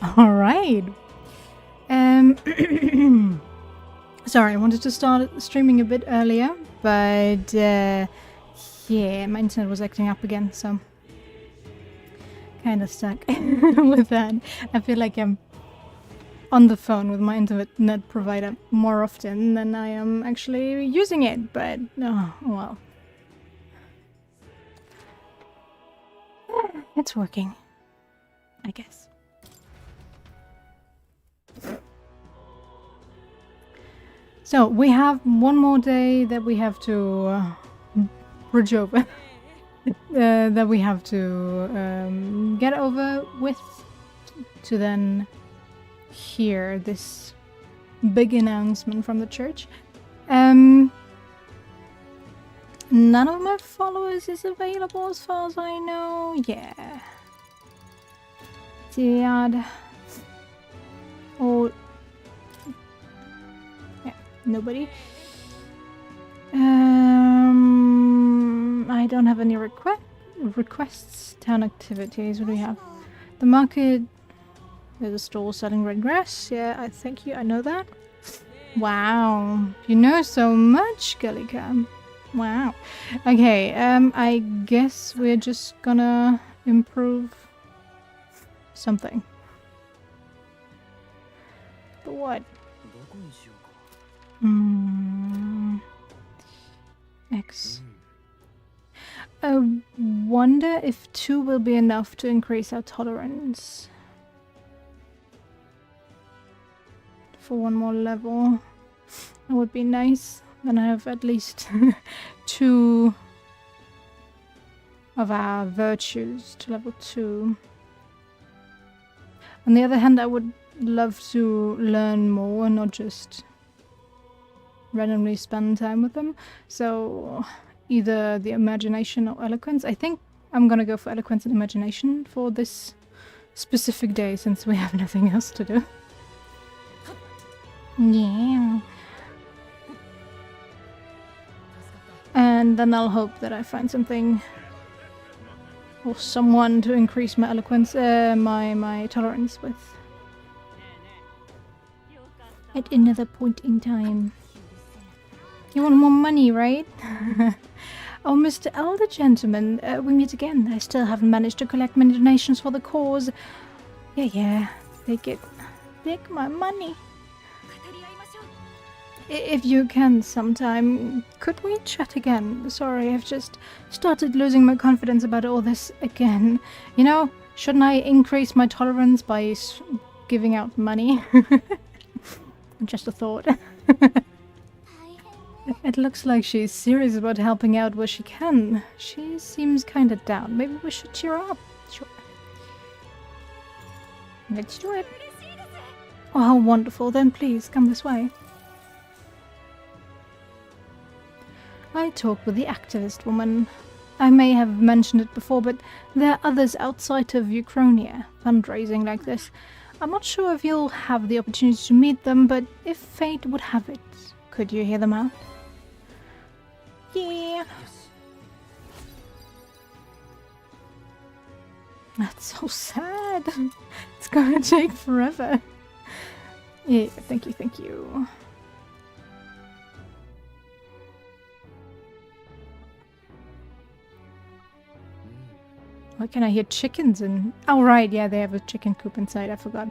All right. Sorry, I wanted to start streaming a bit earlier, but yeah, my internet was acting up again, so kind of stuck with that. I feel like I'm on the phone with my internet provider more often than I am actually using it, but oh well. It's working, I guess. So we have one more day that we have to bridge over, that we have to get over with, to then hear this big announcement from the church. None of my followers is available as far as I know. Yeah. Dad. Oh. Yeah, nobody. I don't have any requests. Town activities. What do we have? The market. There's a stall selling red grass. Yeah, I thank you. I know that. Wow. You know so much, Gallica. Wow. Okay, I guess we're just gonna improve something. But what? X. I wonder if 2 will be enough to increase our tolerance. For one more level. That would be nice. Then I have at least 2 of our virtues to level 2. On the other hand, I would love to learn more and not just randomly spend time with them. So either the imagination or eloquence. I think I'm gonna go for eloquence and imagination for this specific day since we have nothing else to do. Yeah. And then I'll hope that I find something or someone to increase my eloquence, my tolerance with. At another point in time. You want more money, right? Oh, Mr. Elder Gentleman, we meet again. I still haven't managed to collect many donations for the cause. Yeah, take my money. If you can sometime, could we chat again? Sorry, I've just started losing my confidence about all this again. You know, shouldn't I increase my tolerance by giving out money? Just a thought. It looks like she's serious about helping out where she can. She seems kinda down. Maybe we should cheer her up. Sure. Let's do it. Oh, how wonderful. Then please, come this way. I talked with the activist woman. I may have mentioned it before, but there are others outside of Ukrainia fundraising like this. I'm not sure if you'll have the opportunity to meet them, but if fate would have it, could you hear them out? Yeah. That's so sad. It's gonna take forever. Yeah, thank you. Why can I hear chickens and... Oh right, yeah, they have a chicken coop inside, I forgot.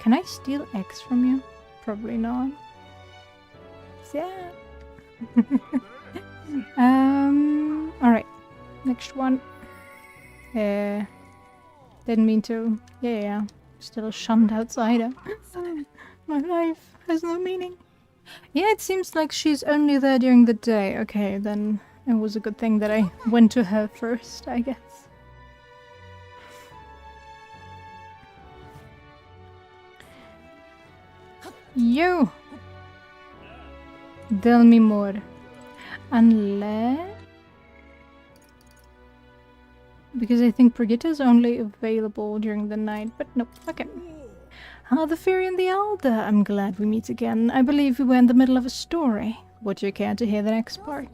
Can I steal eggs from you? Probably not. Sad. Alright. Next one. Didn't mean to. Yeah. Still a shunned outsider. My life has no meaning. Yeah, it seems like she's only there during the day. Okay, then it was a good thing that I went to her first, I guess. You! Tell me more. Unless... Because I think Brigitta's only available during the night, but nope, okay. Ah, the Fairy and the Elder. I'm glad we meet again. I believe we were in the middle of a story. Would you care to hear the next part?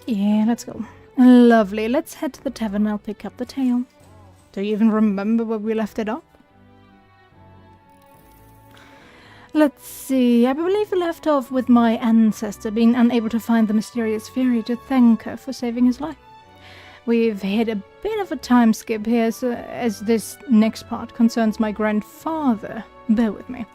Yeah, let's go. Lovely. Let's head to the tavern. I'll pick up the tale. Do you even remember where we left it off? Let's see. I believe we left off with my ancestor being unable to find the mysterious fairy to thank her for saving his life. We've hit a bit of a time skip here, so as this next part concerns my grandfather. Bear with me.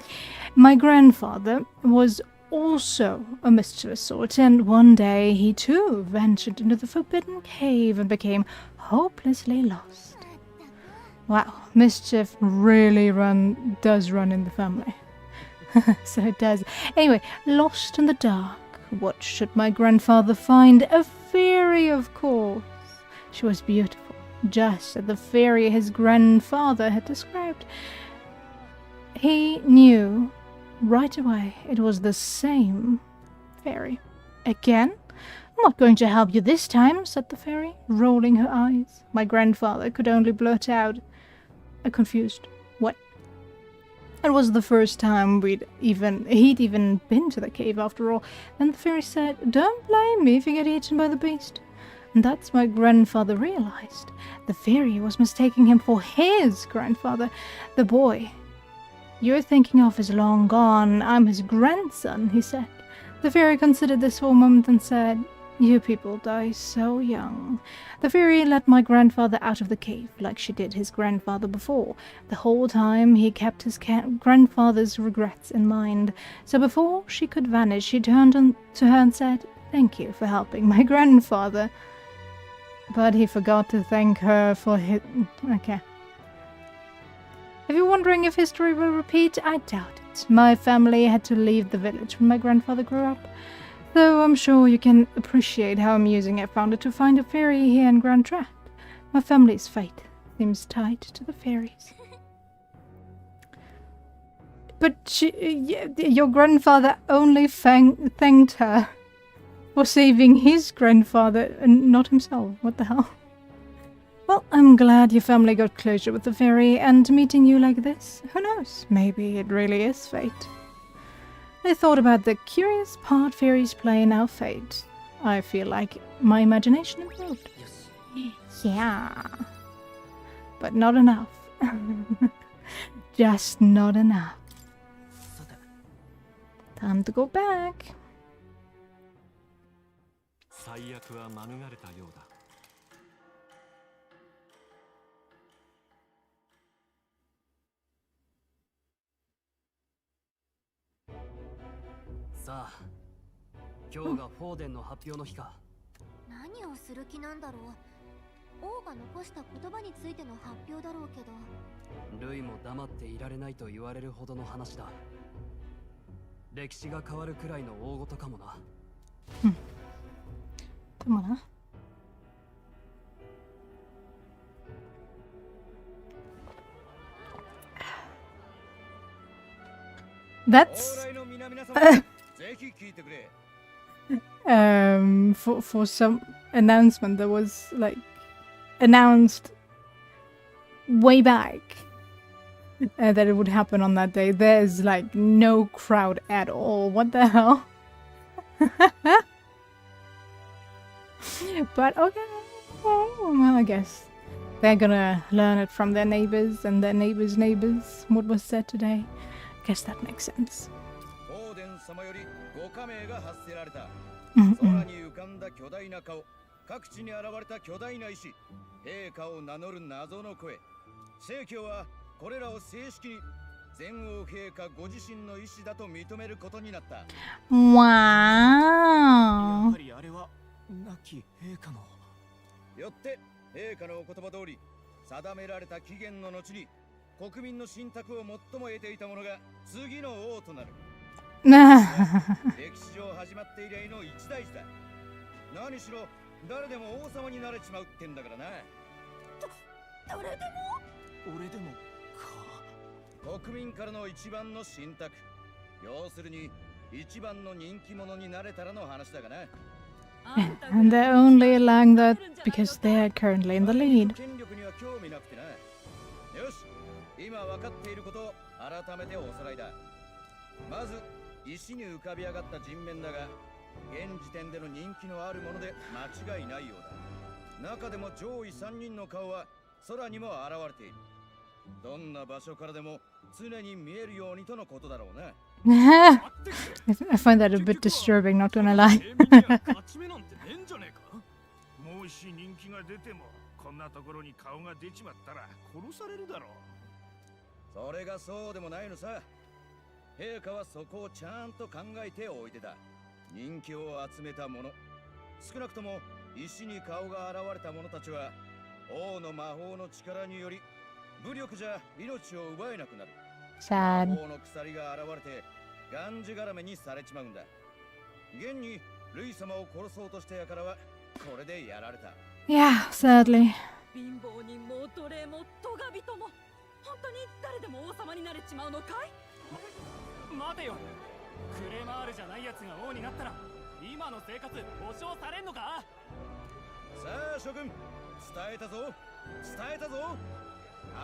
My grandfather was also a mischievous sort, and one day he too ventured into the forbidden cave and became hopelessly lost. Wow, mischief really does run in the family. So it does. Anyway, lost in the dark. What should my grandfather find? A fairy, of course. She was beautiful, just as the fairy his grandfather had described. He knew right away it was the same fairy. Again? I'm not going to help you this time, said the fairy, rolling her eyes. My grandfather could only blurt out a confused what? It was the first time he'd even been to the cave after all. Then the fairy said, "Don't blame me if you get eaten by the beast." And that's my grandfather realized. The fairy was mistaking him for his grandfather. The boy you're thinking of is long gone. I'm his grandson, he said. The fairy considered this for a moment and said, "You people die so young." The fairy let my grandfather out of the cave, like she did his grandfather before. The whole time he kept his grandfather's regrets in mind. So before she could vanish, she turned to her and said, "Thank you for helping my grandfather." But he forgot to thank her for his... Okay. If you're wondering if history will repeat, I doubt it. My family had to leave the village when my grandfather grew up. Though I'm sure you can appreciate how amusing I found it to find a fairy here in Grand Tract. My family's fate seems tied to the fairies. But your grandfather only thanked her for saving his grandfather and not himself. What the hell? Well, I'm glad your family got closure with the fairy, and meeting you like this, who knows, maybe it really is fate. I thought about the curious part fairies play in our fate. I feel like my imagination improved. Yeah. But not enough. Just not enough. Time to go back. 最悪は免れたようだ。さあ、今日がフォーデンの発表の日か。何をする気なんだろう。王が残した言葉についての発表だろうけど。ルイも黙っていられないと言われるほどの話だ。歴史が変わるくらいの大事かもな。Come on, huh? That's for some announcement that was like announced way back that it would happen on that day. There's like no crowd at all. What the hell? But okay, well, I guess they're gonna learn it from their neighbors and their neighbors' neighbors. What was said today? I guess that makes sense. Wow. 亡き陛下のよって陛下のお言葉通り定められた期限の後に国民の信託を最も得ていた者が次の王となる。歴史上始まって以来の一大事だ。何しろ誰でも王様になれちまうってんだからな。誰でも？俺でもか。国民からの一番の信託。要するに一番の人気者になれたらの話だがな。And they're only allowing that because they're currently in the lead. 今分かっていることを改めておさらいだ。まず石に浮かび上がった人面だが、現時点での人気のあるもので間違いないようだ。中でも上位3人の顔は空にも現れている。どんな場所からでも常に見えるようにとのことだろうな。I find that a bit disturbing, not gonna lie. もし人気が出てもこんなところに顔が出ちまったら殺されるだろう。それがそうでもないのさ。陛下はそこをちゃんと考えておいてだ。人気を集めた者、少なくとも石に顔が現れた者たちは王の魔法の力により武力じゃ命を奪えなくなる。魔 Sad. 法の鎖が現れてがんじがらめにされちまうんだ。現にルイ様を殺そうとしたやからはこれでやられた。Yeah, sadly. 貧乏人も奴隷もトガ人も本当に誰でも王様になれちまうのかい？待てよ、クレマールじゃないやつが王になったら今の生活保証されんのか？さあ諸君、伝えたぞ伝えたぞ。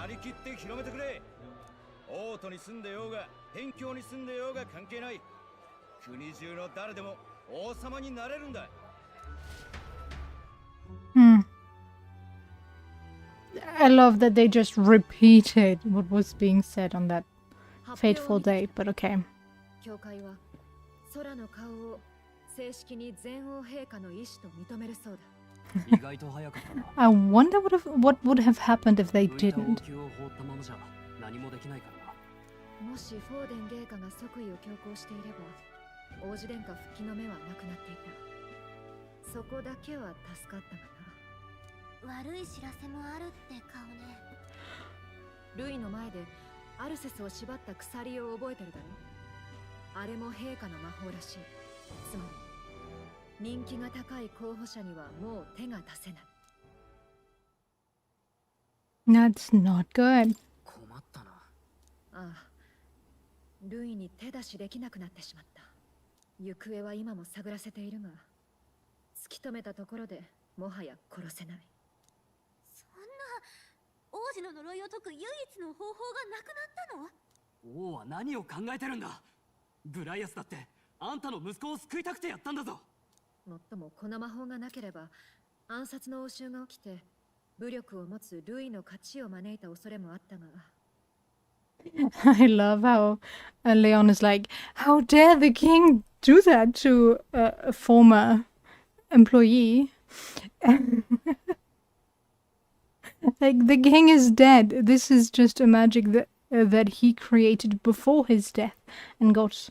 張り切って広めてくれ。王都に住んでようが辺境に住んでようが関係ない。国中の誰でも王様になれるんだ。I love that they just repeated what was being said on that fateful day, but okay. 教会は空の顔を正式に全王陛下の意志と認めるそうだ。意外と早かったな。 I wonder what would have happened if they 浮いた王 didn't. 宮を放ったままじゃ何もできないからな。もしフォーデン陛下が即位を強行していれば王子殿下復帰の目はなくなっていた。そこだけは助かったがな。悪い知らせもあるって顔ね。ルイの前でアルセスを縛った鎖を覚えてるだろ。あれも陛下の魔法らしい。つまり人気が高い候補者にはもう手が出せない。 That's not good. 困ったな。ああ、ルイに手出しできなくなってしまった。行方は今も探らせているが、突き止めたところでもはや殺せない。そんな王子の呪いを解く唯一の方法がなくなったの？王は何を考えてるんだ。ブライアスだってあんたの息子を救いたくてやったんだぞ。もっともこの魔法がなければ暗殺の応酬が起きて武力を持つルイの勝ちを招いた恐れもあったが。I love how Leon is like, how dare the king do that to a former employee? Like, the king is dead. This is just a magic that he created before his death and got,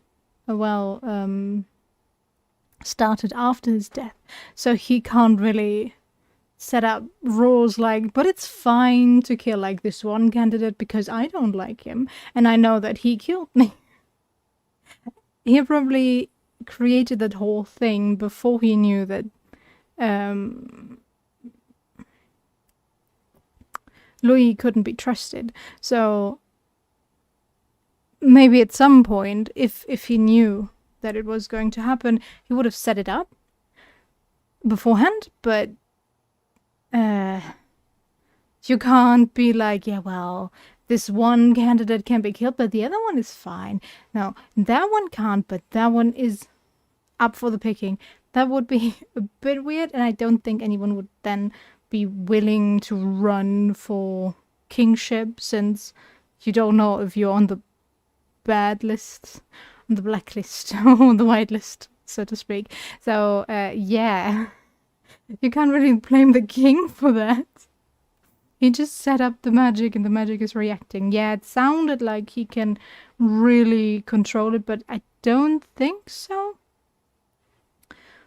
started after his death. So he can't really set up rules like, but it's fine to kill like this one candidate because I don't like him and I know that he killed me. He probably created that whole thing before he knew that Louis couldn't be trusted. So maybe at some point, if he knew that it was going to happen, he would have set it up beforehand, but you can't be like, yeah, well, this one candidate can be killed, but the other one is fine. No, that one can't, but that one is up for the picking. That would be a bit weird, and I don't think anyone would then be willing to run for kingship, since you don't know if you're on the bad list, on the blacklist, or on the white list, so to speak. So, yeah. You can't really blame the king for that. He just set up the magic and the magic is reacting. Yeah, it sounded like he can really control it, but I don't think so.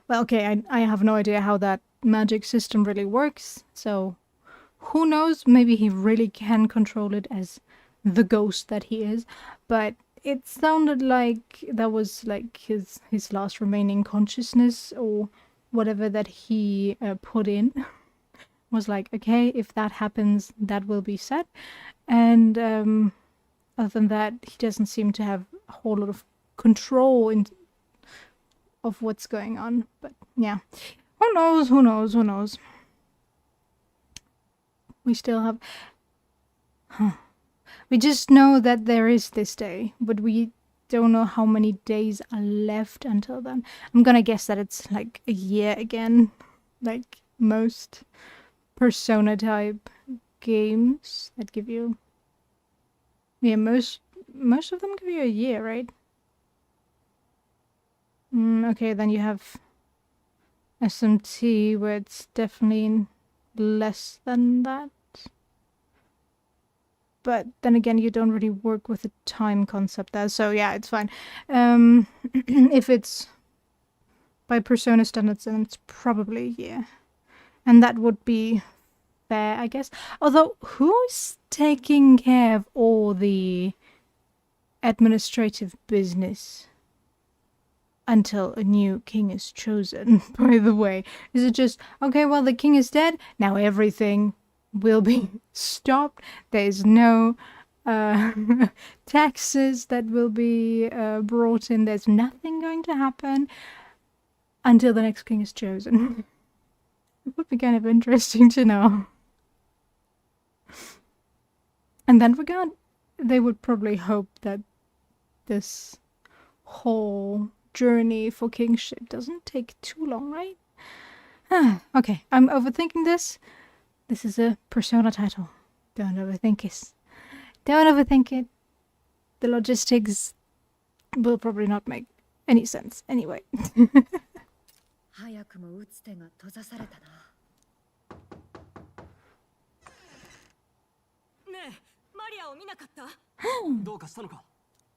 Well, okay, I have no idea how that magic system really works, so who knows? Maybe he really can control it as the ghost that he is, but it sounded like that was like his last remaining consciousness or whatever that he put in. Was like, okay, if that happens, that will be said. And other than that, he doesn't seem to have a whole lot of control of what's going on. But yeah, who knows, who knows, who knows. We still have... We just know that there is this day, but we don't know how many days are left until then. I'm gonna guess that it's like a year again, like most. Persona type games that give you, yeah, most of them give you a year, right? Okay, then you have SMT where it's definitely less than that. But then again, you don't really work with the time concept there, so yeah, it's fine. If it's by Persona standards, then it's probably a year. And that would be fair, I guess. Although, who's taking care of all the administrative business until a new king is chosen, by the way? Is it just, okay, well, the king is dead, now everything will be stopped. There's no taxes that will be brought in. There's nothing going to happen until the next king is chosen. It would be kind of interesting to know. And then they would probably hope that this whole journey for kingship doesn't take too long, right? Okay, I'm overthinking this. This is a Persona title. Don't overthink it. Don't overthink it. The logistics will probably not make any sense anyway. 早くも打つ手が閉ざされたな。ねえ、マリアを見なかった？どうかしたのか？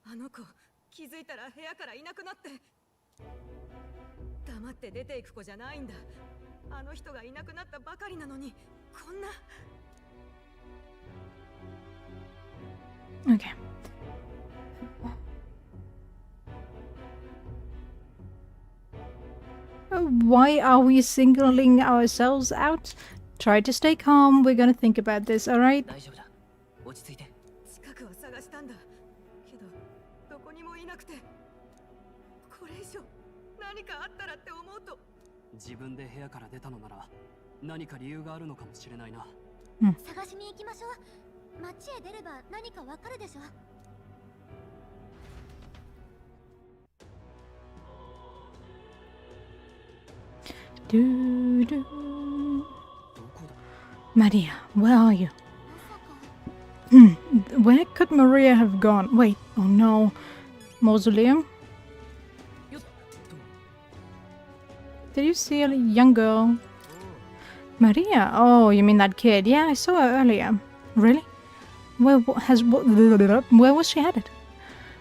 あの子、気づいたら部屋からいなくなって。黙って出ていく子じゃないんだ。あの人がいなくなったばかりなのに、こんな。Okay. Why are we singling ourselves out? Try to stay calm. We're gonna think about this, alright? 大丈夫だ。落ち着いて。近くは探したんだ。けど、どこにもいなくて。これ以上何かあったらって思うと。自分で部屋から出たのなら何か理由があるのかもしれないな。探しに行きましょう。街へ出れば何かわかるでしょ。Maria, where are you? Where could Maria have gone? Wait, oh no. Mausoleum? Did you see a young girl? Maria? Oh, you mean that kid? Yeah, I saw her earlier. Really? Where was she headed?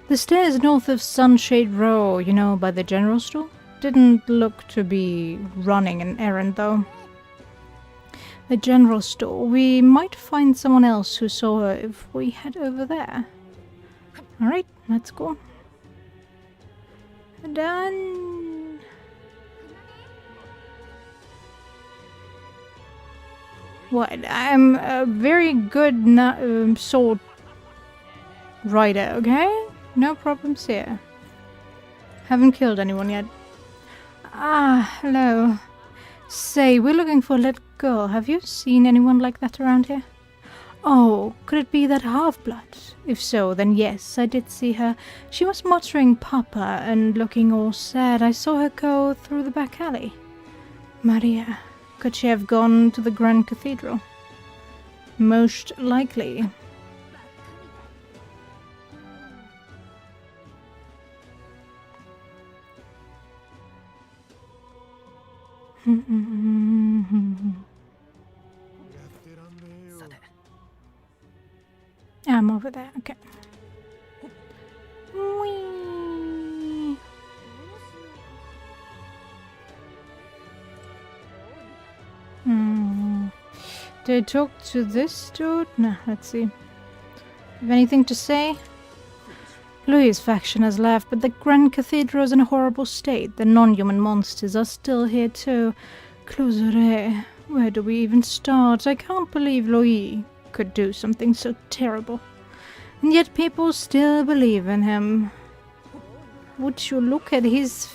The stairs north of Sunshade Row, you know, by the general store? Didn't look to be running an errand, though. The general store. We might find someone else who saw her if we head over there. Alright, let's go. Done. What? I'm a very good sword rider, okay? No problems here. Haven't killed anyone yet. Ah, hello. Say, we're looking for a little girl. Have you seen anyone like that around here? Oh, could it be that half-blood? If so, then yes, I did see her. She was muttering Papa and looking all sad. I saw her go through the back alley. Maria, could she have gone to the Grand Cathedral? Most likely. I'm over there, okay. Whee! Did I talk to this dude? Nah, let's see. Have anything to say? Louis' faction has left, but the Grand Cathedral is in a horrible state. The non-human monsters are still here too. Closeray, where do we even start? I can't believe Louis could do something so terrible. And yet people still believe in him. Would you look at his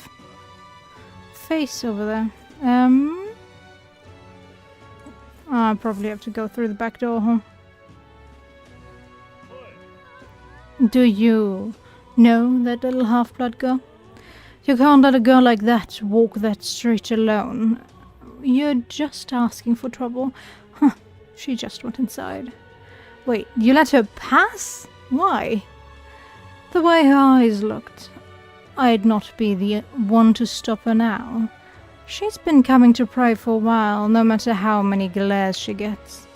face over there? I probably have to go through the back door, huh? Do you know that little half-blood girl? You can't let a girl like that walk that street alone. you're just asking for trouble. Huh, she just went inside. Wait, you let her pass? Why? The way her eyes looked, I'd not be the one to stop her now. She's been coming to pray for a while, no matter how many glares she gets.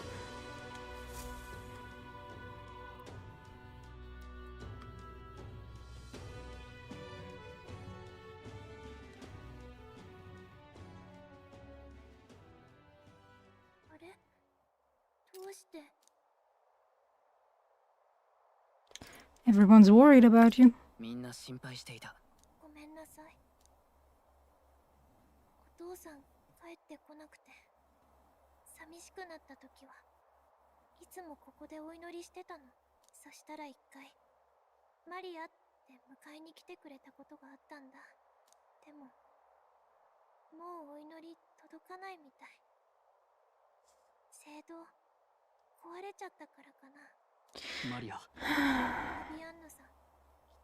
Everyone's worried about you. みんな心配していた。ごめんなさい。お父さん帰ってこなくて寂しくなった時はいつもここでお祈りしてたの。そしたら一回マリアって迎えに来てくれたことがあったんだ。でももうお祈り届かないみたい。聖堂壊れちゃったからかな。マリア。ビアンヌさん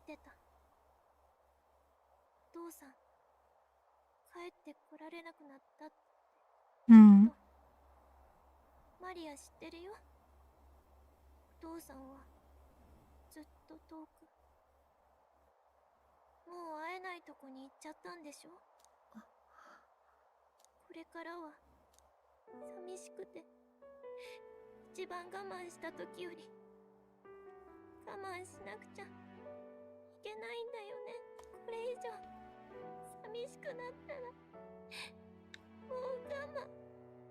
言ってた。お父さん帰ってこられなくなったって。Hmm. マリア知ってるよ。お父さんはずっと遠く、もう会えないとこに行っちゃったんでしょ。これからは寂しくて一番我慢した時より我慢しなくちゃいけないんだよね。これ以上寂しくなったらもう我慢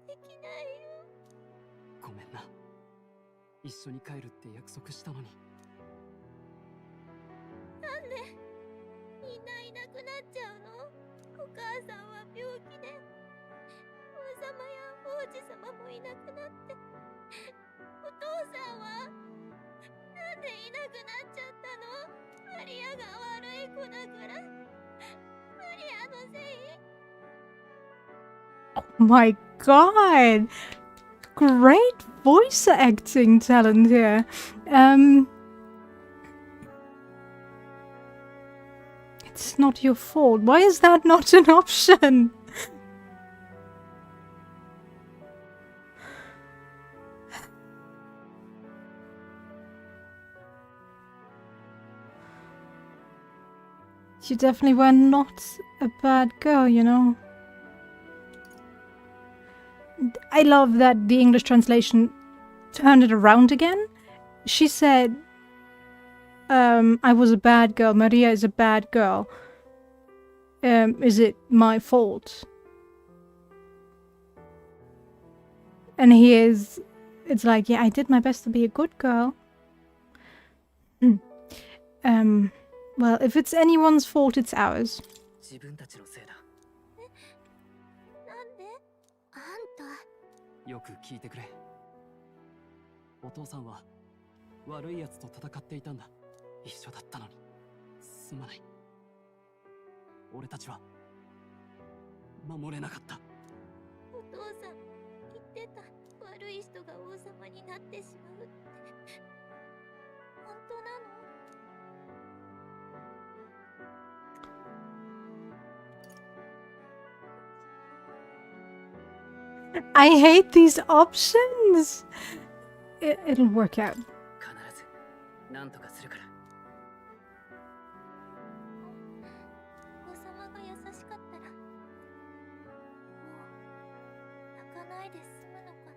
できないよ。ごめんな。一緒に帰るって約束したのに。なんでみんないなくなっちゃうの。お母さんは病気で王様や王子様もいなくなって、お父さんはなんでいなくなっちゃったの。マリアが悪い子だから。マリアのせい。 Oh my god! Great voice acting talent here. It's not your fault. Why is that not an option? You definitely were not a bad girl, you know. I love that the English translation turned it around again. She said, I was a bad girl. Maria is a bad girl. Is it my fault? And it's like, yeah, I did my best to be a good girl. Well, if it's anyone's fault, it's ours. 自分たちのせいだ。なんであんた。よく聞いてくれ。お父さんは悪い奴と戦っていたんだ。一緒だったのに。すまない。俺たちは守れなかった。お父さん言ってた。悪い人が王様になってしまうって。本当なの？ I hate these options. It'll work out. 必ず何とかするから。王様が優しかったらもう泣かないで済むのか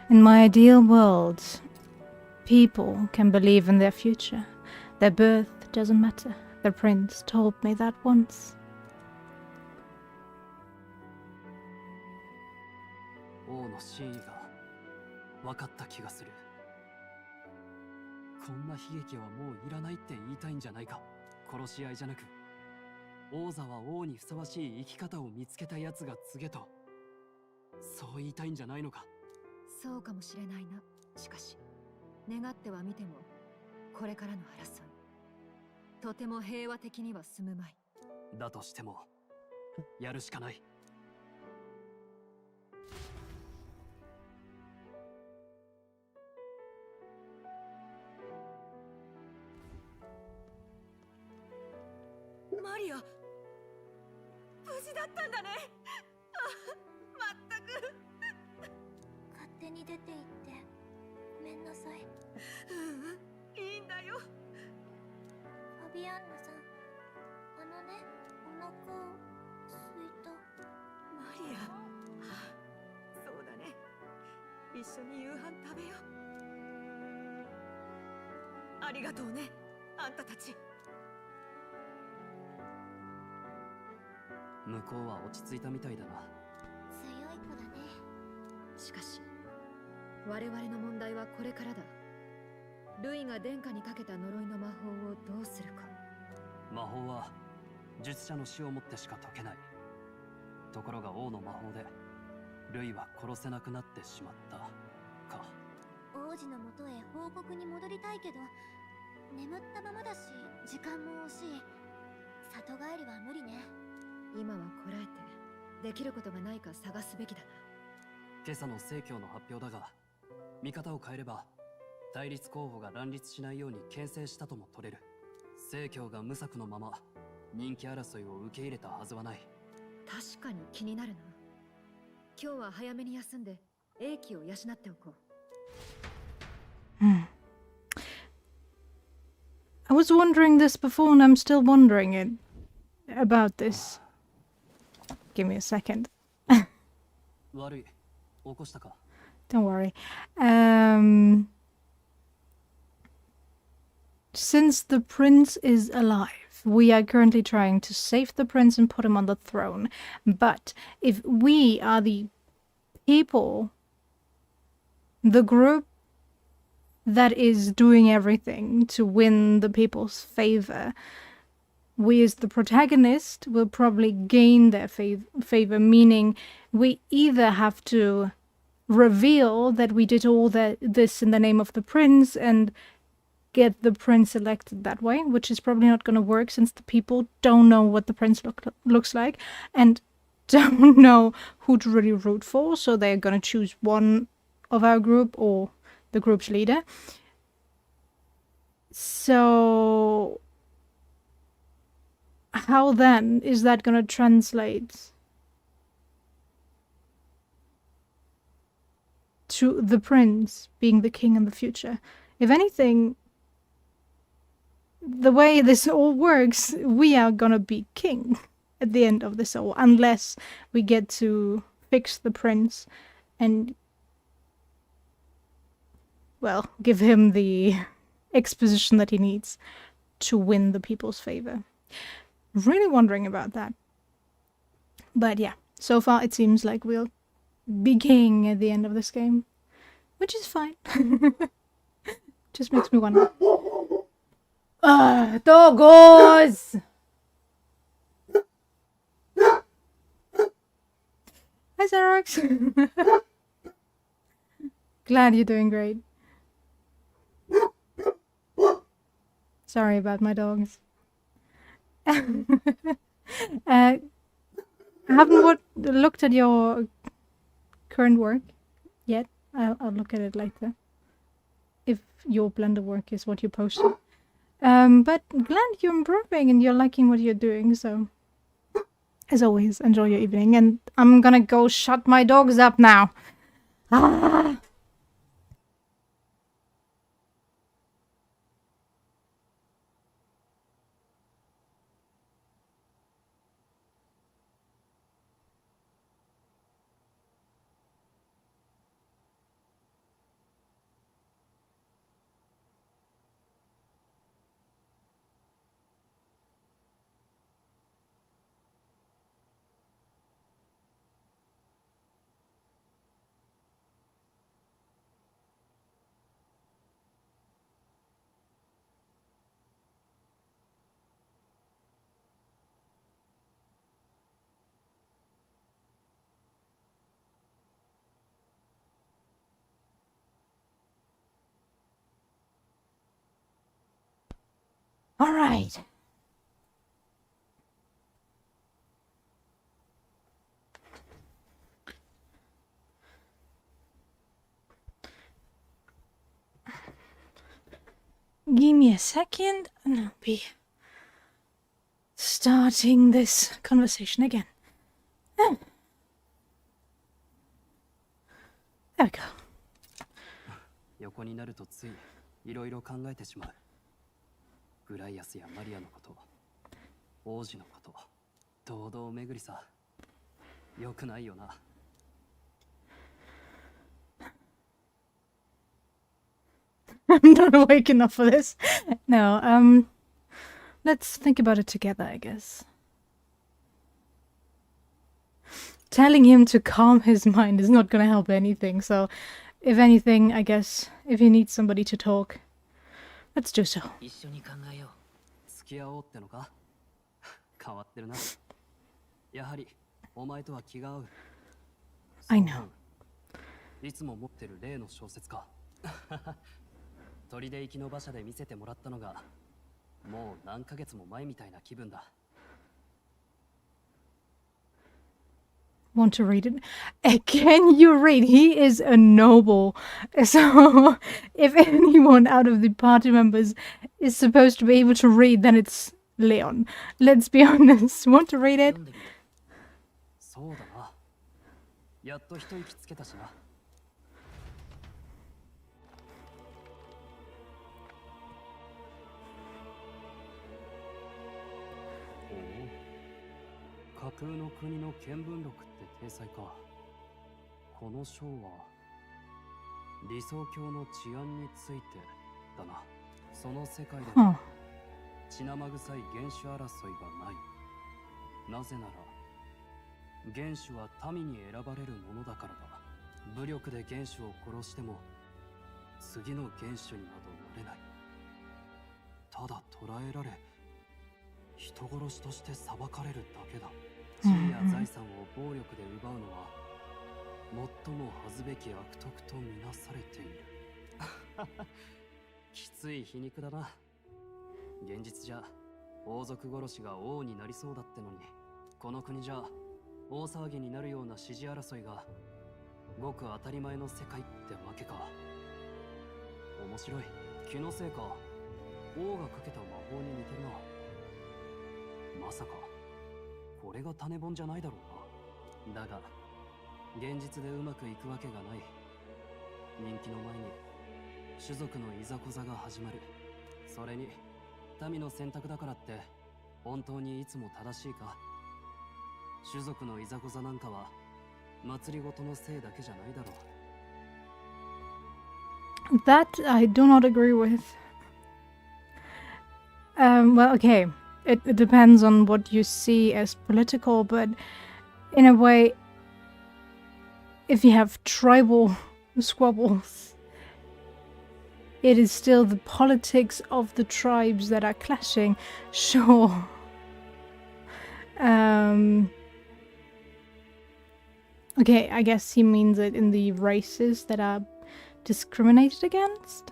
な。 In my ideal world, people can believe in their future. Their birth doesn't matter. The prince told me that once. 王の真意が分かった気がする。こんな悲劇はもういらないって言いたいんじゃないか。殺し合いじゃなく、王座は王にふさわしい生き方を見つけたやつが告げと、そう言いたいんじゃないのか。そうかもしれないな。しかし願ってはみても、これからの争いとても平和的には進むまい。だとしてもやるしかない。マリア、無事だったんだね。まったく。勝手に出て行ってごめんなさい。いいんだよ。ファビアンナさん、お腹すいた。マリア。そうだね。一緒に夕飯食べよう。ありがとうね、あんたたち。向こうは落ち着いたみたいだな。強い子だね。しかし我々の問題はこれからだ。ルイが殿下にかけた呪いの魔法をどうするか。魔法は術者の死をもってしか解けない。ところが王の魔法でルイは殺せなくなってしまったか。王子のもとへ報告に戻りたいけど、眠ったままだし時間も惜しい。里帰りは無理ね。今はこらえてできることがないか探すべきだな。今朝の正教の発表だが、見方を変えれば対立候補が乱立しないように牽制したとも取れる。正教が無策のまま人気争いを受け入れたはずはない。確かに気になるな。今日は早めに休んで英気を養っておこう。I was wondering this before and I'm still wondering it about this. Give me a second. 悪い。起こしたか？ Don't worry. Since the prince is alive, we are currently trying to save the prince and put him on the throne. But if we are the people, the group that is doing everything to win the people's favor, we as the protagonist will probably gain their favor, meaning we either have to reveal that we did all this in the name of the prince and get the prince elected that way, which is probably not going to work since the people don't know what the prince looks like and don't know who to really root for, so they're going to choose one of our group or the group's leader. So how then is that going to translate to the prince being the king in the future? If anything, the way this all works, we are gonna be king at the end of this all, unless we get to fix the prince and, well, give him the exposition that he needs to win the people's favor. Really wondering about that. But yeah, so far it seems like we'll be king at the end of this game, which is fine. Just makes me wonder. Doggos! Hi, Xerox. Glad you're doing great. Sorry about my dogs. I haven't looked at your current work yet. I'll look at it later. If your Blender work is what you posted. But glad you're improving and you're liking what you're doing, so as always, enjoy your evening, and I'm gonna go shut my dogs up now. Ah! All right. Give me a second and I'll be starting this conversation again. There we go. 横になるとついいろいろ考えてしまう。グライアスやマリアのこと、王子のこと、堂々巡りさ。よくないよな。I'm not awake enough for this. No, let's think about it together, I guess. Telling him to calm his mind is not gonna help anything, so if anything, I guess, if he needs somebody to talk, let's do so. 一緒に考えよう。付き合おうってのか？変わってるな。やはりお前とは気が合う。I know. いつも持ってる例の小説か。砦行きの馬車で見せてもらったのがもう何ヶ月も前みたいな気分だ。Want to read it? Can you read? He is a noble. So, if anyone out of the party members is supposed to be able to read, then it's Leon. Let's be honest. Want to read it? そうだな。やっと一息つけたしな。架空の国の見聞録って体裁か。この章は理想郷の治安についてだな。その世界で血生臭い原種争いがない。なぜなら原種は民に選ばれるものだからだ。武力で原種を殺しても次の原種になどなれない。ただ捕らえられ人殺しとして裁かれるだけだ。地位や財産を暴力で奪うのは最も恥ずべき悪徳とみなされている。きつい皮肉だな。現実じゃ王族殺しが王になりそうだってのに、この国じゃ大騒ぎになるような支持争いがごく当たり前の世界ってわけか。面白い。気のせいか。王がかけた魔法に似てるな。まさかこれが種本じゃないだろうな。だが現実でうまくいくわけがない。人気の前に種族のいざこざが始まる。それに民の選択だからって本当にいつも正しいか。種族のいざこざなんかは祭りごとのせいだけじゃないだろう。 That I do not agree with. Well, okay. It depends on what you see as political, but in a way, if you have tribal squabbles, it is still the politics of the tribes that are clashing. Sure. Okay, I guess he means it in the races that are discriminated against.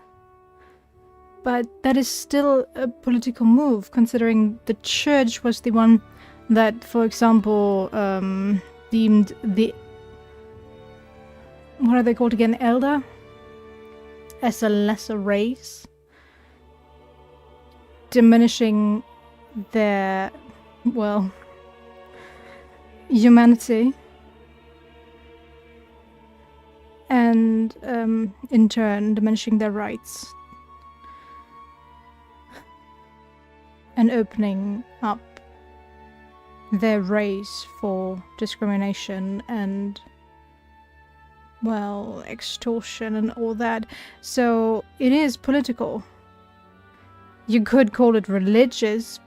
But that is still a political move, considering the church was the one that, for example, deemed the... what are they called again? Elder? As a lesser race. Diminishing their, well, humanity. And, in turn, diminishing their rights. And opening up their race for discrimination and, well, extortion and all that. So it is political. You could call it religious,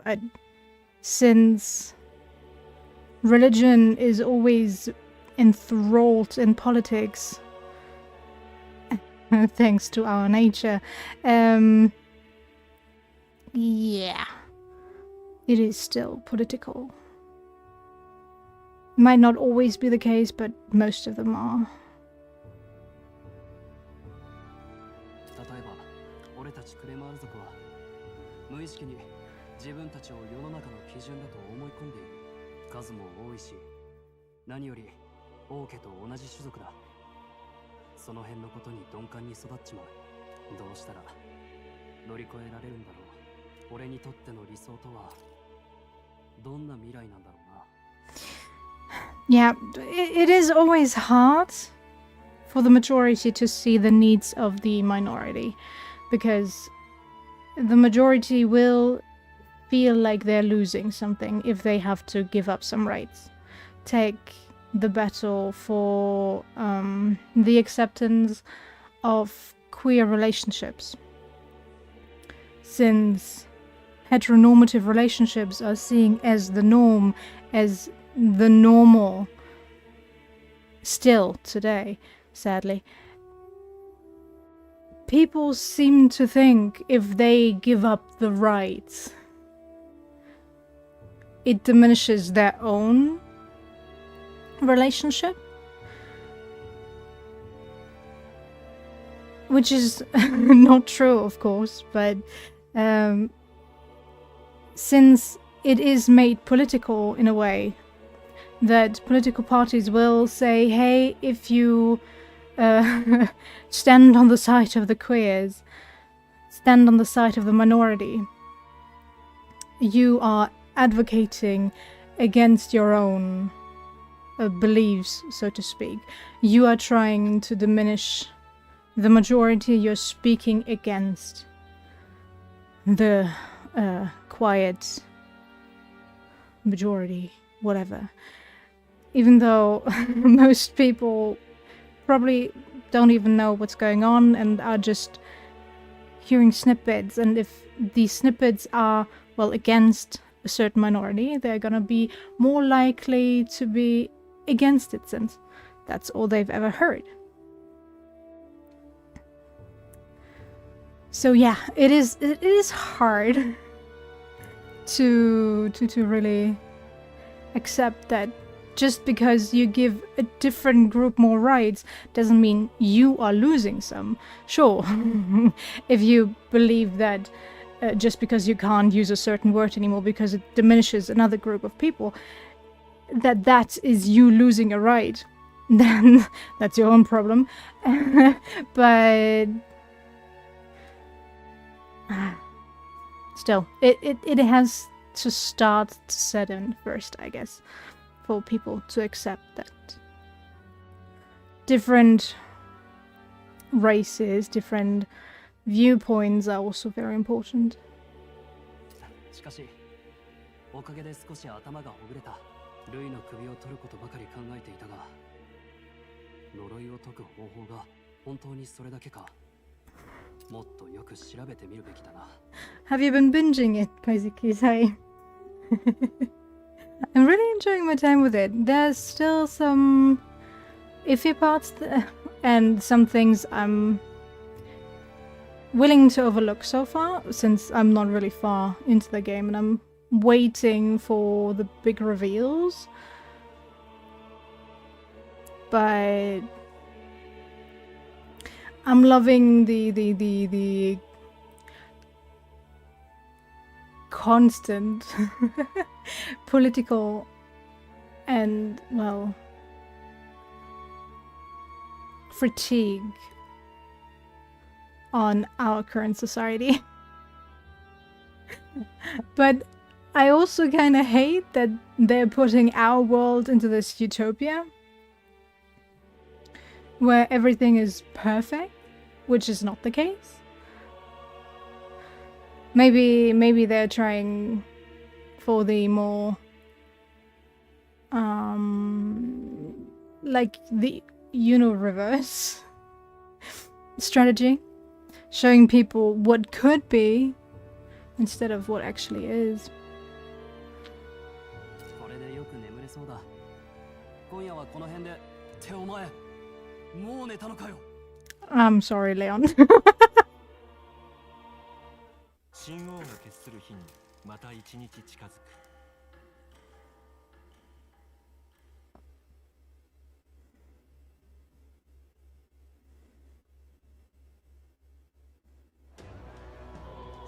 but since religion is always enthralled in politics, thanks to our nature, yeah, it is still political. Might not always be the case, but most of them are. 例えば、俺たちクレマール族は無意識に自分たちを世の中の基準だと思い込んでいる。数も多いし、何より王家と同じ種族だ。その辺のことに鈍感に育っちまう。どうしたら乗り越えられるんだろう。俺にとっての理想とはどんな未来なんだろうな。Yeah, it is always hard for the majority to see the needs of the minority, because the majority will feel like they're losing something if they have to give up some rights. Take the battle for the acceptance of queer relationships. Since heteronormative relationships are seen as the norm, as the normal still today, sadly, people seem to think if they give up the rights, it diminishes their own relationship, which is not true, of course, but since it is made political in a way, that political parties will say, hey, if you stand on the side of the queers, stand on the side of the minority, you are advocating against your own beliefs, so to speak. You are trying to diminish the majority, you're speaking against the quiet majority, whatever. Even though most people probably don't even know what's going on and are just hearing snippets, and if these snippets are, well, against a certain minority, they're gonna be more likely to be against it, since that's all they've ever heard. So yeah, it is hard to really accept that just because you give a different group more rights doesn't mean you are losing some. Sure, if you believe that just because you can't use a certain word anymore because it diminishes another group of people, that is you losing a right, then that's your own problem. But still, it has to start to set in first, I guess, for people to accept that different races, different viewpoints are also very important. しかし、おかげで少し頭がほぐれた。ルイの首を取ることばかり考えていたが、呪いを解く方法が本当にそれだけか。もっとよく調べてみるべきだな。Have you been binging it, Kaiziki-sai? I'm really enjoying my time with it. There's still some iffy parts and some things I'm willing to overlook so far, since I'm not really far into the game and I'm waiting for the big reveals. But I'm loving the constant political and, well, fatigue on our current society. But I also kind of hate that they're putting our world into this utopia where everything is perfect, which is not the case. Maybe they're trying for the more like the reverse strategy, showing people what could be instead of what actually is. これでよく眠れそうだ。今夜はこの辺で。ってお前、もう寝たのかよ。I'm sorry, Leon. 信号が決する日にまた一日近づく。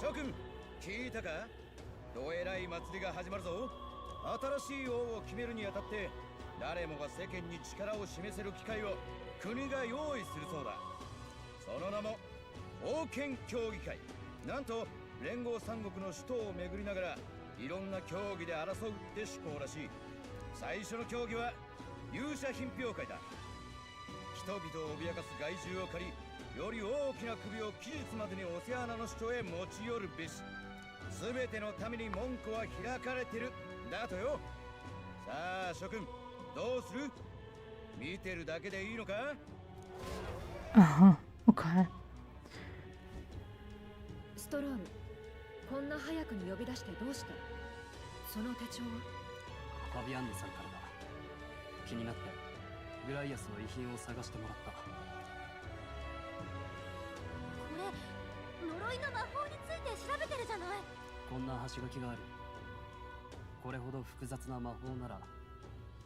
諸君、聞いたか？どえらい祭りが始まるぞ。新しい王を決めるにあたって誰もが世間に力を示せる機会を国が用意するそうだ。その名も王権協議会。なんと連合三国の首都を巡りながらいろんな競技で争うって趣向らしい。最初の競技は勇者品評会だ。人々を脅かす害獣を狩り、より大きな首を期日までにオセアナの首都へ持ち寄るべし。すべてのために門戸は開かれてるだとよ。さあ諸君、どうする？見てるだけでいいのか？ Okay. ストローム、こんな早くに呼び出してどうした？その手帳は？ファビアンヌさんからだ。気になってグライアスの遺品を探してもらった。これ呪いの魔法について調べてるじゃない。こんな端書きがある。これほど複雑な魔法なら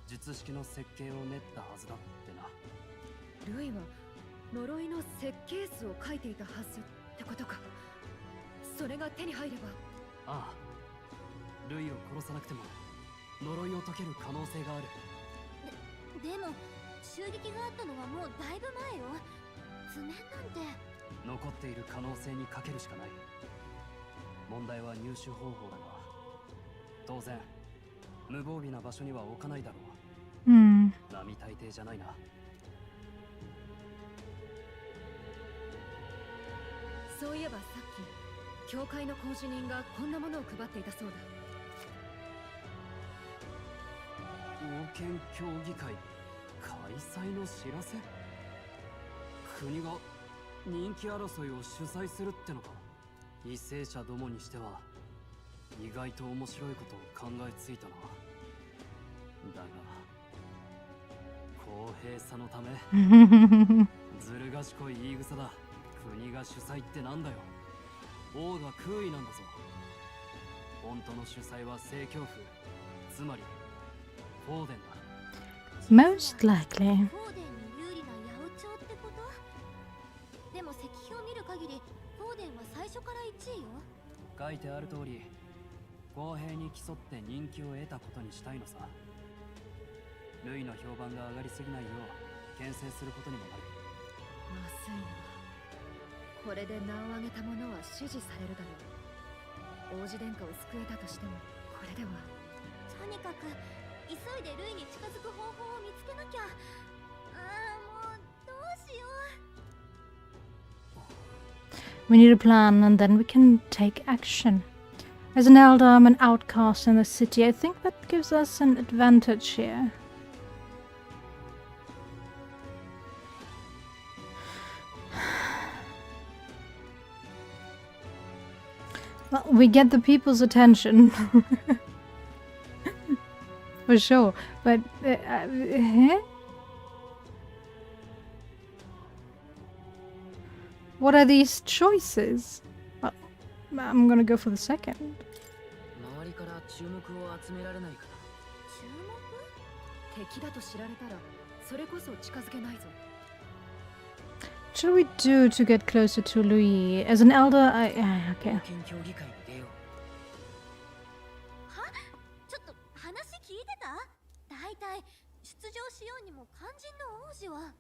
術式の設計を練ったはずだってな。ルイは呪いの設計図を書いていたはずってことか。それが手に入れば。ああ、ルイを殺さなくても呪いを解ける可能性がある。でも襲撃があったのはもうだいぶ前よ。図面なんて。残っている可能性にかけるしかない。問題は入手方法だが、当然無防備な場所には置かないだろう。Hmm. 並大抵じゃないな。そういえばさっき教会の講師人がこんなものを配っていたそうだ。王権協議会開催の知らせ？国が人気争いを主催するってのか。為政者どもにしては意外と面白いことを考えついたな。だが公平さのためずる賢い言い草だ。国が主催ってなんだよ。王が空位なんだぞ。本当の主催は正教府、つまりフォーデンだ。Most likely. フォーデンに有利な八百長ってこと？でも石碑を見る限りフォーデンは最初から1位よ。書いてある通り、公平に競って人気を得たことにしたいのさ。ルイの評判が上がりすぎないよう牽制することにもなる。まずいな。これで名を挙げた者は支持されるだろう。王子殿下を救えたとしてもこれでは。とにかく急いでルイに近づく方法を見つけなきゃ。もうどうしよう。 We need a plan and then we can take action. As an elder, I'm an outcast in the city. I think that gives us an advantage here. Well, we get the people's attention. For sure. But... What are these choices? Well, I'm gonna go for the second. 周りから注目を集められないかな。注目？敵だと知られたらそれこそ近づけないぞ。What should we do to get closer to Louis? As an elder, okay. 王権協議会に出よう。は？ちょっと話聞いてた？だいたい出場しようにも肝心の王子は。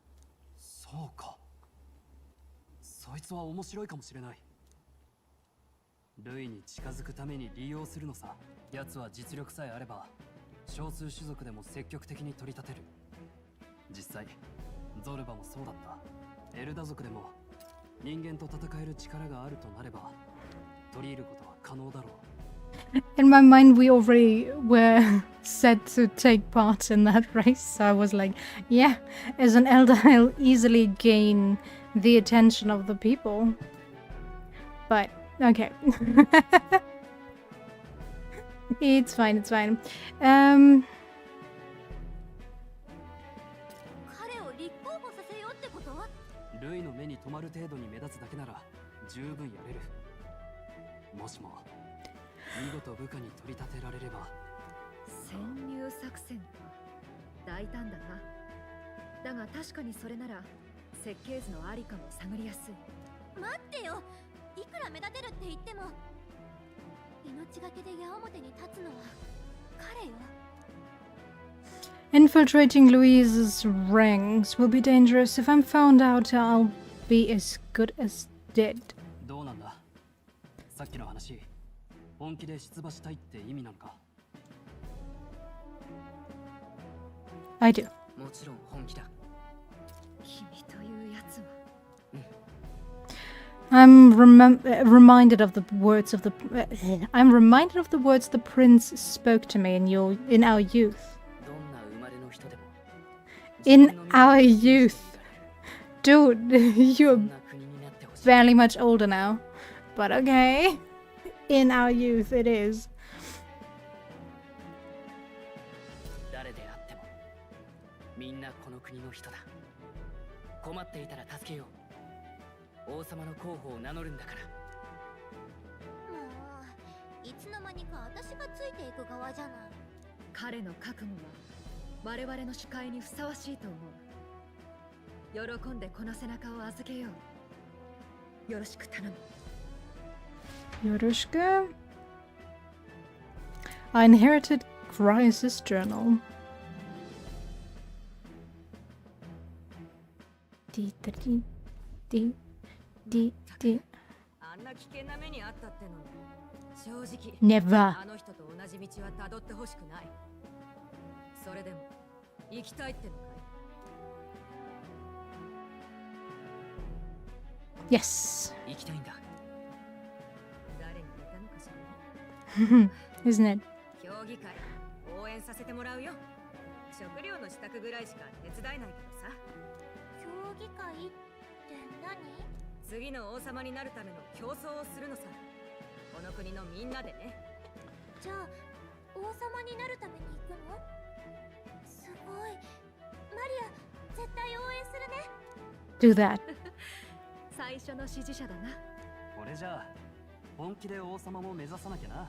そうか。そいつは面白いかもしれない。ルイに近づくために利用するのさ。奴は実力さえあれば少数種族でも積極的に取り立てる。実際ゾルバもそうだった。エルダ族でも人間と戦える力があるとなれば取り入ることは可能だろう。 In my mind, we already were set to take part in that race, so I was like, yeah, as an elder, I'll easily gain the attention of the people. But, okay. It's fine, it's fine. 彼を立候補させようってこと？ルイの目に留まる程度に目立つだけなら十分やれる。もしも見事部下に取り立てられれば。潜入作戦か。大胆だな。だが確かにそれなら設計図のありかも探りやすい。待ってよ。いくら目立てるって言っても命がけで矢面に立つのは彼よ。 Infiltrating Louise's ranks will be dangerous. If I'm found out, I'll be as good as dead. どうなんだ。さっきの話、本気で出馬したいって意味なのか。 I do. もちろん本気だ。君というやつは。I'm reminded of the words of the I'm reminded of the words the prince spoke to me in our youth. どんな生まれの人でも In our youth. Dude, you're barely much older now. But okay. In our youth it is. 誰であってもみんなこの国の人だ。困っていたら助けよう。王様の候補を名乗るんだから。もういつの間にか私がついていく側じゃない。彼の覚悟は我々の視界にふさわしいと思う。喜んでこの背中を預けよう。よろしく頼む。 Yorushka. I inherited Grice's journal.あんな危険な目にあったってのに正直 Never. あの人と同じ道は辿ってほしくない。それでも行きたいってのかい。 Yes. 行きたいんだ。誰に言ったのかしらね。 Isn't it? 評議会応援させてもらうよ。食料の支度ぐらいしか手伝えないけどさ。評議会って何？次の王様になるための競争をするのさ。この国のみんなでね。じゃあ王様になるために行くの？すごい。マリア絶対応援するね。 Do that. 最初の支持者だな。これじゃあ本気で王様も目指さなきゃな。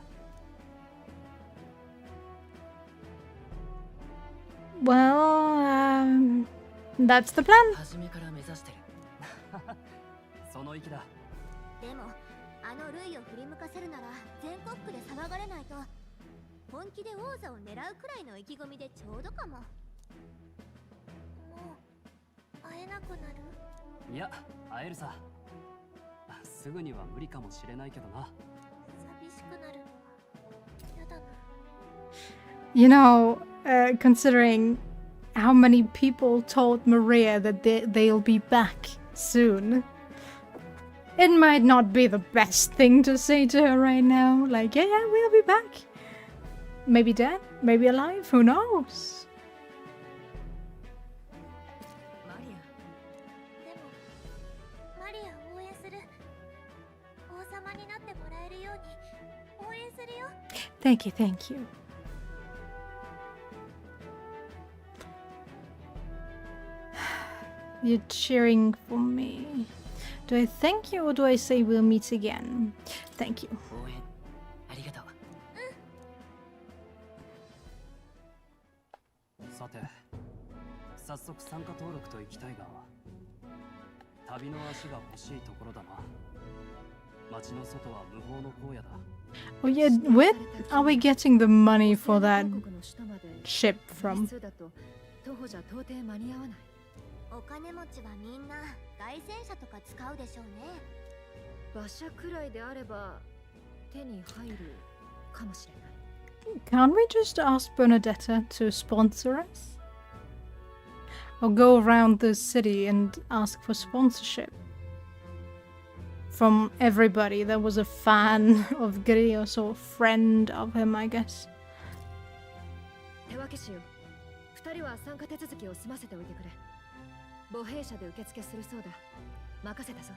Well, that's the plan. 初めから目指してる。その意気だ。でもあのルイを振り向かせるなら全国区で騒がれないと。本気で王座を狙うくらいの意気込みでちょうどかも。もう会えなくなる？いや、会えるさ。すぐには無理かもしれないけどな。寂しくなるのはやだな。You know, considering how many people told Maria that they'll be back soon, it might not be the best thing to say to her right now. Like, yeah, we'll be back. Maybe dead, maybe alive, who knows? マリア。でもマリアを応援する。王様になってもらえるように応援するよ。 Thank you, thank you. You're cheering for me. Do I thank you or do I say we'll meet again? Thank you. 応援ありがとう。さて、早速参加登録と行きたいが、旅の足が欲しいところだな。街の外は無法の荒野だ。Oh yeah, where are we getting the money for that ship from? 徒歩じゃ到底間に合わない。お金持ちはみんな凱旋車とか使うでしょうね。馬車くらいであれば手に入るかもしれない。Can't we just ask Bernadetta to sponsor us? Or go around the city and ask for sponsorship? From everybody that was a fan of Grios or friend of him, I guess. 手分けしよう。二人は参加手続きを済ませておいてくれ。母兵車で受付するそうだ。任せたぞ。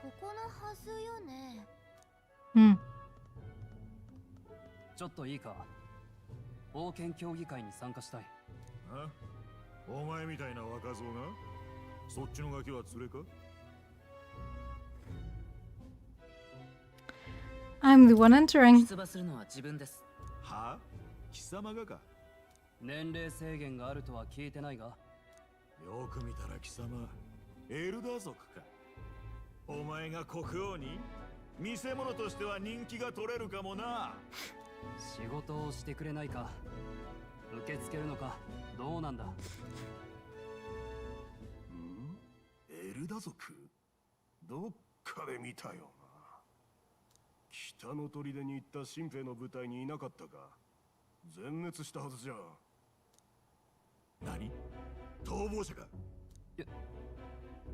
ここのはずよね。Hmm. ちょっといいか。王権協議会に参加したい。あ？お前みたいな若造が？そっちのガキは連れか？ I'm the one entering. 出馬するのは自分です。は？貴様がか？年齢制限があるとは聞いてないが。よく見たら貴様、エルダー族か。お前が国王に？見せ物としては人気が取れるかもな。仕事をしてくれないか。受け付けるのか。どうなんだ。エルダ族？どっかで見たよ北の砦に行った新兵の部隊にいなかったか。全滅したはずじゃ。何？逃亡者か。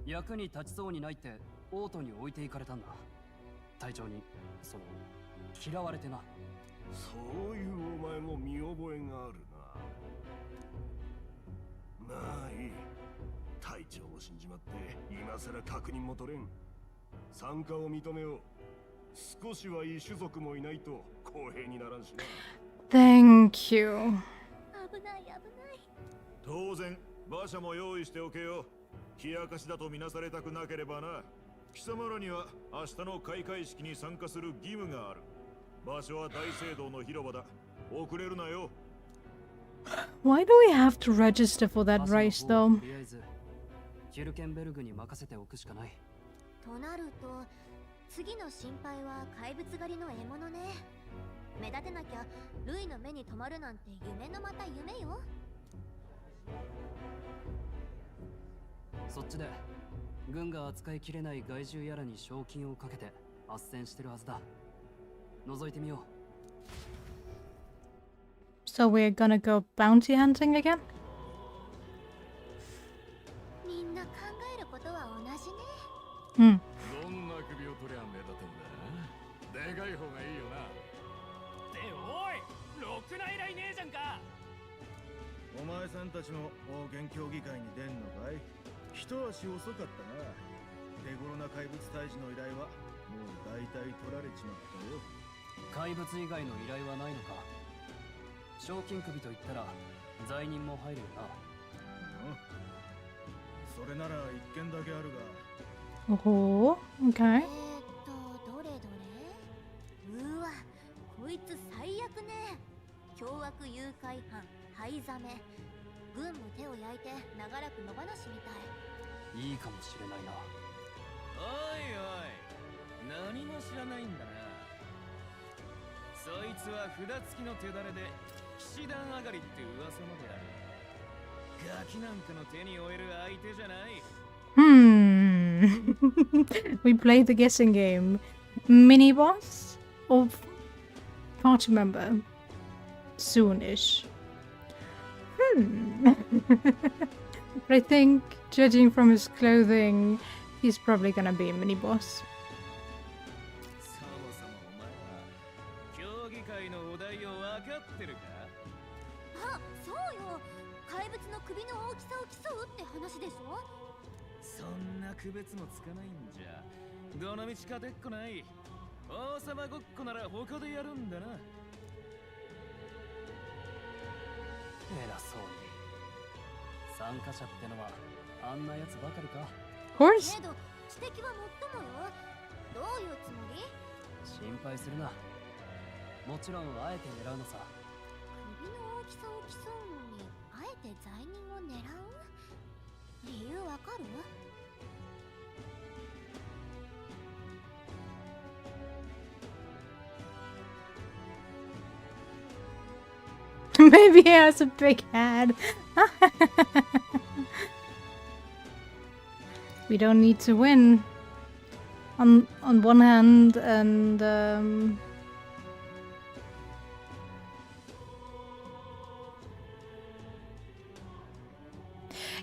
役に立ちそうにないってオートに置いていかれたんだ。隊長に嫌われてな。そういうお前も見覚えがあるな。まあいい。隊長を死んじまって今さら確認も取れん。参加を認めよう。少しはいい種族もいないと公平にならんしな。 Thank you. 危ない危ない。当然馬車も用意しておけよ。冷やかしだとみなされたくなければな。貴様らには明日の開会式に参加する義務がある。場所は大聖堂の広場だ。遅れるなよ。 Why do we have to register for that race, と though? りあえずヒルケンベルグに任せておくしかない。となると次の心配は怪物狩りの獲物ね。目立てなきゃルイの目に留まるなんて夢のまた夢よ。そっちで軍が扱いきれない害獣やらに賞金をかけて斡旋してるはずだ。覗いてみよう。So we're gonna go bounty hunting again? みんな考えることは同じね。Hmm. どんな首を取りゃ目立つんだ。でかい方がいいよな。でおい、ろくな依頼ねえじゃんか。お前さんたちも王権協議会に出んのかい。一足遅かったな。手頃な怪物退治の依頼はもう大体取られちまったよ。怪物以外の依頼はないのか。賞金首といったら罪人も入るよな。それなら一件だけあるが。 Oh, okay. どれどれ。うわ、こいつ最悪ね。凶悪誘拐犯、灰ザメ。軍の手を焼いて長らく野放しみたい。いいかもしれないな。おいおい、何も知らないんだな。そいつは札付きの手だれで騎士団上がりって噂まである。ガキなんかの手に負える相手じゃない。We played the guessing game. Mini boss or party member? Soonish. But I think, judging from his clothing, he's probably gonna be a mini boss. そもそもお前は競技会のお題を分かってるか。あ、そうよ。怪物の首の大きさを競うって話でしょ。そんな区別もつかないんじゃどのみち勝てっこない。王様ごっこなら他でやるんだな。偉そうに。参加者ってのはあんなやつばかりか。 Of course. けど指摘はもっともよ。どういうつもり？心配するな。もちろんあえて狙うのさ。首の大きさを競うのにあえて罪人を狙う？理由わかる？ Maybe he has a big head. We don't need to win. On one hand, and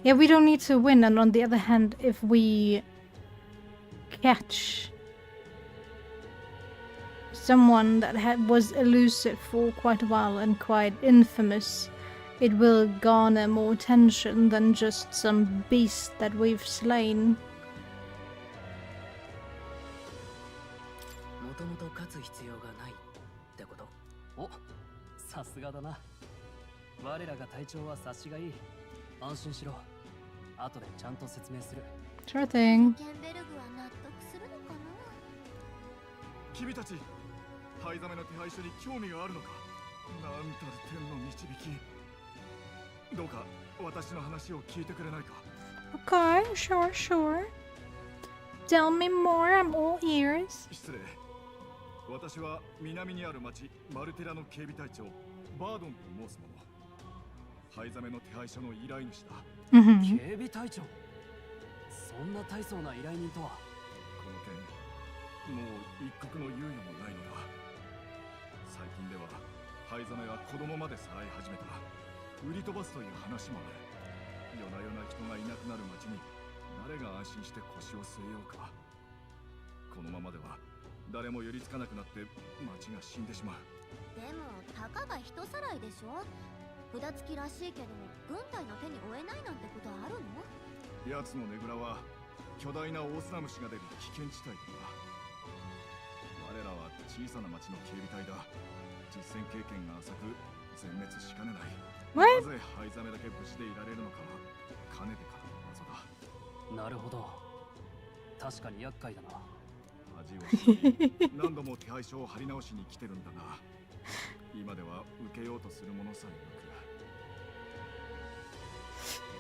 yeah, we don't need to win. And on the other hand, if we catch someone that was elusive for quite a while and quite infamous, it will garner more attention than just some beast that we've slain. もともと勝つ必要がないってこと。お、さすがだな。我らが隊長は察しがいい。安心しろ。後でちゃんと説明する。Sure thing. ケンベルグは納得するのかな。君たち灰ザメの手配書に興味があるのか。なんたる天の導き。どうか私の話を聞いてくれないか。 Okay, sure. Tell me more, I'm all ears. 失礼。私は南にある町マルテラの警備隊長バードンと申す者。灰ザメの手配書の依頼主だ。Mhm. 警備隊長。そんな大層な依頼人とは。この件もう一刻の猶予もないのだ。最近では灰ザメが子供までさらい始めた。売り飛ばすという話もある。夜な夜な人がいなくなる町に誰が安心して腰を据えようか。このままでは誰も寄りつかなくなって町が死んでしまう。でもたかが人さらいでしょ。札付きらしいけど軍隊の手に負えないなんてことあるの？奴のねぐらは巨大なオオスラムシが出る危険地帯だ。我らは小さな町の警備隊だ。実戦経験が浅く全滅しかねない。なぜ灰ザメだけ無事でいられるのかはかねてからの謎だ。なるほど。確かに厄介だな。恥を知り何度も手配書を貼り直しに来てるんだが、今では受けようとするものさえなく。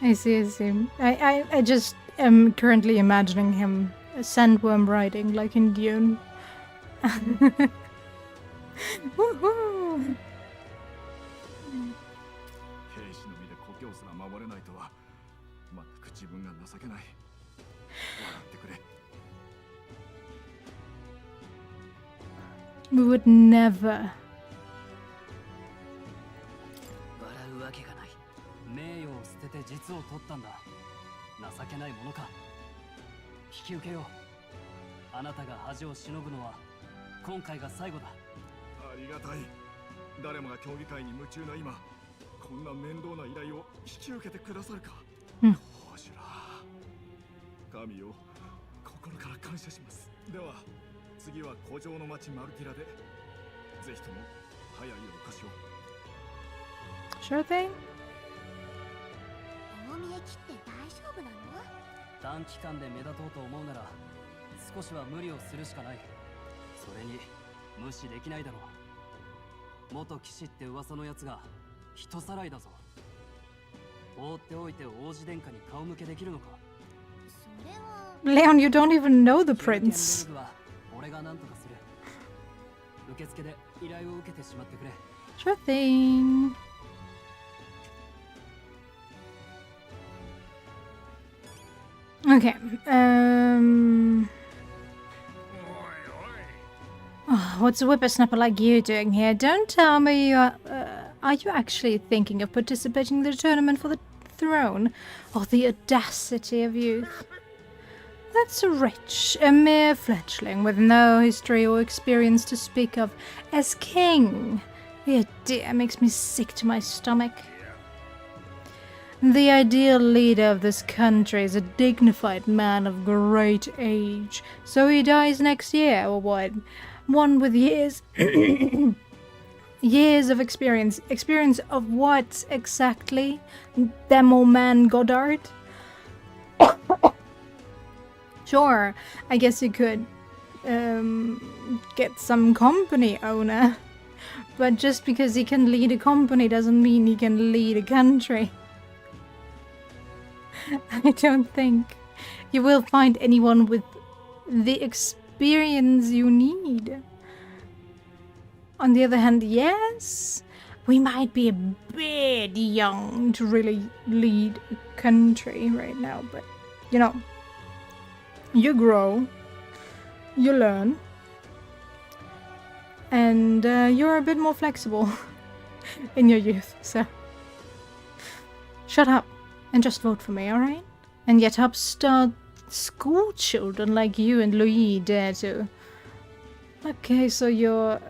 I see, I see. I just am currently imagining him sandworm riding like in Dune. Woohoo! 兵士の身で故郷すら守れないとは全く自分が情けない。笑ってくれ。 We would never. 笑うわけがない。名誉を捨てて実を取ったんだ。情けないものか。引き受けよう。あなたが恥を忍ぶのは今回が最後だ。ありがたい。誰もが競技会に夢中な今、こんな面倒な依頼を引き受けてくださるか。うん。ゴジラ。神よ、心から感謝します。では次は古城の町マルティラで、ぜひとも早いお貸しを。 Sure thing. 大見え切って大丈夫なの？短期間で目立とうと思うなら少しは無理をするしかない。それに無視できないだろう。元騎士って噂のやつが人さらいだぞ。放っておいて王子殿下に顔向けできるのか。それは Leon, you don't even know the ヒューケンベル prince. グは俺が何とかする。受付で依頼を受けてしまってくれ。 Sure thing. Okay. Oh, what's a whippersnapper like you doing here? Don't tell me you are you actually thinking of participating in the tournament for the throne? Oh, the audacity of youth. That's rich, a mere fledgling with no history or experience to speak of as king. The idea makes me sick to my stomach. The ideal leader of this country is a dignified man of great age. So he dies next year, or what? One with years... years of experience. Experience of what, exactly? Demo man Goddard? Sure, I guess you could get some company owner. But just because he can lead a company doesn't mean he can lead a country. I don't think you will find anyone with the experience you need. On the other hand, yes, we might be a bit young to really lead a country right now, but you know, you grow, you learn, and you're a bit more flexible in your youth, so shut up and just vote for me, alright? And yet upstart school children like you and Louis dare to. Okay, so you're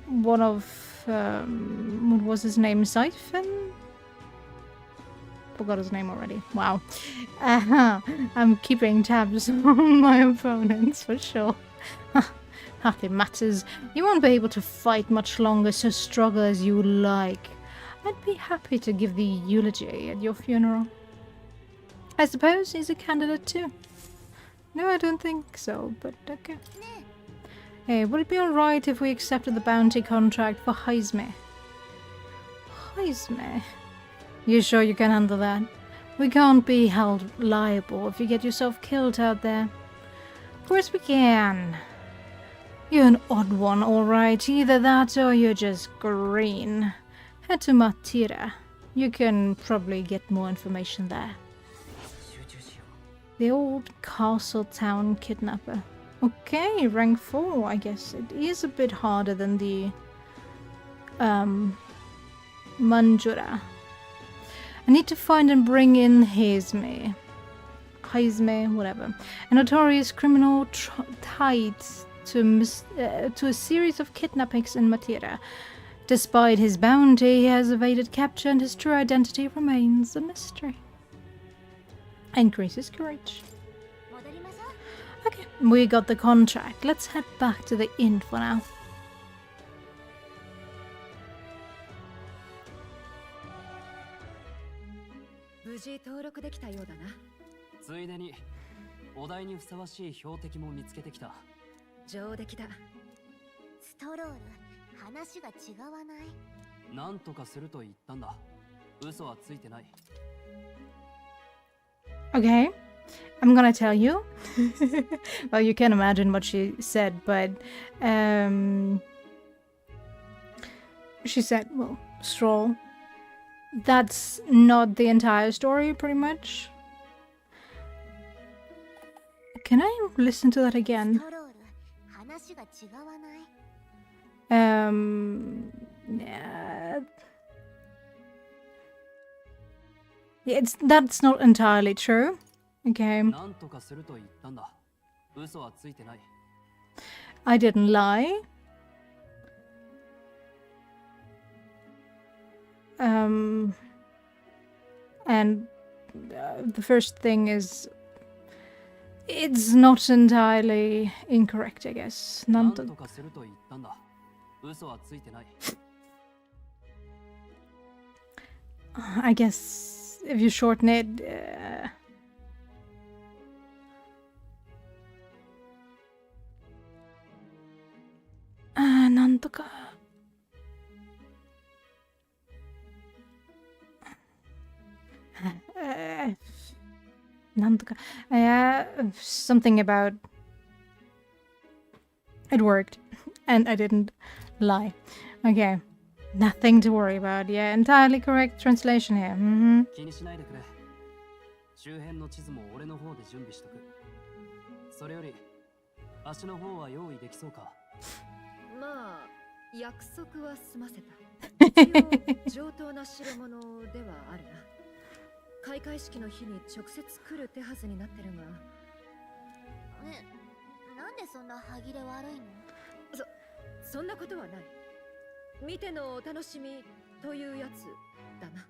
one of, what was his name, Siphon? Forgot his name already. Wow. I'm keeping tabs on my opponents for sure. Hardly matters. You won't be able to fight much longer, so struggle as you like. I'd be happy to give the eulogy at your funeral. I suppose he's a candidate too. No, I don't think so, but okay. Hey, would it be alright if we accepted the bounty contract for Heisme? Heisme? You sure you can handle that? We can't be held liable if you get yourself killed out there. Of course we can. You're an odd one, alright. Either that or you're just green. Head to Matira. You can probably get more information there. The old castle town kidnapper. Okay, rank 4. I guess it is a bit harder than the Manjura. I need to find and bring in Heizme, whatever, a notorious criminal tied to a series of kidnappings in Matira. Despite his bounty, he has evaded capture and his true identity remains a mystery. Increases courage. Okay, we got the contract. Let's head back to the inn for now. 無事登録できたようだな。ついでにお題にふさわしい標的も見つけてきた。上出来だ。ストロール、話が違わない？なんとかすると言ったんだ。嘘はついてない。Okay, I'm gonna tell you. Well, you can imagine what she said, but she said, well, Stroll. That's not the entire story, pretty much. Can I listen to that again? Yeah. Yeah, that's not entirely true. Okay. I didn't lie. And the first thing is, it's not entirely incorrect, I guess. I guess if you shorten it, なんとか。Something about it worked and I didn't lie. Okay, nothing to worry about. Yeah, entirely correct translation here. 気にしないでくれ。周辺の地図も俺の方で準備しとく。それより足の方は用意できそうか。まあ約束は済ませた。一応上等な代物ではあるな。開会式の日に直接来る手はずになってるが。ね、なんでそんな歯切れ悪いの？そんなことはない。見てのお楽しみというやつだな。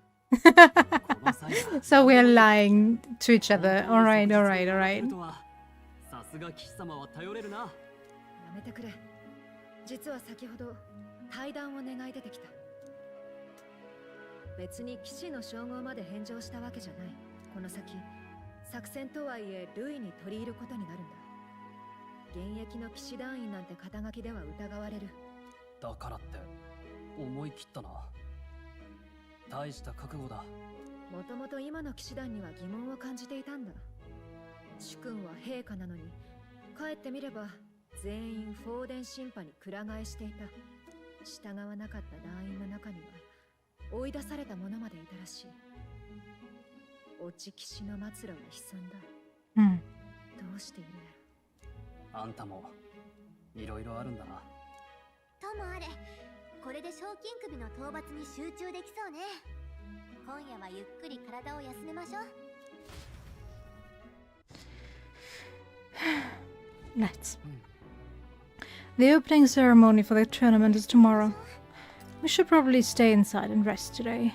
So we're lying to each other. Alright. さすが騎士様は頼れるな。やめてくれ。実は先ほど対談を願い出てきた。別に騎士の称号まで返上したわけじゃない。この先作戦とはいえルイに取り入ることになるんだ。現役の騎士団員なんて肩書きでは疑われる。だからって思い切ったな。大した覚悟だ。もともと今の騎士団には疑問を感じていたんだ。主君は陛下なのに帰ってみれば全員フォーデン神派にくら替えしていた。従わなかった団員の中には追い出された者までいたらしい。落ち騎士の末路が悲惨だ。どうしているやろ。あんたもいろいろあるんだな。ともあれ、これで賞金首の討伐に集中できそうね。今夜はゆっくり体を休めましょう。Let's. The opening ceremony for the tournament is tomorrow. We should probably stay inside and rest today.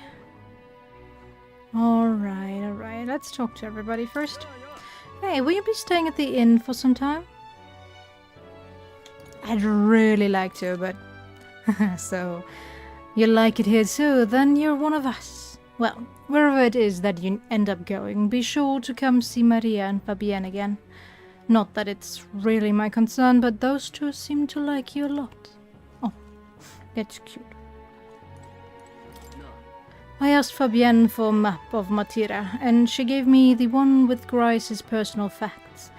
Alright. Let's talk to everybody first. Hey, will you be staying at the inn for some time? I'd really like to, but... So, you like it here too, then you're one of us. Well, wherever it is that you end up going, be sure to come see Maria and Fabienne again. Not that it's really my concern, but those two seem to like you a lot. Oh, it's cute. I asked Fabienne for a map of Matira, and she gave me the one with Grice's personal facts.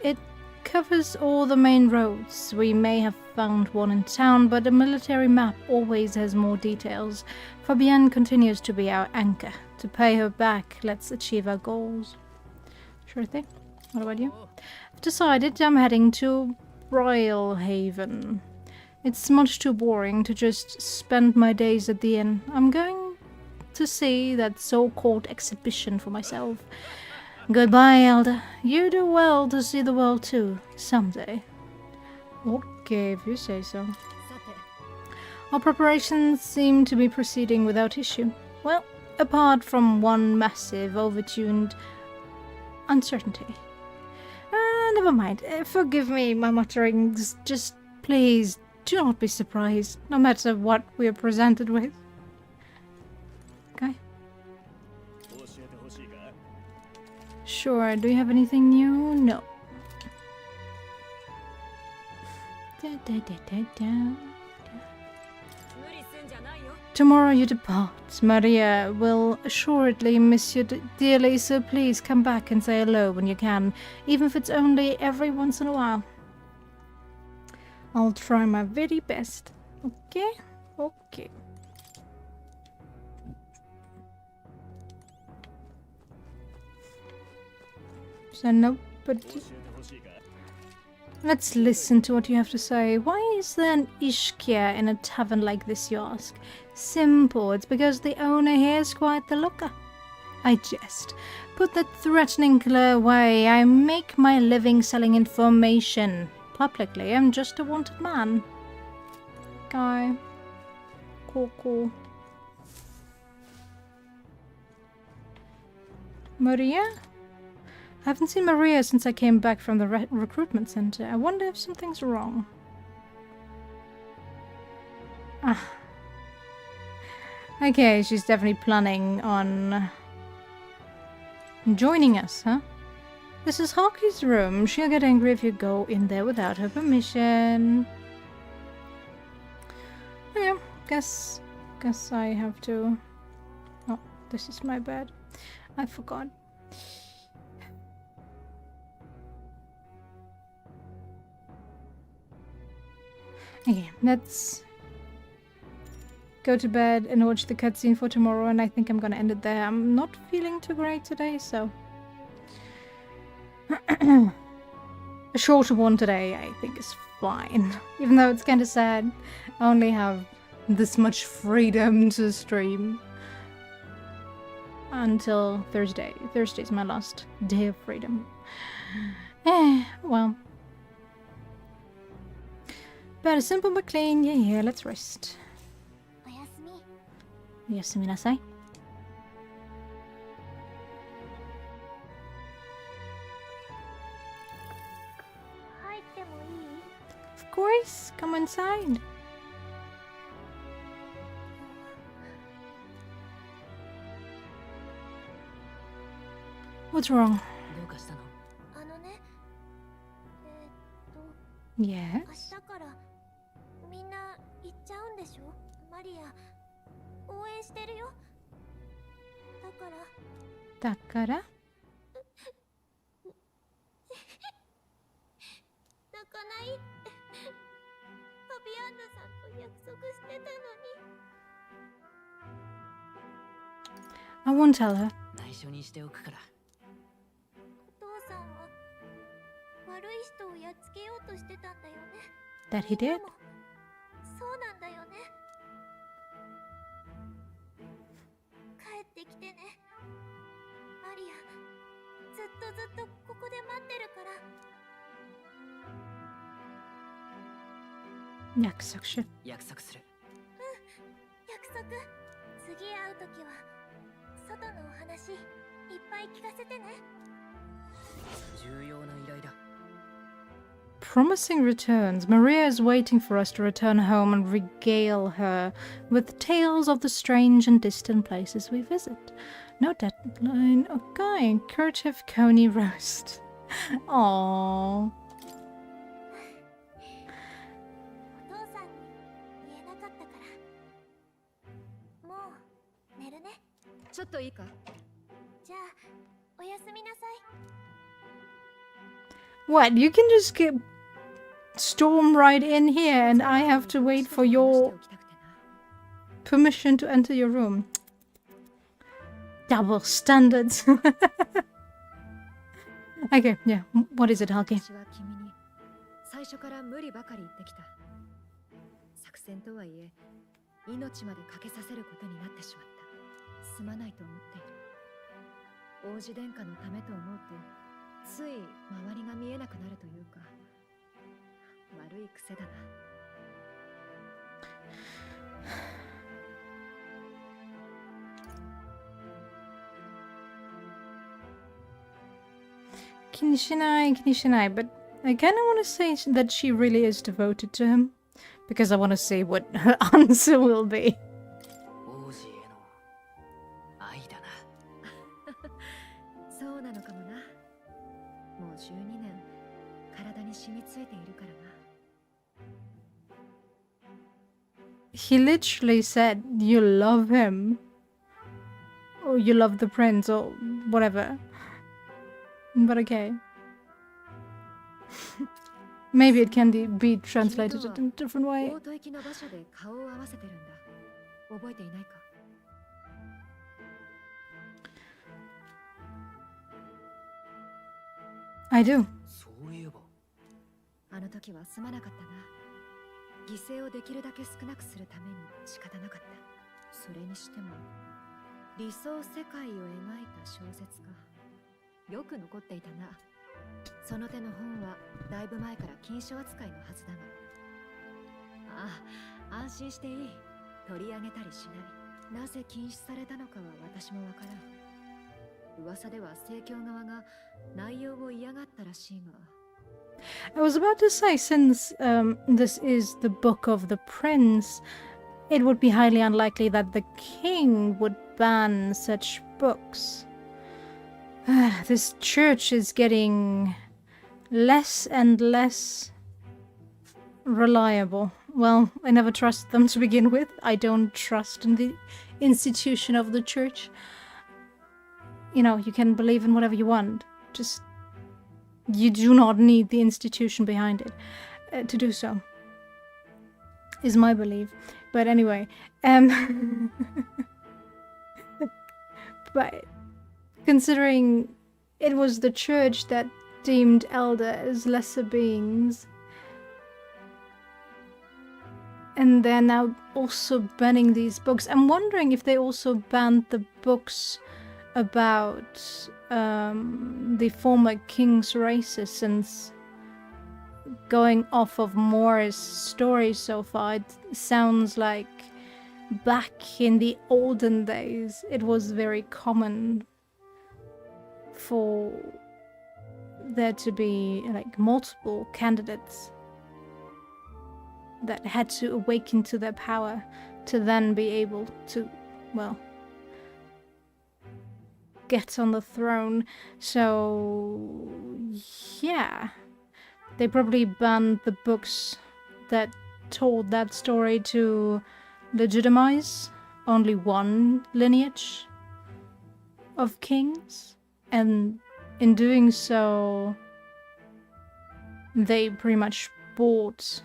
It covers all the main roads. We may have found one in town, but a military map always has more details. Fabienne continues to be our anchor. To pay her back, let's achieve our goals. Sure thing. What about you? I've decided I'm heading to Royal Haven. It's much too boring to just spend my days at the inn. I'm going to see that so-called exhibition for myself. Goodbye, Elder. You do well to see the world too, someday. Okay, if you say so. Our preparations seem to be proceeding without issue. Well, apart from one massive, overtuned uncertainty. Never mind. Forgive me, my mutterings. Just please do not be surprised, no matter what we are presented with. Okay. Sure. Do you have anything new? No. Tomorrow you depart. Maria will assuredly miss you dearly, so please come back and say hello when you can, even if it's only every once in a while. I'll try my very best. Okay? Okay. So nobody... Let's listen to what you have to say. Why is there an Ishkia in a tavern like this, you ask? Simple. It's because the owner here is quite the looker. I jest. Put that threatening glare away. I make my living selling information. Publicly, I'm just a wanted man. Guy. Cool. Maria? I haven't seen Maria since I came back from the recruitment center. I wonder if something's wrong. Ah. Okay, she's definitely planning on joining us, huh? This is Hockey's room. She'll get angry if you go in there without her permission. Okay, guess I have to... Oh, this is my bed. I forgot. Okay, let's go to bed and watch the cutscene for tomorrow, and I think I'm gonna end it there. I'm not feeling too great today, so... A shorter one today, I think, is fine. Even though it's kinda sad, I only have this much freedom to stream. Until Thursday. Thursday's my last day of freedom. Well... Better simple but clean. Yeah, let's rest. Oyasumi nasai. Of course, come inside. What's wrong? Yes? みんな行っちゃうんでしょマリア応援してるよだから泣かないってファビアンナさんと約束してたのに I won't tell her. 内緒にしておくから。お父さんは悪い人をやっつけようとしてたんだよね That he did? そうなんだよね帰ってきてねマリアずっとここで待ってるから約束しよう。約束する。約束次会うときは外のお話いっぱい聞かせてね重要な依頼だ。Promising returns. Maria is waiting for us to return home and regale her with tales of the strange and distant places we visit. No deadline. Okay, curative coney roast. Aww. お父さんに言えなかったからもう寝るねちょっといいかじゃあおやすみなさい What? You can just get storm right in here and I have to wait for your permission to enter your room. Double standards. Okay, yeah. What is it, Halki? 私は君に最初から無理ばかり言ってきた。作戦とはいえ、命までかけさせることになってしまった。すまないと思っている。王子殿下のためと思うと、つい周りが見えなくなるというか、悪い癖だな。Kinishinai, but I kind of want to say that she really is devoted to him, because I want to see what her answer will be. 王子への愛だな。そうなのかもな。もう12年、体に染みついているからな。He literally said, you love him, or you love the prince, or whatever. But okay. Maybe it can be translated in a different way. 大戸行きの馬車で顔を合わせてるんだ。覚えていないか？ I do. そういえば。あの時はすまなかったな。犠牲をできるだけ少なくするために仕方なかった。それにしても、理想世界を描いた小説か。よく残っていたな。その手の本はだいぶ前から禁書扱いのはずだが。ああ、安心していい。取り上げたりしない。なぜ禁止されたのかは私もわからん。噂では正教側が内容を嫌がったらしいが。I was about to say, since this is the book of the prince, it would be highly unlikely that the king would ban such books. This church is getting less and less reliable. Well, I never trust them to begin with. I don't trust in the institution of the church. You know, you can believe in whatever you want. Just, you do not need the institution behind it to do so, is my belief. But anyway, but considering it was the church that deemed elder as lesser beings, and they're now also banning these books. I'm wondering if they also banned the books about the former king's races, since going off of Moore's story so far, it sounds like back in the olden days it was very common for there to be like multiple candidates that had to awaken to their power to then be able to, well, get on the throne. So yeah, they probably banned the books that told that story to legitimize only one lineage of kings, and in doing so they pretty much bought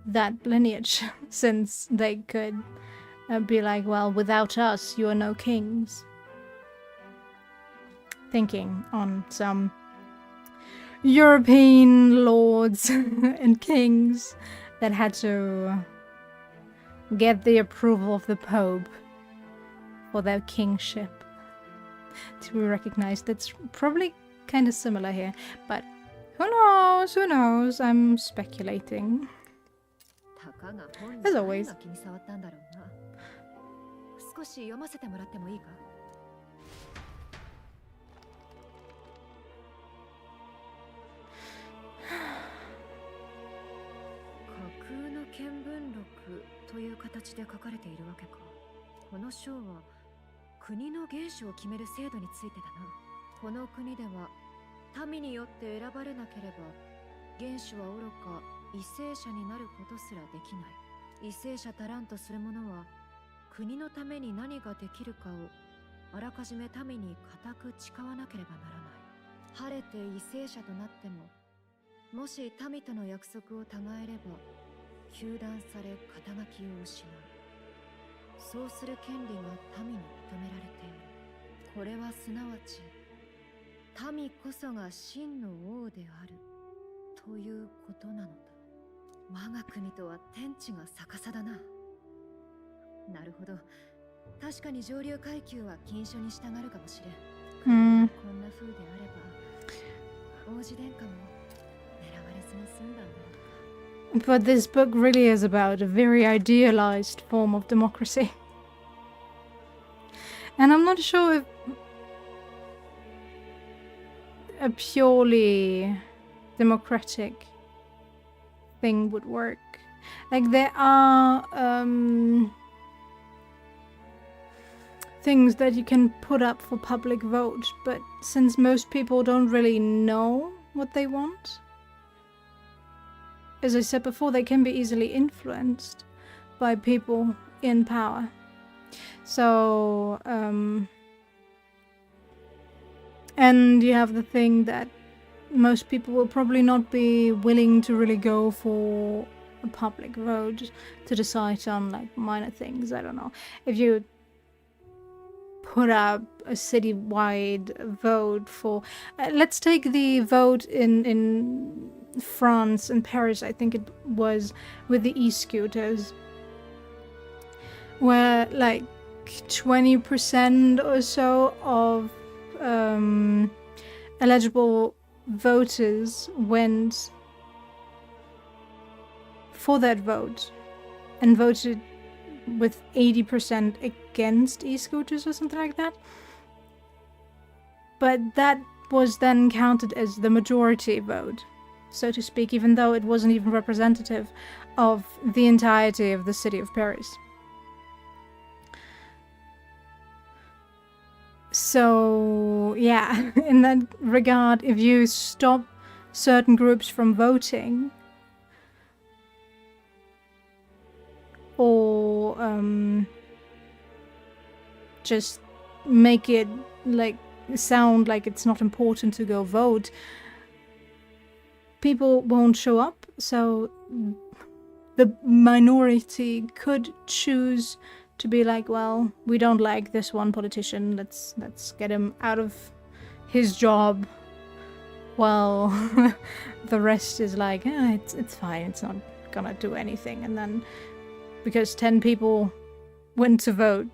that lineage since they could be like, well, without us you are no kings. Thinking on some European lords and kings that had to get the approval of the Pope for their kingship to be recognized. That's probably kind of similar here, but who knows, who knows, I'm speculating. As always. 少し読ませてもらってもいいか？架空の見聞録という形で書かれているわけか。この章は国の元首を決める制度についてだな。この国では民によって選ばれなければ元首はおろか為政者になることすらできない。為政者たらんとする者は国のために何ができるかをあらかじめ民に固く誓わなければならない。晴れて為政者となっても、もし民との約束をたがえれば糾弾され肩書きを失う。そうする権利が民に認められている。これはすなわち民こそが真の王であるということなのだ。我が国とは天地が逆さだな。なるほど。確かに上流階級は禁書に従うかもしれん。こんな風であれば王子殿下も狙われずに済んだんだろうか。But this book really is about a very idealized form of democracy. And I'm not sure if a purely democratic thing would work. Like, there are things that you can put up for public vote, but since most people don't really know what they want, as I said before, they can be easily influenced by people in power. So, and you have the thing that most people will probably not be willing to really go for a public vote to decide on like minor things. I don't know. If you put up a citywide vote for, let's take the vote in France and Paris, I think it was, with the e-scooters, where like 20% or so of eligible voters went for that vote and voted with 80% against e-scooters or something like that. But that was then counted as the majority vote, so to speak, even though it wasn't even representative of the entirety of the city of Paris. So, yeah, in that regard, if you stop certain groups from voting, or just make it like sound like it's not important to go vote, people won't show up. So the minority could choose to be like, well, we don't like this one politician, let's get him out of his job, while the rest is like, it's fine, it's not gonna do anything. And then because 10 people went to vote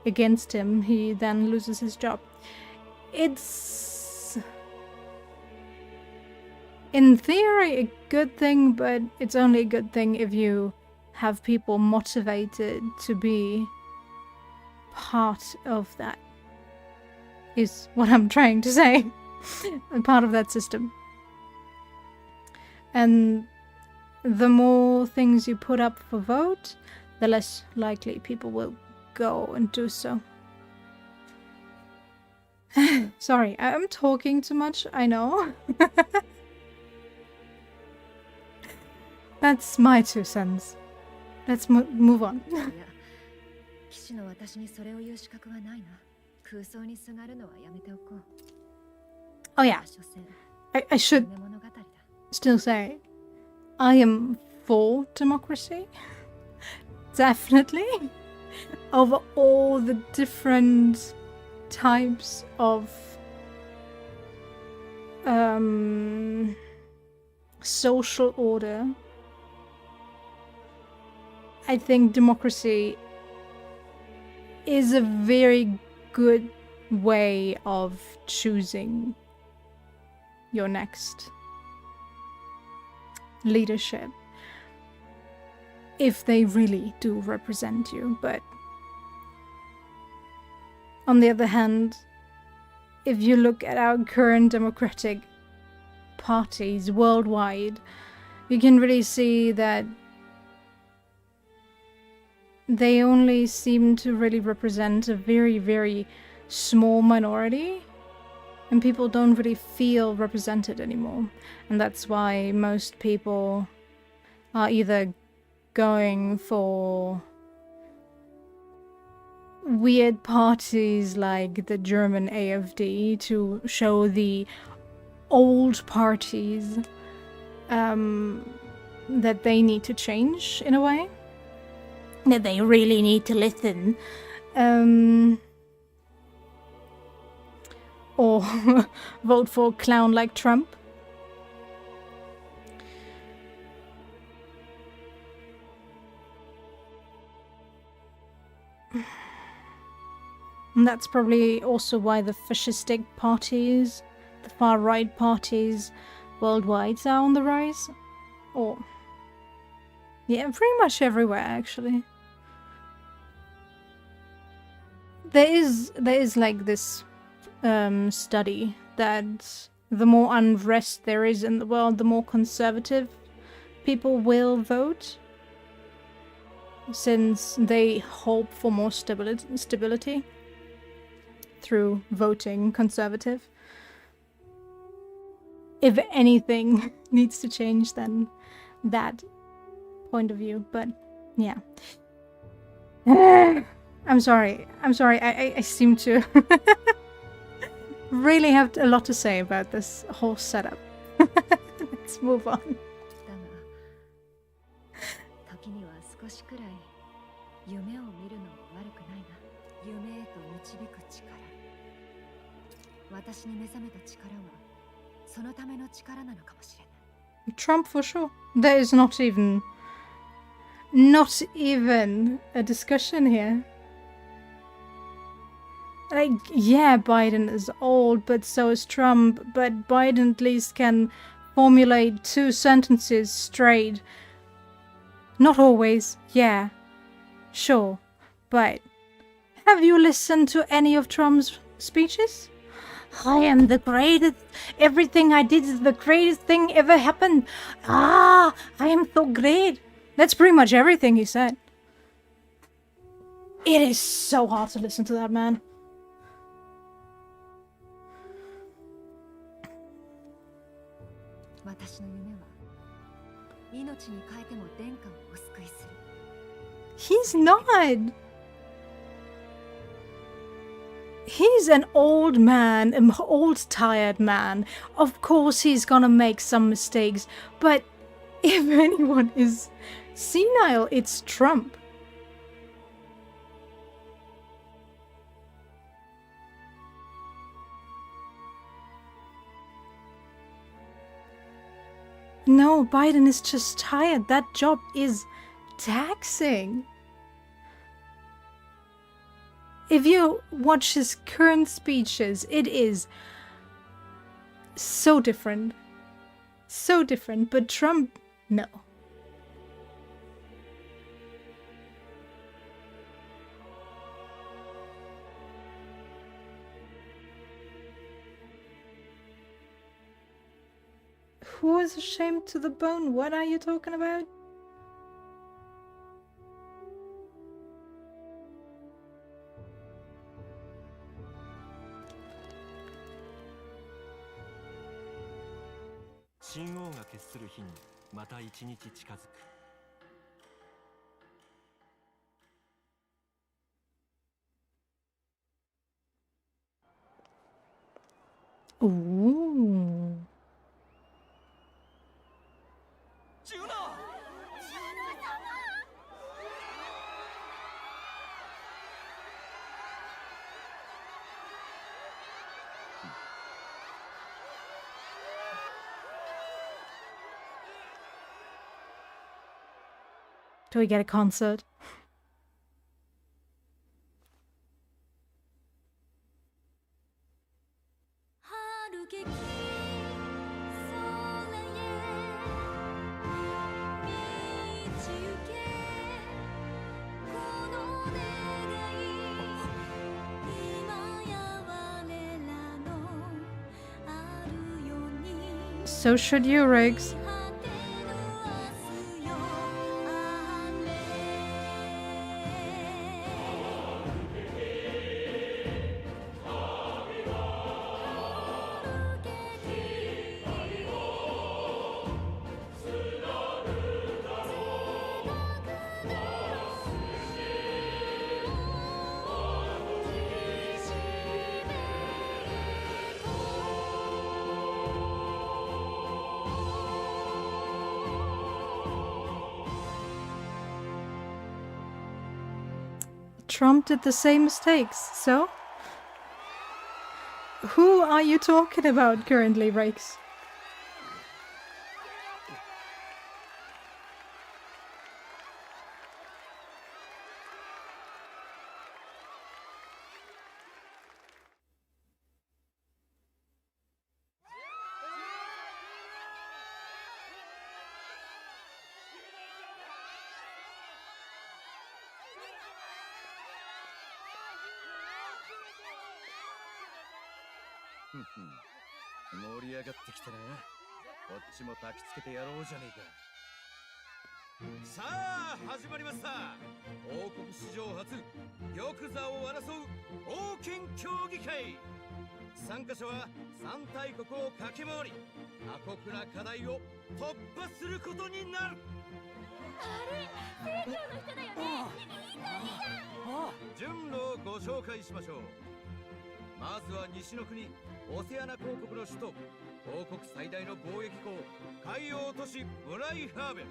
against him, he then loses his job. It's in theory a good thing, but it's only a good thing if you have people motivated to be part of that, is what I'm trying to say. Part of that system. And the more things you put up for vote, the less likely people will go and do so. Sorry, I'm talking too much, I know. That's my 2 cents. Let's move on. 騎士の私にそれを言う資格はないな。空想にすがるのはやめておこう。 Oh yeah, I should still say, I am for democracy. Definitely. Over all the different types of social order, I think democracy is a very good way of choosing your next leadership, if they really do represent you. But on the other hand, if you look at our current democratic parties worldwide, you can really see that they only seem to really represent a very, very small minority, and people don't really feel represented anymore. And that's why most people are either going for weird parties like the German AfD to show the old parties that they need to change in a way, that they really need to listen. or vote for a clown like Trump. And that's probably also why the fascistic parties, the far-right parties worldwide are on the rise. Or, yeah, pretty much everywhere, actually. There is like this study that the more unrest there is in the world, the more conservative people will vote, since they hope for more stability through voting conservative. If anything needs to change, then that point of view. But yeah. I'm sorry. I seem to really have a lot to say about this whole setup. Let's move on. 時には少しくらい夢を見るのも悪くないな。夢へと導く力。私に目覚めた力はそのための力なのかもしれない。 Trump for sure. There is not even a discussion here. Like, yeah, Biden is old, but so is Trump. But Biden at least can formulate 2 sentences straight. Not always, yeah, sure. But have you listened to any of Trump's speeches? I am the greatest. Everything I did is the greatest thing ever happened. I am so great. That's pretty much everything he said. It is so hard to listen to that man. He's not. He's an old man, an old tired man. Of course he's gonna make some mistakes, but if anyone is senile, it's Trump. No, Biden is just tired. That job is taxing. If you watch his current speeches, it is so different. So different, but Trump, no. Who is ashamed to the bone? What are you talking about? Ooh. Do we get a concert? So should you, Riggs. Trump did the same mistakes, so Who are you talking about currently, Rakes?盛り上がってきたな。こっちも焚きつけてやろうじゃねえか。さあ始まりました。王国史上初玉座を争う王権競技会。参加者は3大国を駆け回り過酷な課題を突破することになる。あれ、正教の人だよね。順路をご紹介しましょう。まずは西の国オセアナ公国の首都、王国最大の貿易港、海洋都市ブライハーベン。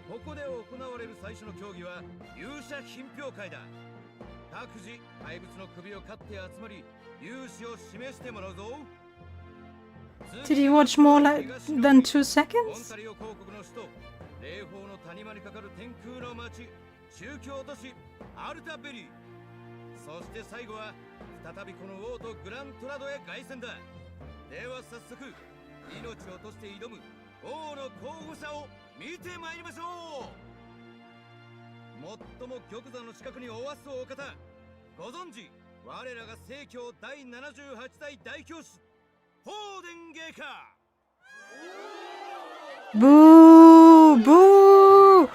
ここで行われる最初の競技は勇者品評会だ。各自怪物の首を狩って集まり勇姿を示してもらうぞ。 Did you watch more than 2 オン seconds? タリオ公国の首都、霊峰の谷間にかかる天空の町、宗教都市アルタベリー。そして最後は再びこの王とグラントラドへ凱旋だ。では早速命を落として挑む王の候補者を見てまいりましょう。最も玉座の近くにおわすお方、ご存知我らが聖教第78代大教師フォーデンゲーカー。 Boo! Boo!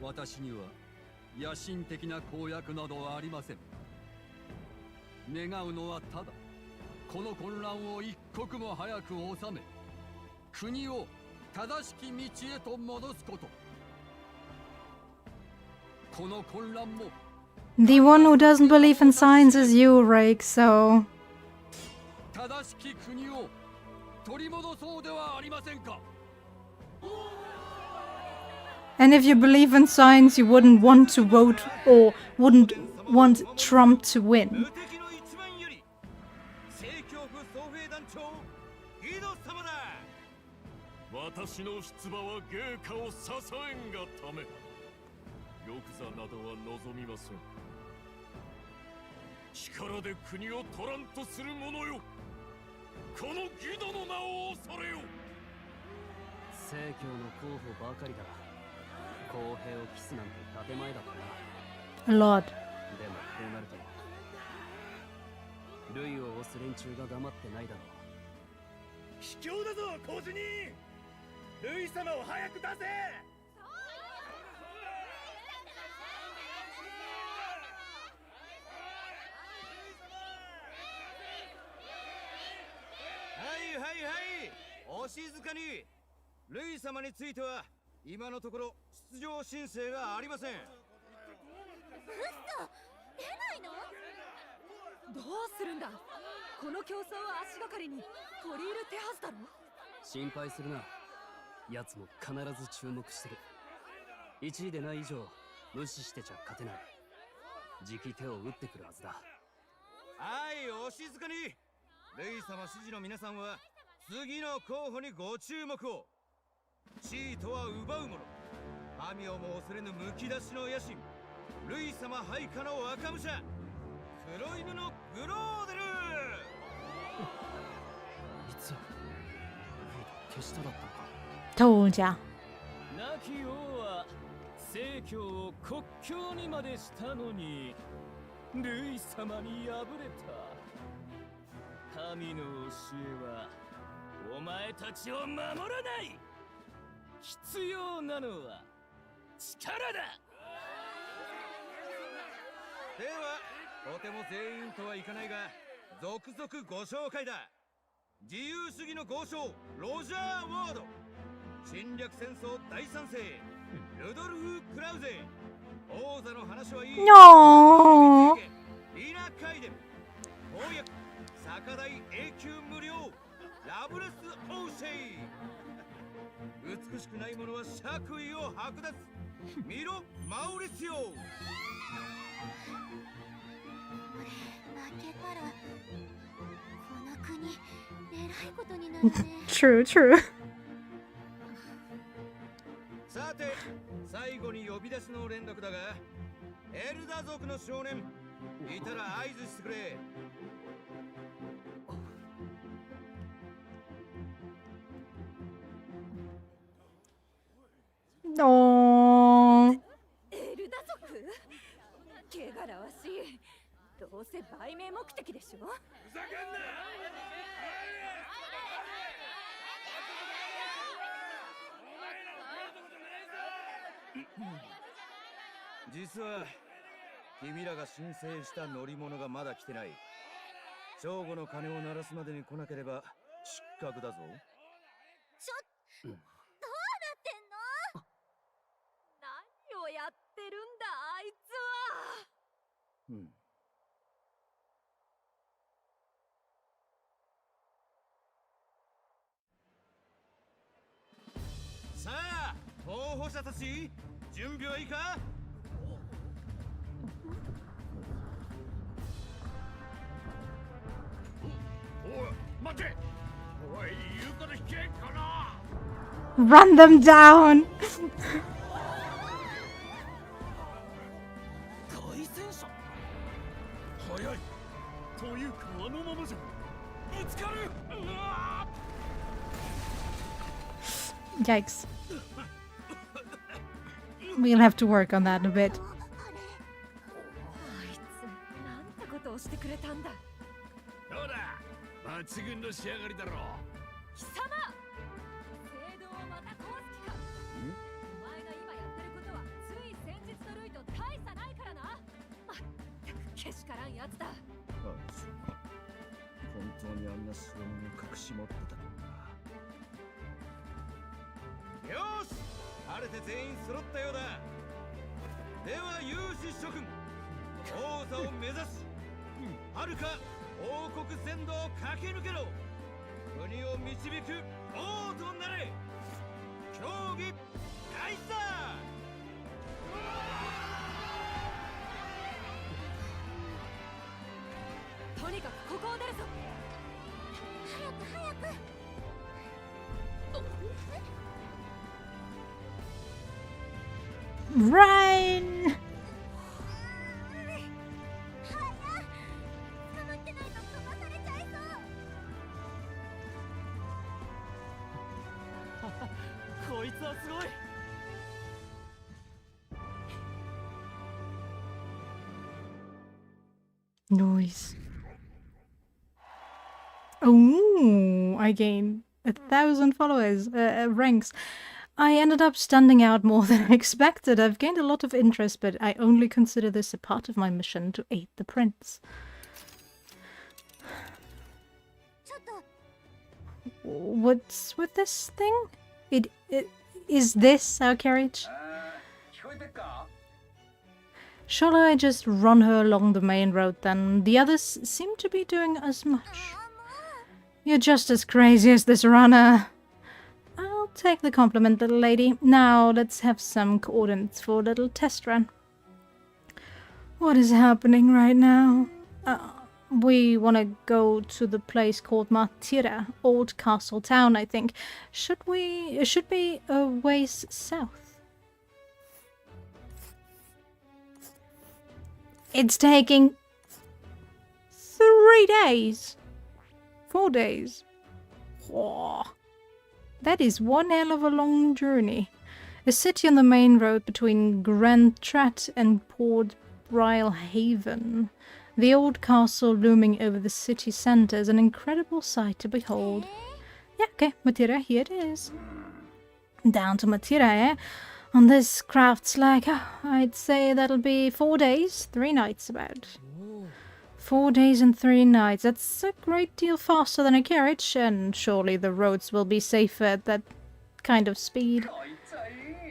私には野心的な公約などはありません。願うのはただこの混乱を一刻も早く収め、国を正しき道へと戻すこと。この混乱も The one who doesn't believe in science is you, Rake, so... 正しき国を取り戻そうではありませんか。 And if you believe in science, you wouldn't want to vote or wouldn't want Trump to win. 無敵の一番より聖教府総兵団長ギド様だ。私の出馬は芸家を支えんがため、玉座などは望みません。力で国を取らんとする者よ、このギドの名を恐れよ。聖教の候補ばかりだ。公平を期すなんて建前だったな。 A lot. でもこうなるとルイを押す連中が黙ってないだろう。卑怯だぞコージニー。ルイ様を早く出せ。はいはいはい、お静かに。ルイ様については今のところ出場申請がありません。嘘、出ないの？どうするんだ。この競争を足がかりに取り入る手はずだろ。心配するな。奴も必ず注目してる。1位でない以上無視してちゃ勝てない。じき手を打ってくるはずだ。はい、お静かに。ルイ様支持の皆さんは次の候補にご注目を。地位とは奪うもの、神をも恐れぬむき出しの野心、ルイ様配下の若武者、黒犬のグローデル。いつ手下だったのか。Told ya. 亡き王は聖教を国境にまでしたのにルイ様に敗れた。神の教えはお前たちを守らない。必要なのは力だ。ではとても全員とはいかないが続々ご紹介だ。自由主義の豪商ロジャー・ワード、侵略戦争大賛成ルドルフ・クラウゼ、王座の話はいい No. リナ・カイデン、公約酒代永久無料ラブレス・オーシェイ。美しくないものは爵位を剥奪。見ろマウリシオ。負けたらこの国えらいことになるね。True, true. さて最後に呼び出しの連絡だが、エルダー族の少年いたら合図してくれ。Oh. エルダ族？汚らわしい。どうせ売名目的でしょ。ふざけんな。実は君らが申請した乗り物がまだ来てない。正午の鐘を鳴らすまでに来なければ失格だぞ。どうなってんの？何をやってるんだあいつは。さあ候補者たち準備はいいか。おい待て。おい言うこと聞けんかな。 Run them down. 対戦車早いというかあのままじゃぶつかる。うわ Yikes. We'll have to work on that a bit. あいつなんてことをしてくれたんだ。どうだ抜群の仕上がりだろう。貴様聖堂をまた壊す気か。お前が今やってることはつい先日のルイと大差ないからな。まったくけしからんやつだ。本当にあんな代物を隠し持ってたのか。よし晴れて全員揃ったようだ。では勇士諸君王座を目指し遥か王国全土を駆け抜けろ。国を導く王となれ。競技開催。とにかくここを出るぞ。早く。 Run! 捕まってないと飛ばされちゃいそう。こいつはすごい。 Noise. Oh, I gained 1,000 followers, ranks. I ended up standing out more than I expected. I've gained a lot of interest, but I only consider this a part of my mission to aid the prince. ちょっと What's with this thing? Is this our carriage? 聞こえてっか。 Shall I just run her along the main road then? The others seem to be doing as much. You're just as crazy as this runner. I'll take the compliment, little lady. Now let's have some coordinates for a little test run. What is happening right now? We want to go to the place called Martira, Old Castle Town, I think. Should be a ways south. It's taking 3 days. 4 days. Whoa. That is one hell of a long journey. A city on the main road between Grand Trat and Port Brile Haven. The old castle looming over the city centre is an incredible sight to behold. Yeah, okay, Matira, here it is. Down to Matira, eh? On this craft's like, I'd say that'll be 4 days, 3 nights about. 4 days and 3 nights. That's a great deal faster than a carriage, and surely the roads will be safer at that kind of speed.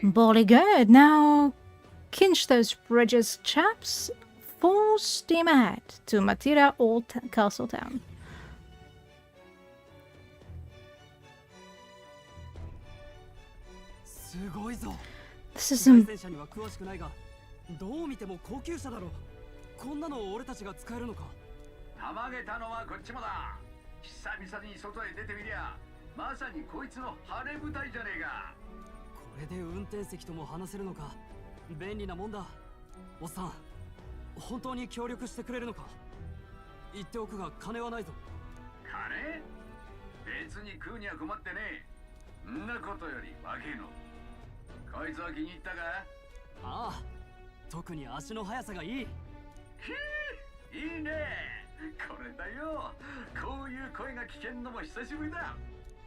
Bully good. Now, kinch those bridges, chaps. Full steam ahead to Matira Old Castle Town. This is 対 some 戦車には詳しくないが、どう見ても高級車だろ。こんなの俺たちが使えるのか。たまげたのはこっちもだ。久々に外へ出てみりゃ、まさにこいつの晴れ舞台じゃねえか。これで運転席とも話せるのか。便利なもんだ。おっさん、本当に協力してくれるのか。言っておくが金はないぞ。金？別に食うには困ってねえ。んなことより若えの。こいつは気に入ったか？ああ、特に足の速さがいい。いいね。これだよ。こういう声が聞けんのも久しぶりだ。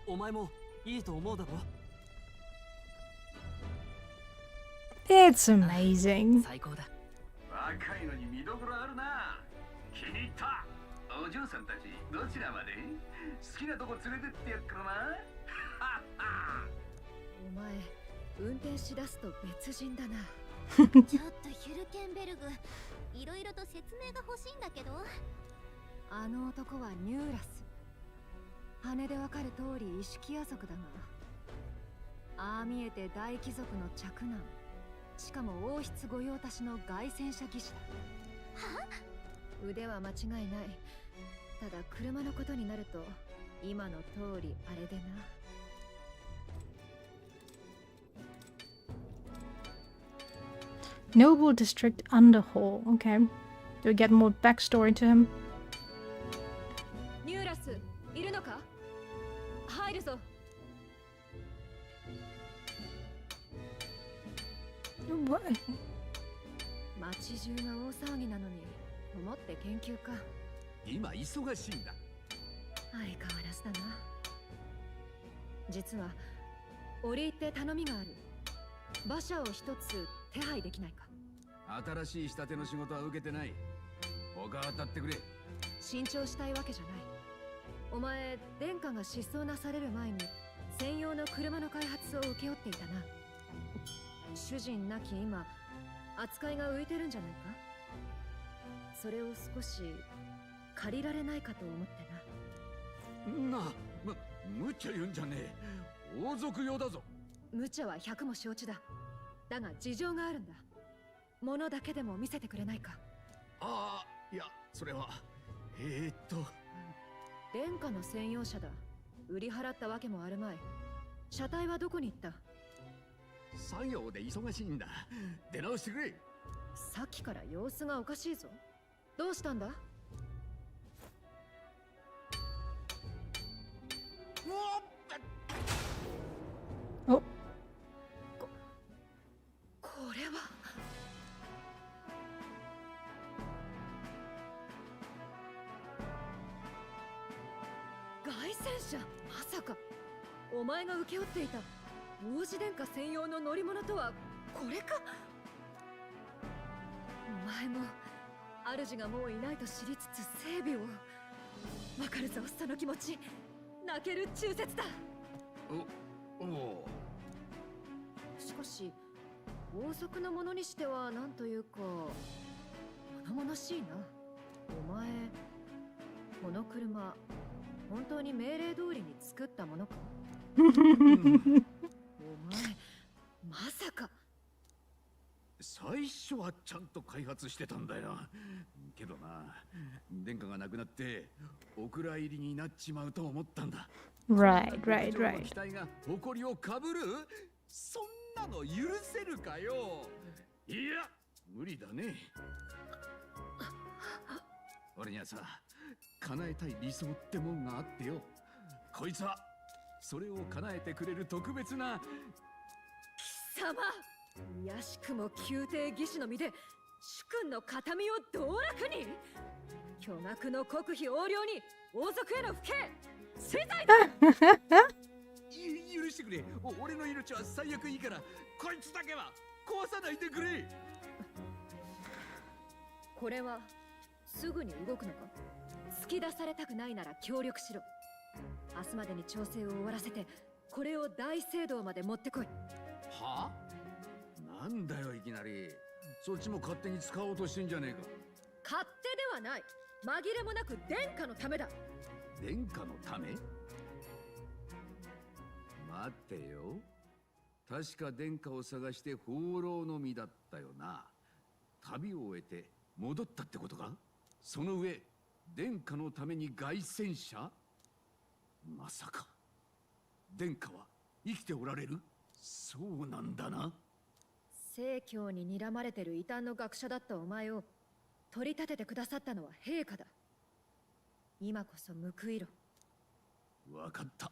お前もいいと思うだろ。 It's amazing. 最高だ。若いのに見どころあるな。気に入った。お嬢さんたちどちらまで？好きなとこ連れてってやっからな。お前運転しだすと別人だな。ちょっとヒュルケンベルグ、いろいろと説明が欲しいんだけど。あの男はニューラス。羽でわかる通り意識夜族だが、ああ見えて大貴族の嫡男、しかも王室御用達の凱旋者技師だ。は？腕は間違いない。ただ車のことになると今の通りあれでな。Noble District Underhall. Okay. Do we get more backstory to him? ニューラス、いるのか？入るぞ。What? 街中が大騒ぎなのに思って研究か。今忙しいんだ。相変わらずだな。実は折り入って頼みがある。馬車を一つ手配できないか。新しい仕立ての仕事は受けてない。他当たってくれ。新調したいわけじゃない。お前、殿下が失踪なされる前に専用の車の開発を請け負っていたな。主人亡き今、扱いが浮いてるんじゃないか。それを少し借りられないかと思ってな。無茶言うんじゃねえ。王族用だぞ。無茶は百も承知だ。だが事情があるんだ。物だけでも見せてくれないか。ああ、いや、それは殿下の専用車だ。売り払ったわけもあるまい。車体はどこに行った？作業で忙しいんだ。出直してくれ。さっきから様子がおかしいぞ。どうしたんだ？お。これは。凱旋車？まさかお前が請け負っていた王子殿下専用の乗り物とはこれか？お前も主がもういないと知りつつ整備を。わかるぞその気持ち。泣ける忠節だ。しかし王族のものにしてはなんというか物々しいな。お前この車本当に命令通りに作ったものか？お前まさか。最初はちゃんと開発してたんだよ。けどな、殿下が亡くなってお蔵入りになっちまうと思ったんだ。Right. 機体が誇りをかぶる？そんなの許せるかよ。いや、無理だね。俺にはさ、叶えたい理想ってもんがあってよ。こいつはそれを叶えてくれる特別な。貴様、卑しくも宮廷義士の身で主君の形見を道楽に。巨額の国費横領に王族への不敬、死罪だ。許してくれ。俺の命は最悪いいから、こいつだけは壊さないでくれ。これはすぐに動くのか？突き出されたくないなら協力しろ。明日までに調整を終わらせて、これを大聖堂まで持ってこい。はあ？なんだよいきなり。そっちも勝手に使おうとしてんじゃねえか。勝手ではない。紛れもなく殿下のためだ。殿下のため？待ってよ。確か殿下を探して放浪の身だったよな。旅を終えて戻ったってことか？その上殿下のために凱旋者？まさか殿下は生きておられる？そうなんだな。正教に睨まれてる異端の学者だったお前を取り立ててくださったのは陛下だ。今こそ報いろ。わかった。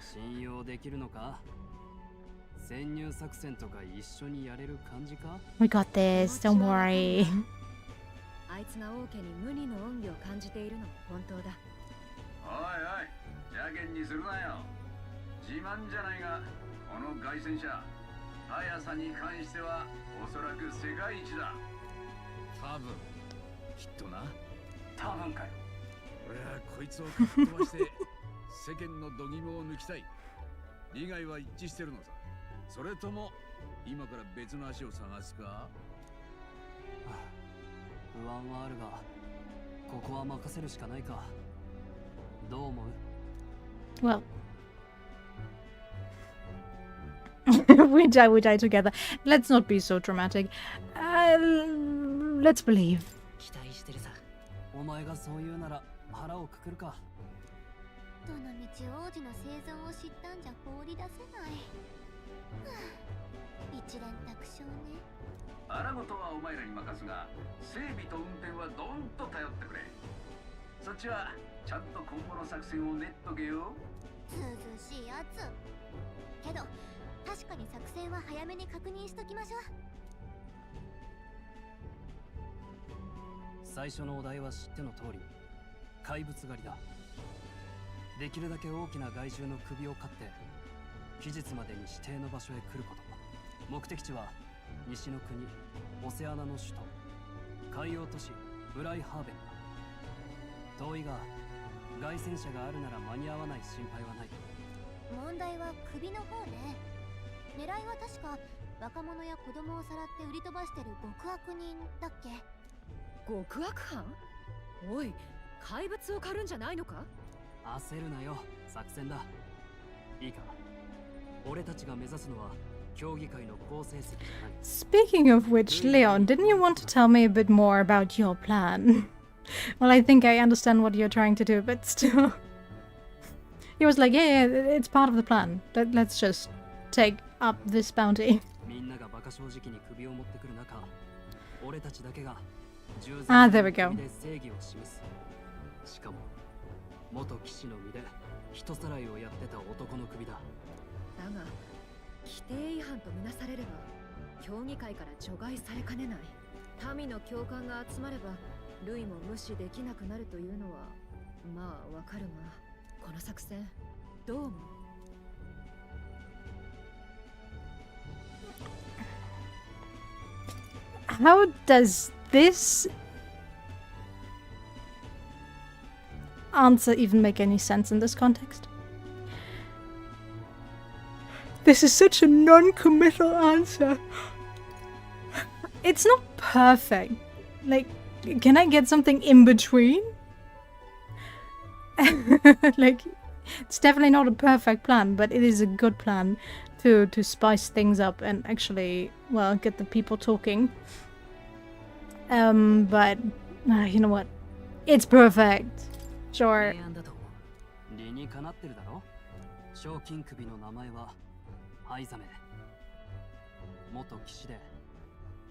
信用できるのか？潜入作戦とか一緒にやれる感じか？ We got this, don't worry. あいつが王家に無二の恩義を感じているのは本当だ。おいおい、邪険にするなよ。自慢じゃないが、この凱旋者、速さに関してはおそらく世界一だ。多分きっとな。多分かよ。俺はこいつをかっ飛ばして世間の度肝を抜きたい。利害は一致してるのさ。それとも今から別の足を探すか？不安はあるが、ここは任せるしかないか。どう思う？ Well, we die together. Let's not be so dramatic. Let's believe. 期待してるさ。お前がそう言うなら腹をくくるか。どの道王子の生存を知ったんじゃ放り出せない。一連卓勝ね。荒事はお前らに任すが、整備と運転はどんと頼ってくれ。そっちはちゃんと今後の作戦を練っとけよ。ずうずうしいやつ。けど確かに作戦は早めに確認しときましょう。最初のお題は知っての通り、怪物狩りだ。できるだけ大きな害獣の首を狩って期日までに指定の場所へ来ること。目的地は西の国オセアナの首都海洋都市ブライハーベンだ。遠いが凱旋者があるなら間に合わない心配はない。問題は首の方ね。狙いは確か若者や子供をさらって売り飛ばしてる極悪人だっけ。極悪犯？おい、怪物を狩るんじゃないのか？焦るなよ、作戦だ。いいか、俺たちが目指すのは競技会の好成績じゃない。 Speaking of which, Leon, didn't you want to tell me a bit more about your plan? Well, I think I understand what you're trying to do, but still. He was like, yeah, it's part of the plan. Let's just take up this bounty. みんながバカ正直に首を持ってくる中、俺たちだけが従 there we go. で正義を示す。しかも元騎士の身で人さらいをやってた男の首だ。だが規定違反とみなされれば競技会から除外されかねない。民の共感が集まればルイも無視できなくなるというのはまあわかるが、この作戦どう思う？ How does this answer even make any sense in this context? This is such a non-committal answer. It's not perfect. Like, can I get something in between? Like, it's definitely not a perfect plan, but it is a good plan to spice things up and actually, well, get the people talking. But you know what? It's perfect. Sure. 理にかなってるだろ。賞金首の名前はハイザメ。元騎士で、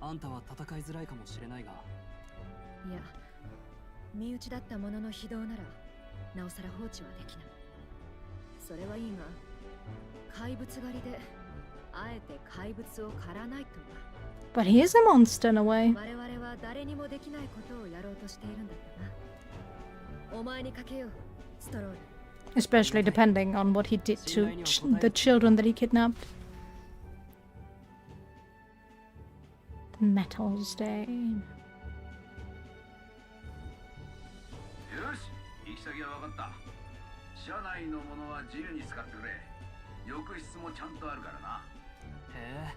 あんたは戦いづらいかもしれないが。いや、身内だった者の非道ならなおさら放置はできない。それはいいが、怪物狩りであえて怪物を狩らないとは。But he is a monster in a way. 我々は誰にもできないことをやろうとしているんだったな。お前にかけよう、ストロール。 Especially depending on what he did to the children that he kidnapped. The metal stain. よし、行き先は分かった。車内のものは自由に使ってくれ。浴室もちゃんとあるからな。へえ、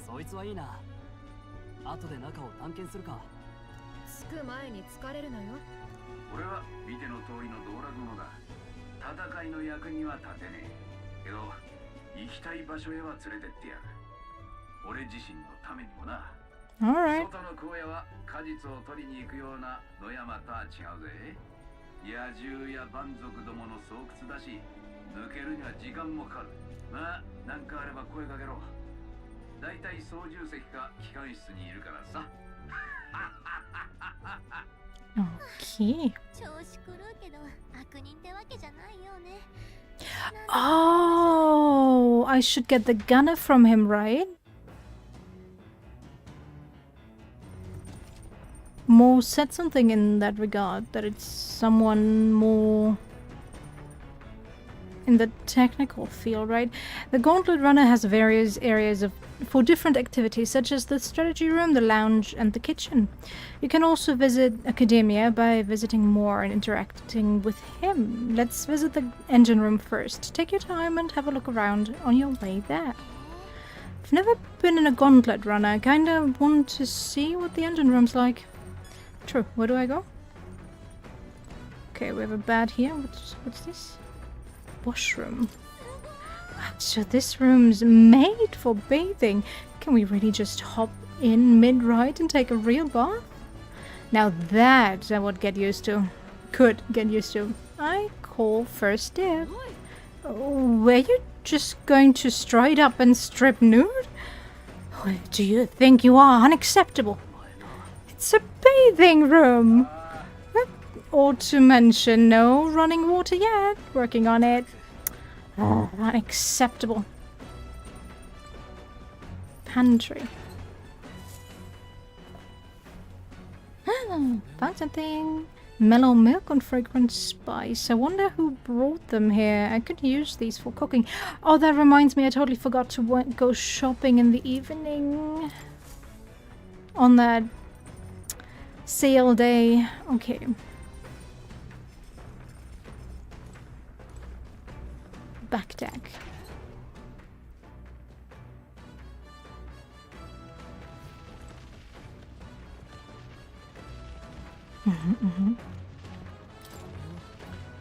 そいつはいいな。後で中を探検するか。着く前に疲れるのよ。俺は見ての通りの道楽者だ。戦いの役には立てねえ。けど行きたい場所へは連れてってやる。俺自身のためにもな。Alright. 外の荒野は果実を取りに行くような野山とは違うぜ。野獣や蛮族どもの巣窟だし、抜けるには時間もかかる。まあ、なんかあれば声かけろ。だいたい操縦席か機関室にいるからさ。Okay. 調子狂うけど悪人ってわけじゃないよね。Oh, I should get the gunner from him, right? Mo said something in that regard, that it's someone more in the technical field, right? The Gauntlet Runner has various areas for different activities, such as the strategy room, the lounge, and the kitchen. You can also visit Academia by visiting more and interacting with him. Let's visit the engine room first. Take your time and have a look around on your way there. I've never been in a Gauntlet Runner. I kinda want to see what the engine room's like. True. Where do I go? Okay, we have a bed here. What's this? Washroom. So this room's made for bathing. Can we really just hop in mid-ride and take a real bath? Now that I would get used to. Could get used to. I call first dib. Were you just going to straight up and strip nude? Do you think you are? Unacceptable. It's a bathing room. Or to mention no running water yet. Working on it. Unacceptable. Pantry. Found something. Mellow milk and fragrant spice. I wonder who brought them here. I could use these for cooking. Oh, that reminds me. I totally forgot to go shopping in the evening. On that sale day. Okay. Back deck.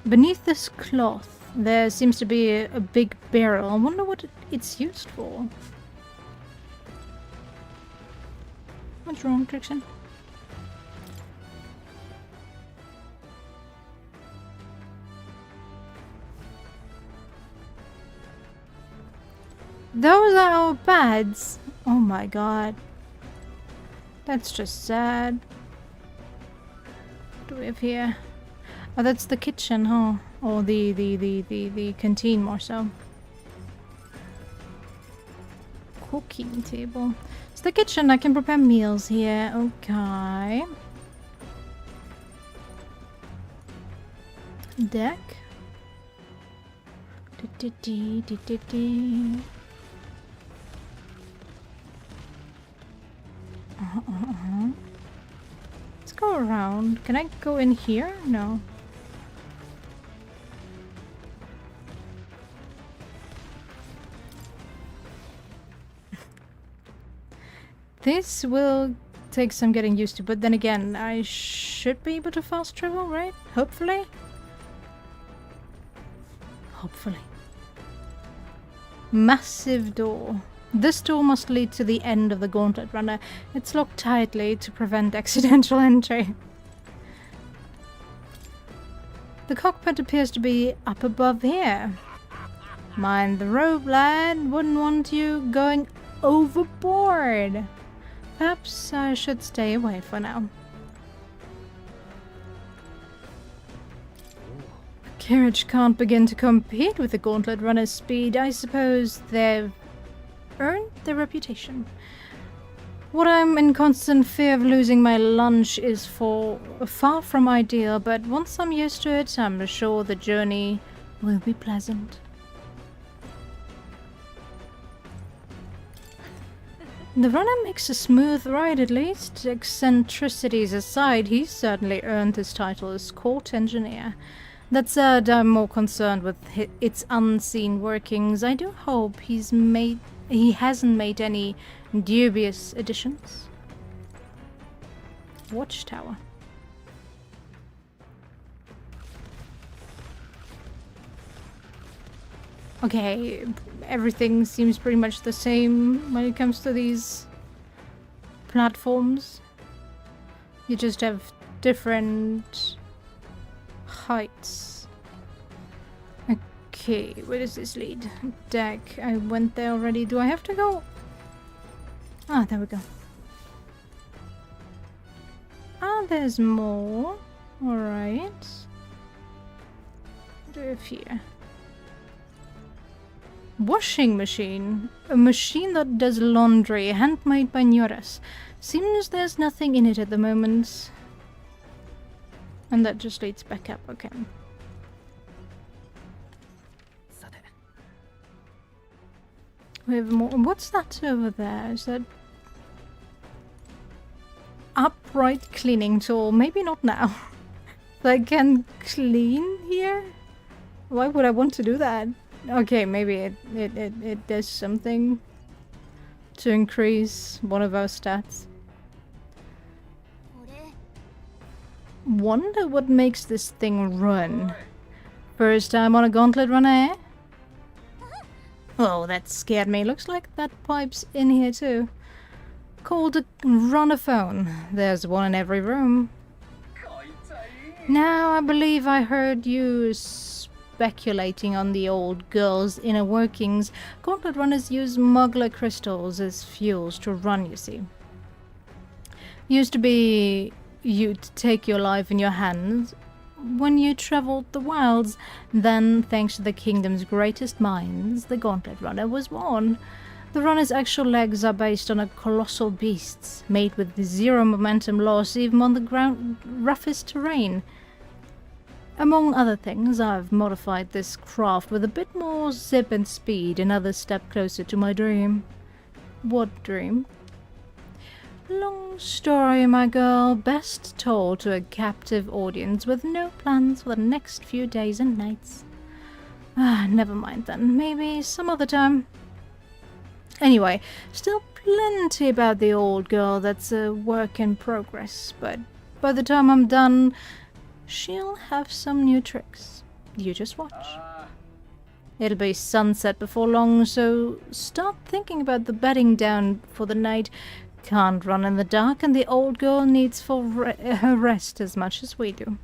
Beneath this cloth, there seems to be a big barrel. I wonder what it's used for. What's wrong, Trixon? Those are our beds. Oh my god. That's just sad. What do we have here? Oh, that's the kitchen, huh? Or the canteen more so. Cooking table. It's the kitchen. I can prepare meals here. Okay. Deck. Let's go around. Can I go in here? No. This will take some getting used to, but then again, I should be able to fast travel, right? Hopefully? Hopefully. Massive door. This door must lead to the end of the Gauntlet Runner. It's locked tightly to prevent accidental entry. The cockpit appears to be up above here. Mind the rope, lad. Wouldn't want you going overboard. Perhaps I should stay away for now. Carriage can't begin to compete with the Gauntlet Runner's speed. I suppose they've earned their reputation. What I'm in constant fear of losing my lunch is far from ideal, but once I'm used to it, I'm sure the journey will be pleasant. The runner makes a smooth ride at least. Eccentricities aside, he's certainly earned his title as court engineer. That said, I'm more concerned with its unseen workings. I do hope he hasn't made any dubious additions. Watchtower. Okay, everything seems pretty much the same when it comes to these platforms. You just have different heights. Okay, where does this lead? Deck. I went there already. Do I have to go? Ah, there we go. Ah, there's more. Alright. What do we have here? Washing machine. A machine that does laundry, handmade by Nyoras. Seems there's nothing in it at the moment. And that just leads back up, okay. We have more. What's that over there? Is that upright cleaning tool? Maybe not now. I can clean here? Why would I want to do that? Okay, maybe it does something to increase one of our stats. Wonder what makes this thing run. First time on a gauntlet run, eh? Oh, that scared me. Looks like that pipe's in here too. Called a runophone. There's one in every room. Now, I believe I heard you speculating on the old girl's inner workings. Gauntlet runners use muggler crystals as fuels to run, you see. Used to be you'd take your life in your hands when you traveled the wilds. Then, thanks to the kingdom's greatest minds, the Gauntlet Runner was born. The runner's actual legs are based on a colossal beasts, made with zero momentum loss even on the roughest terrain. Among other things, I've modified this craft with a bit more zip and speed, another step closer to my dream. What dream? Long story, my girl, best told to a captive audience with no plans for the next few days and nights. Ah, never mind then, maybe some other time. Anyway, still plenty about the old girl that's a work in progress, but by the time I'm done, she'll have some new tricks. You just watch. It'll be sunset before long, so start thinking about the bedding down for the night. Can't run in the dark, and the old girl needs her rest as much as we do.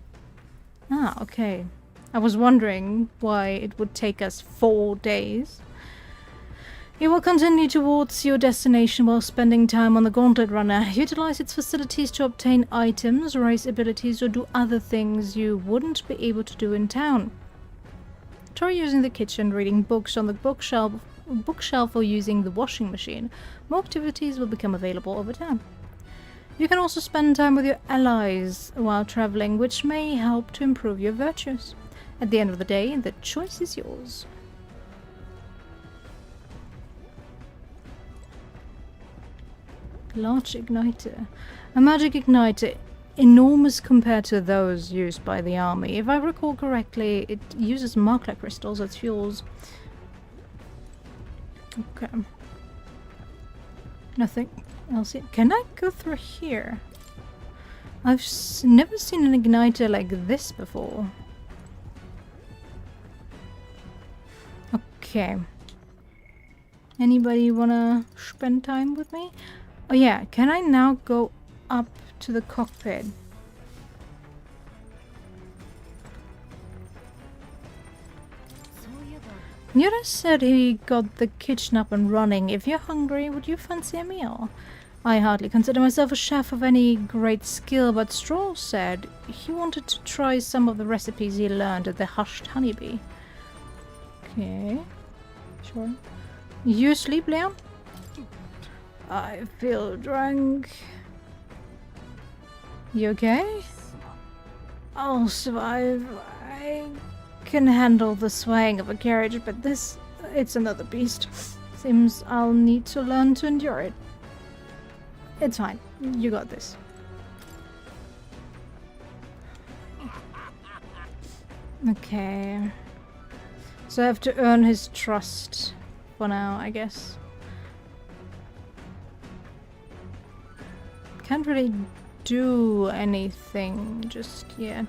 Ah, okay. I was wondering why it would take us 4 days. You will continue towards your destination while spending time on the Gauntlet Runner. Utilize its facilities to obtain items, raise abilities, or do other things you wouldn't be able to do in town. Try using the kitchen, reading books on the bookshelf or using the washing machine. More activities will become available over time. You can also spend time with your allies while traveling, which may help to improve your virtues. At the end of the day, the choice is yours. Large igniter. A magic igniter, enormous compared to those used by the army. If I recall correctly, it uses Markler crystals as fuels. Okay. Nothing else here. Can I go through here? I've never seen an igniter like this before. Okay. Anybody wanna spend time with me? Oh yeah, can I now go up to the cockpit? Nura said he got the kitchen up and running. If you're hungry, would you fancy a meal? I hardly consider myself a chef of any great skill, but Stroll said he wanted to try some of the recipes he learned at the Hushed Honeybee. Okay, sure. You sleep, Leon? I feel drunk. You okay? I'll survive. I can handle the swaying of a carriage, but this, it's another beast. Seems I'll need to learn to endure it. It's fine. You got this. Okay. So I have to earn his trust for now, I guess. Can't really do anything just yet.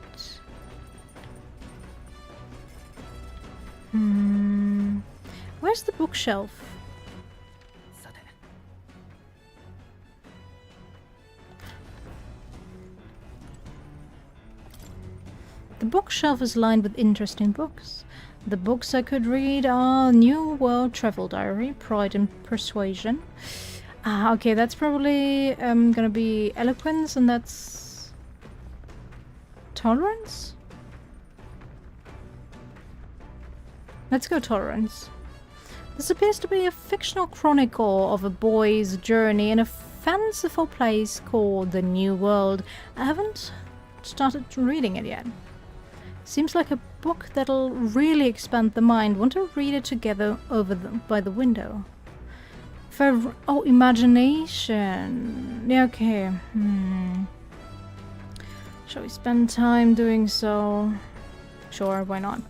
Where's the bookshelf? さて The bookshelf is lined with interesting books. The books I could read are New World Travel Diary, Pride and Persuasion. Ah, okay, that's probably gonna be Eloquence, and that's Tolerance? Let's go Tolerance. This appears to be a fictional chronicle of a boy's journey in a fanciful place called the New World. I haven't started reading it yet. Seems like a book that'll really expand the mind. Want to read it together by the window. Oh, imagination. Yeah, okay. Shall we spend time doing so? Sure, why not?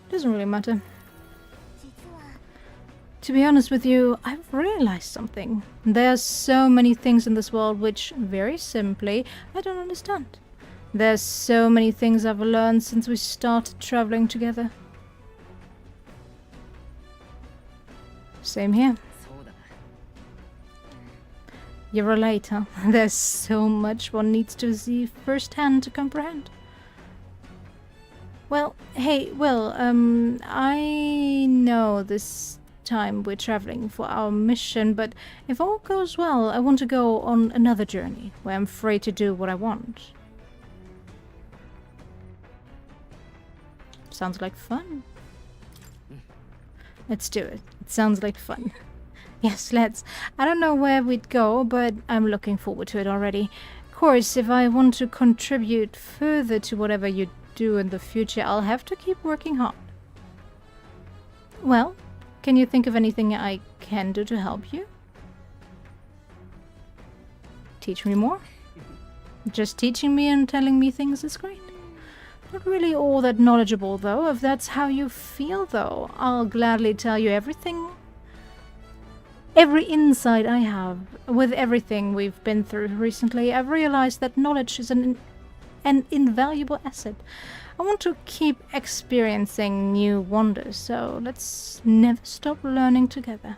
Doesn't really matter. To be honest with you, I've realized something. There's so many things in this world which, very simply, I don't understand. There's so many things I've learned since we started traveling together. Same here. You relate, huh? There's so much one needs to see firsthand to comprehend. Well, hey, I know this time we're traveling for our mission, but if all goes well, I want to go on another journey where I'm free to do what I want. Sounds like fun. Let's do it. It sounds like fun. Yes, let's. I don't know where we'd go, but I'm looking forward to it already. Of course, if I want to contribute further to whatever you do in the future, I'll have to keep working hard. Well, can you think of anything I can do to help you? Teach me more? Just teaching me and telling me things is great. Not really all that knowledgeable, though. If that's how you feel, though, I'll gladly tell you everything. Every insight I have. With everything we've been through recently, I've realized that knowledge is an invaluable asset. I want to keep experiencing new wonders, so let's never stop learning together.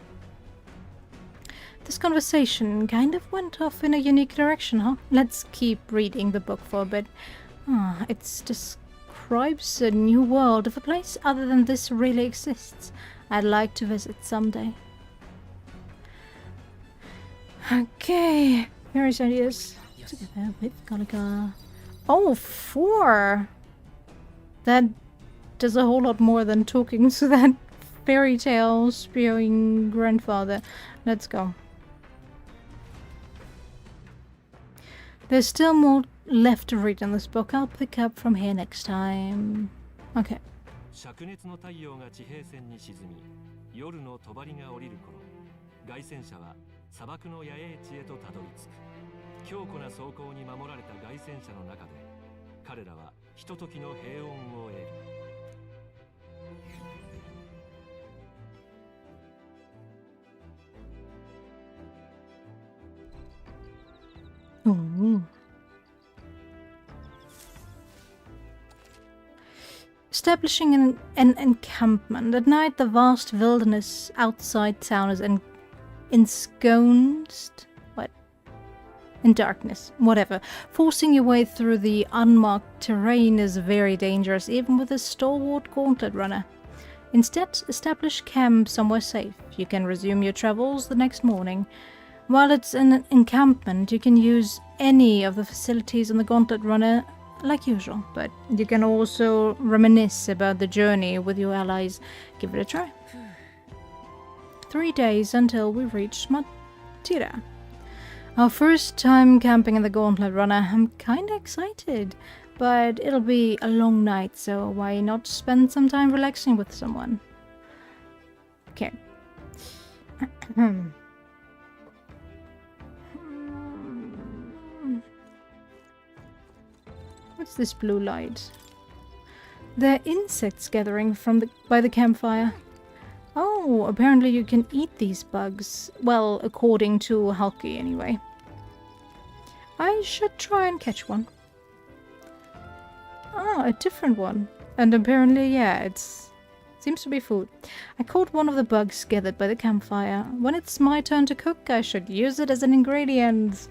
This conversation kind of went off in a unique direction, huh? Let's keep reading the book for a bit. It describes a new world. If a place other than this really exists, I'd like to visit someday. Okay, various ideas together with Galaga. Oh, 4! That does a whole lot more than talking to that fairy tale spewing grandfather. Let's go. There's still more left to read in this book. I'll pick up from here next time. Okay. 灼熱の太陽が地平線に沈み、夜の帳が降りる頃、凱旋者は砂漠の野営地へとたどり着く。強固な装甲に守られた凱旋者の中で、彼らはひとときの平穏を得る。Establishing an encampment. At night, the vast wilderness outside town is ensconced in darkness. Whatever. Forcing your way through the unmarked terrain is very dangerous, even with a stalwart gauntlet runner. Instead, establish camp somewhere safe. You can resume your travels the next morning. While it's an encampment, you can use any of the facilities on the gauntlet runner like usual, but you can also reminisce about the journey with your allies. Give it a try. 3 days until we reach Matira. Our first time camping in the Gauntlet Runner. I'm kinda excited, but it'll be a long night, so why not spend some time relaxing with someone? Okay. What's this blue light? There are insects gathering by the campfire. Oh, apparently you can eat these bugs. Well, according to Halki, anyway. I I should try and catch one. Ah, a different one. And apparently, yeah, it's seems to be food. I caught one of the bugs gathered by the campfire. When it's my turn to cook, I should use it as an ingredient.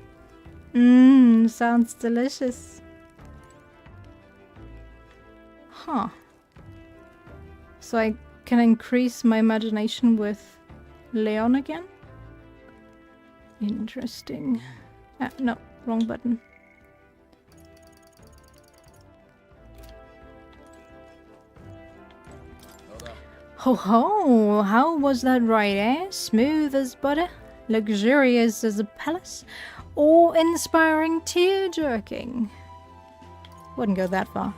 Mmm, sounds delicious. Huh. So I can increase my imagination with Leon again? Interesting. Ah, no, wrong button. Ho ho! How was that ride, eh? Smooth as butter? Luxurious as a palace? Or inspiring tear-jerking? Wouldn't go that far.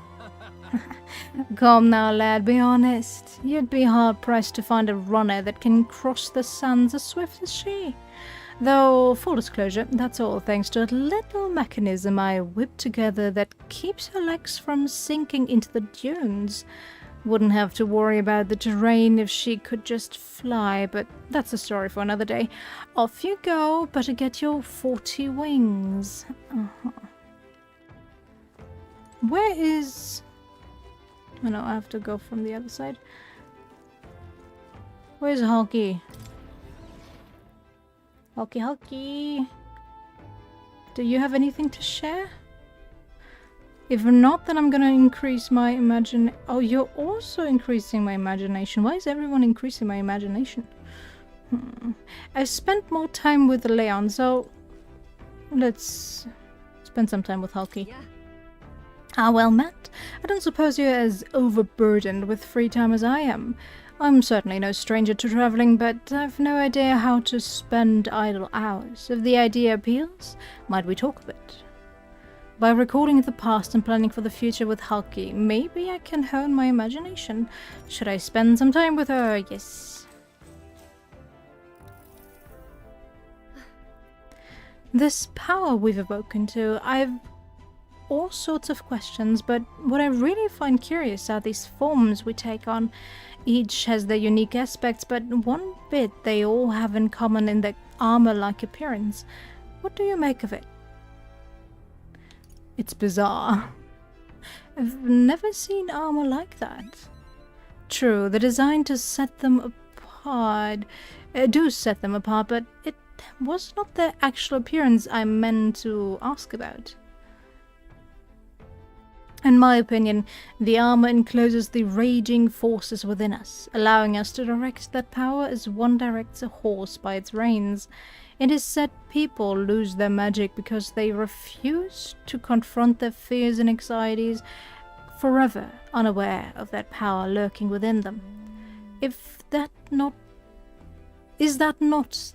Come now, lad, be honest. You'd be hard-pressed to find a runner that can cross the sands as swift as she. Though, full disclosure, that's all thanks to a little mechanism I whipped together that keeps her legs from sinking into the dunes. Wouldn't have to worry about the terrain if she could just fly, but that's a story for another day. Off you go, better get your 40 wings. Where is... Oh no, I have to go from the other side. Where's Hulky? Hulky, Hulky. Do you have anything to share? If not, then I'm gonna increase my imagine. Oh, you're also increasing my imagination. Why is everyone increasing my imagination? I've spent more time with Leon, so let's spend some time with Hulky. Yeah. Ah, well, Matt, I don't suppose you're as overburdened with free time as I am. I'm certainly no stranger to traveling, but I've no idea how to spend idle hours. If the idea appeals, might we talk a bit? By recording the past and planning for the future with Hulky, maybe I can hone my imagination. Should I spend some time with her? Yes. This power we've awoken to, I've all sorts of questions, but what I really find curious are these forms we take on. Each has their unique aspects, but one bit they all have in common in their armor-like appearance. What do you make of it? It's bizarre. I've never seen armor like that. True, the design to set them apart do set them apart, but it was not their actual appearance I meant to ask about. In my opinion, the armor encloses the raging forces within us, allowing us to direct that power as one directs a horse by its reins. It is said people lose their magic because they refuse to confront their fears and anxieties, forever unaware of that power lurking within them. Is that not,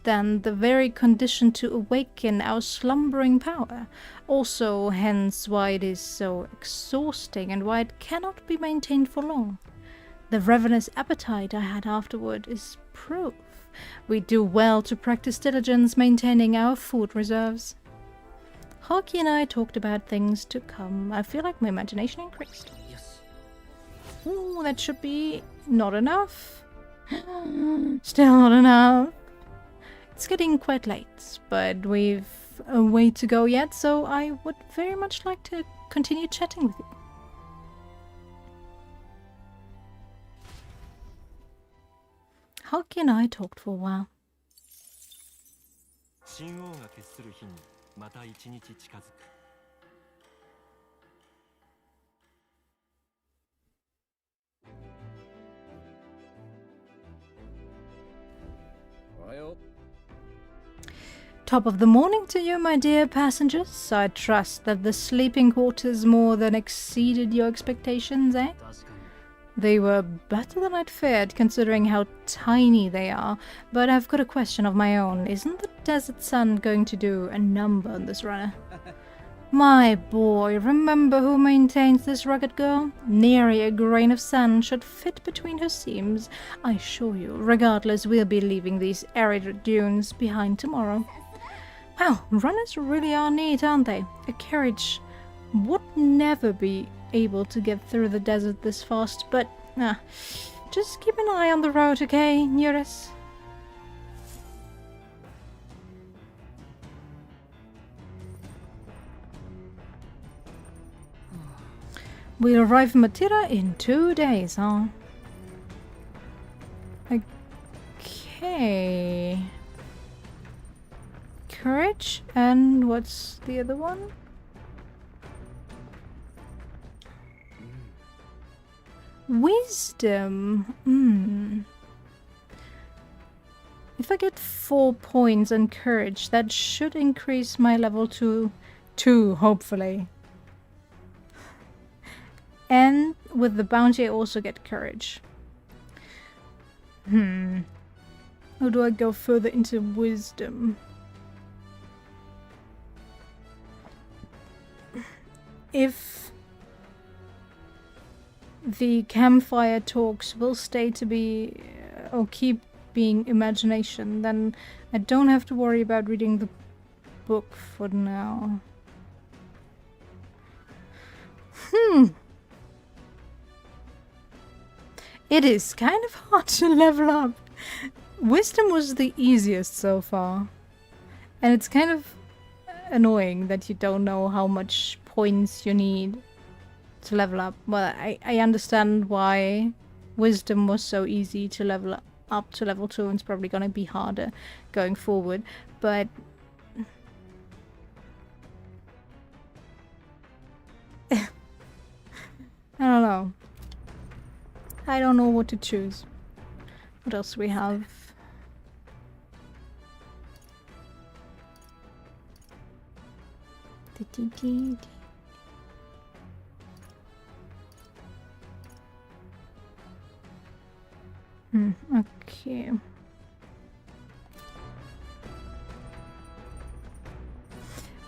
then, the very condition to awaken our slumbering power? Also, hence, why it is so exhausting and why it cannot be maintained for long. The ravenous appetite I had afterward is proof. We do well to practice diligence, maintaining our food reserves. Hulky and I talked about things to come. I feel like my imagination increased. Yes. Ooh, that should be not enough. Still not enough. It's getting quite late, but we've a way to go yet, so I would very much like to continue chatting with you. Hulky and I talked for a while. 神王が決する日にまた一日近づく。おはよう。 Top of the morning to you, my dear passengers. I trust that the sleeping quarters more than exceeded your expectations, eh? 確かに。 They were better than I'd feared, considering how tiny they are. But I've got a question of my own. Isn't the desert sun going to do a number on this runner? My boy, remember who maintains this rugged girl? Nary a grain of sand should fit between her seams, I assure you. Regardless, we'll be leaving these arid dunes behind tomorrow. Wow, runners really are neat, aren't they? A carriage would never be able to get through the desert this fast, but just keep an eye on the road, okay, Nuris? We'll arrive in Matira in 2 days, huh? Okay. Courage, and what's the other one? Wisdom. If I get 4 points and courage, that should increase my level to 2, hopefully. And with the bounty, I also get courage. Or do I go further into wisdom? If the campfire talks will stay to be, or keep being imagination, then I don't have to worry about reading the book for now. It is kind of hard to level up. Wisdom was the easiest so far. And it's kind of annoying that you don't know how much points you need to level up. Well, I understand why wisdom was so easy to level up to level 2 and it's probably going to be harder going forward, but I don't know. I don't know what to choose. What else do we have? Okay.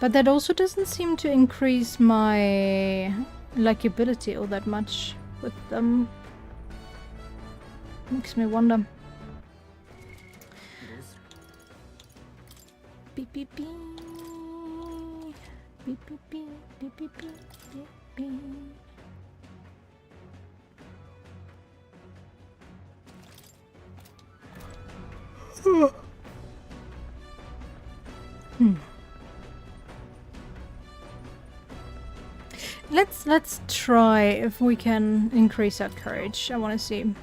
But that also doesn't seem to increase my likability all that much with them. Makes me wonder. Beep beep beep. Beep beep beep beep beep beep beep beep. Let's try if we can increase our courage. I want to see.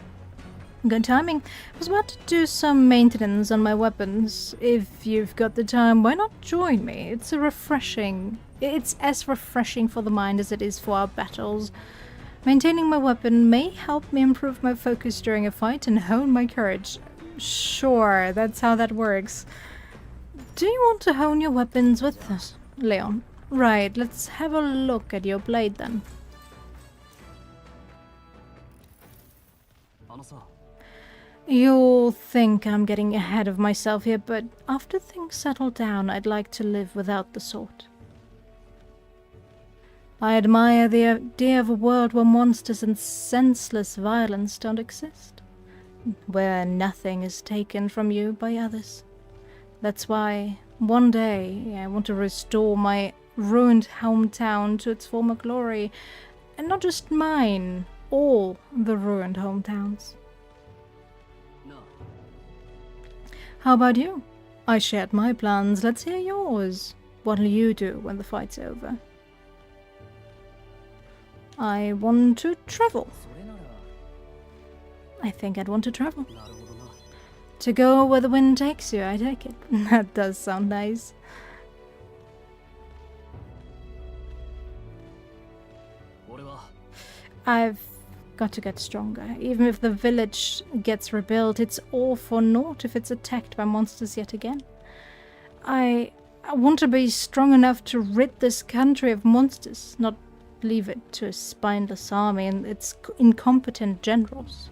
Good timing. I was about to do some maintenance on my weapons. If you've got the time, why not join me? It's as refreshing for the mind as it is for our battles. Maintaining my weapon may help me improve my focus during a fight and hone my courage. Sure, that's how that works. Do you want to hone your weapons with us, Leon? Right, let's have a look at your blade then. You'll think I'm getting ahead of myself here, but after things settle down, I'd like to live without the sword. I admire the idea of a world where monsters and senseless violence don't exist. Where nothing is taken from you by others. That's why one day I want to restore my ruined hometown to its former glory. And not just mine, all the ruined hometowns. No. How about you? I shared my plans, let's hear yours. What'll you do when the fight's over? I want to travel. I think I'd want to travel. To go where the wind takes you, I take it. That does sound nice. I've got to get stronger. Even if the village gets rebuilt, it's all for naught if it's attacked by monsters yet again. I want to be strong enough to rid this country of monsters, not leave it to a spineless army and its incompetent generals.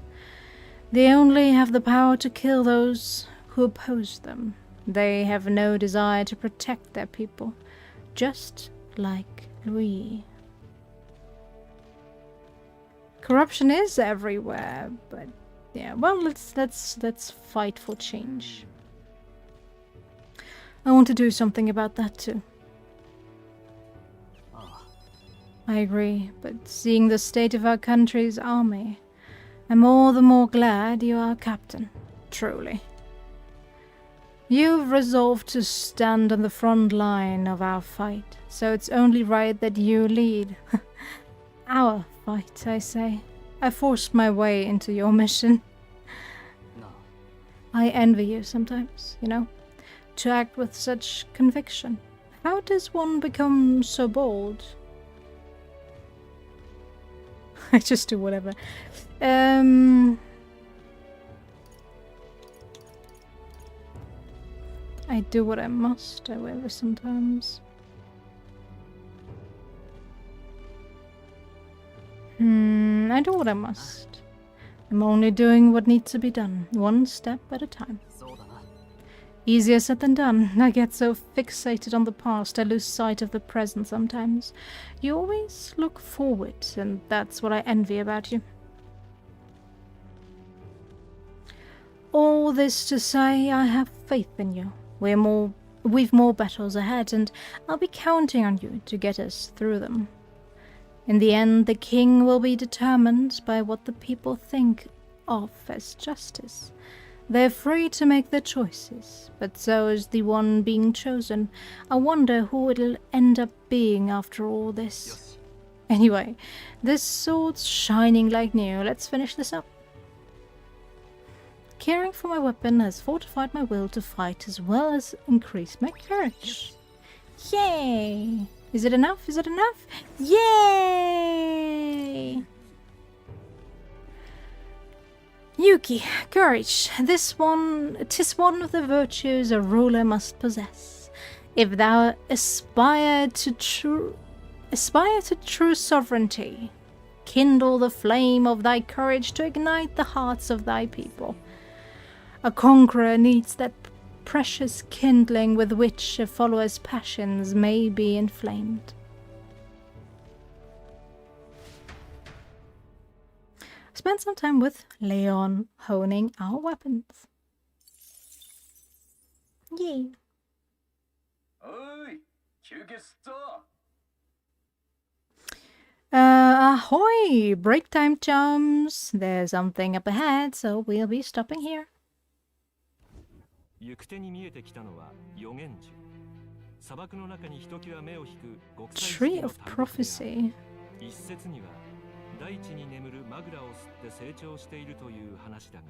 They only have the power to kill those who oppose them. They have no desire to protect their people, just like Louis. Corruption is everywhere, but yeah, well, let's fight for change. I want to do something about that too. I agree, but seeing the state of our country's army, I'm all the more glad you are captain, truly. You've resolved to stand on the front line of our fight, so it's only right that you lead our fight. fight, I say. I forced my way into your mission.なあ I envy you sometimes, you know, to act with such conviction. How does one become so bold? I just do whatever. I do what I must, however, sometimes. I do what I must. I'm only doing what needs to be done, one step at a time. そうだな Easier said than done. I get so fixated on the past, I lose sight of the present sometimes. You always look forward, and that's what I envy about you. All this to say, I have faith in you. We've more battles ahead, and I'll be counting on you to get us through them. In the end, the king will be determined by what the people think of as justice. They're free to make their choices, but so is the one being chosen. I wonder who it'll end up being after all this. Anyway, this sword's shining like new. Let's finish this up. Caring for my weapon has fortified my will to fight as well as increased my courage. Yay! Is it enough? Is it enough? Yay! Yuki, courage. 'Tis one of the virtues a ruler must possess. If thou aspire to true sovereignty, kindle the flame of thy courage to ignite the hearts of thy people. A conqueror needs that precious kindling with which a follower's passions may be inflamed. Spend some time with Leon honing our weapons. Yay. Ahoy! Break time, chums. There's something up ahead, so we'll be stopping here. 行く手に見えてきたのは予言樹。砂漠の中にひときわ目を引く極彩 Tree of Prophecy. 一説には大地に眠るマグラを吸って成長しているという話だが、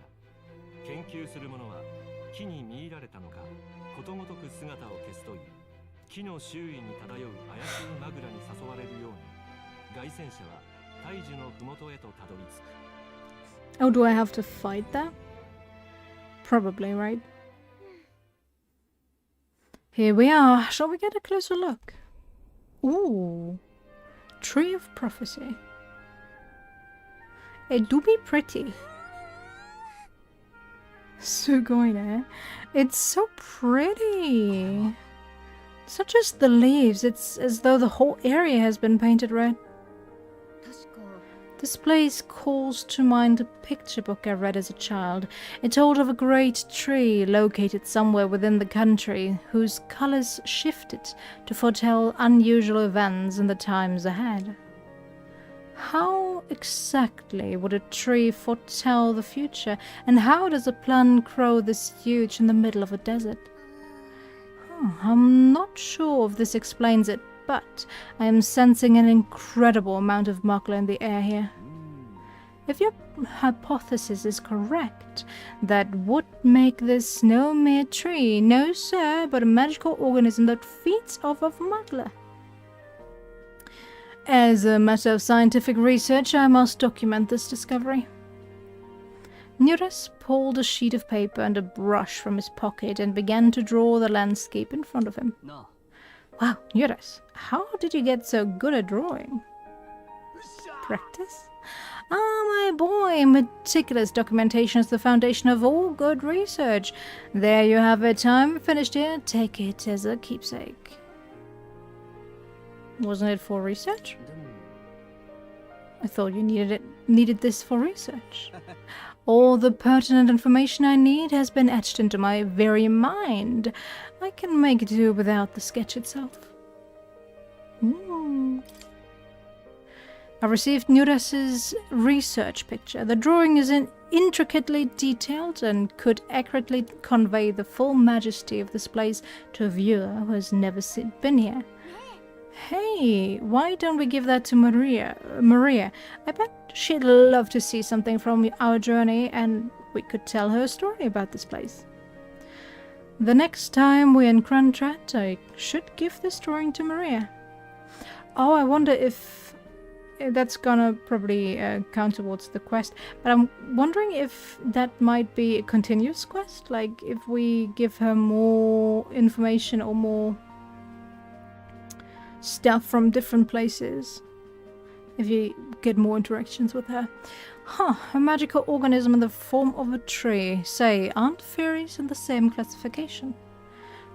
研究する者は木に見入られたのか、ことごとく姿を消すという木の周囲に漂う怪しいマグラに誘われるように、凱旋者は大樹の麓へとたどり着く。Oh, do I have to fight that? Probably, right? Here we are. Shall we get a closer look? Ooh. Tree of Prophecy. It do be pretty. Sugoi. It's so pretty. It's not just the leaves, it's as though the whole area has been painted red. This place calls to mind a picture book I read as a child. It told of a great tree located somewhere within the country whose colors shifted to foretell unusual events in the times ahead. How exactly would a tree foretell the future, and how does a plant grow this huge in the middle of a desert? I'm not sure if this explains it, but I am sensing an incredible amount of Mugler in the air here. If your hypothesis is correct, that would make this no mere tree, no sir, but a magical organism that feeds off of Mugler. As a matter of scientific research, I must document this discovery. Nuras pulled a sheet of paper and a brush from his pocket and began to draw the landscape in front of him. No. Wow, Nuras, how did you get so good at drawing? Practice? Ah, my boy, meticulous documentation is the foundation of all good research. There you have it. I'm finished here. Take it as a keepsake. Wasn't it for research? I thought you needed this for research. All the pertinent information I need has been etched into my very mind. I can make do without the sketch itself. I received Nuras's research picture. The drawing is intricately detailed and could accurately convey the full majesty of this place to a viewer who has never been here. Hey, why don't we give that to Maria? I bet she'd love to see something from our journey, and we could tell her a story about this place. The next time we're in Krantrat, I should give this drawing to Maria. Oh, I wonder if that's gonna probably count towards the quest, but I'm wondering if that might be a continuous quest, like if we give her more information or more stuff from different places, if you get more interactions with her. Huh, a magical organism in the form of a tree. Say, aren't fairies in the same classification?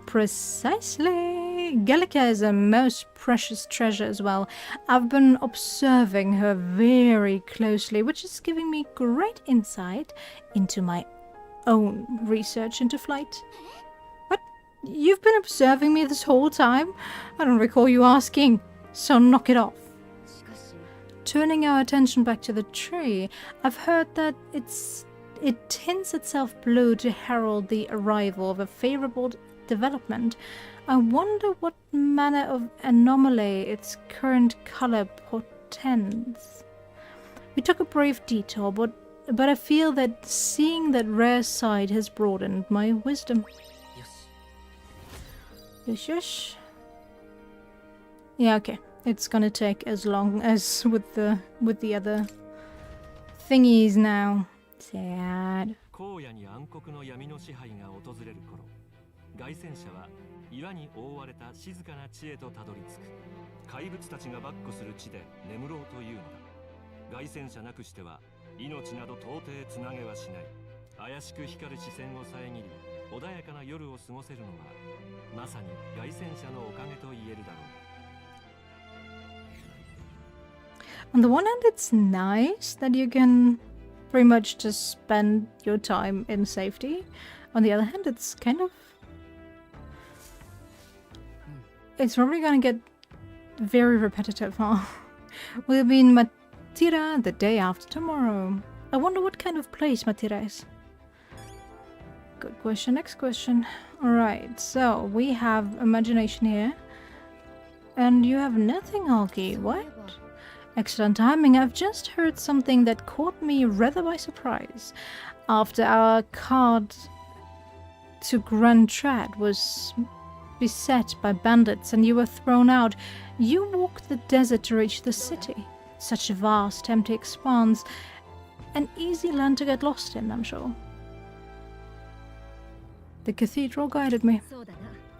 Precisely! Gallica is a most precious treasure as well. I've been observing her very closely, which is giving me great insight into my own research into flight. What? You've been observing me this whole time? I don't recall you asking, so knock it off. Turning our attention back to the tree, I've heard that it tints itself blue to herald the arrival of a favorable development. I wonder what manner of anomaly its current color portends. We took a brief detour, but I feel that seeing that rare sight has broadened my wisdom. Yes. Yeah, okay. It's gonna take as long as with the other thingies now. Sad. 荒野に暗黒の闇の支配が訪れる頃、凱旋者は岩に覆われた静かな地へとたどり着く。怪物たちが跋扈する地で眠ろうというのだ。凱旋者なくしては命など到底つなげはしない。怪しく光る視線を遮り、穏やかな夜を過ごせるのはまさに凱旋者のおかげと言えるだろう。On the one hand, it's nice that you can pretty much just spend your time in safety. On the other hand, it's kind of... It's probably gonna get very repetitive, huh? We'll be in Matira the day after tomorrow. I wonder what kind of place Matira is. Good question, next question. Alright, so we have imagination here. And you have nothing, Alki. What? Excellent timing. I've just heard something that caught me rather by surprise. After our card to Grand Trad was beset by bandits and you were thrown out, you walked the desert to reach the city. Such a vast, empty expanse. An easy land to get lost in, I'm sure. The cathedral guided me.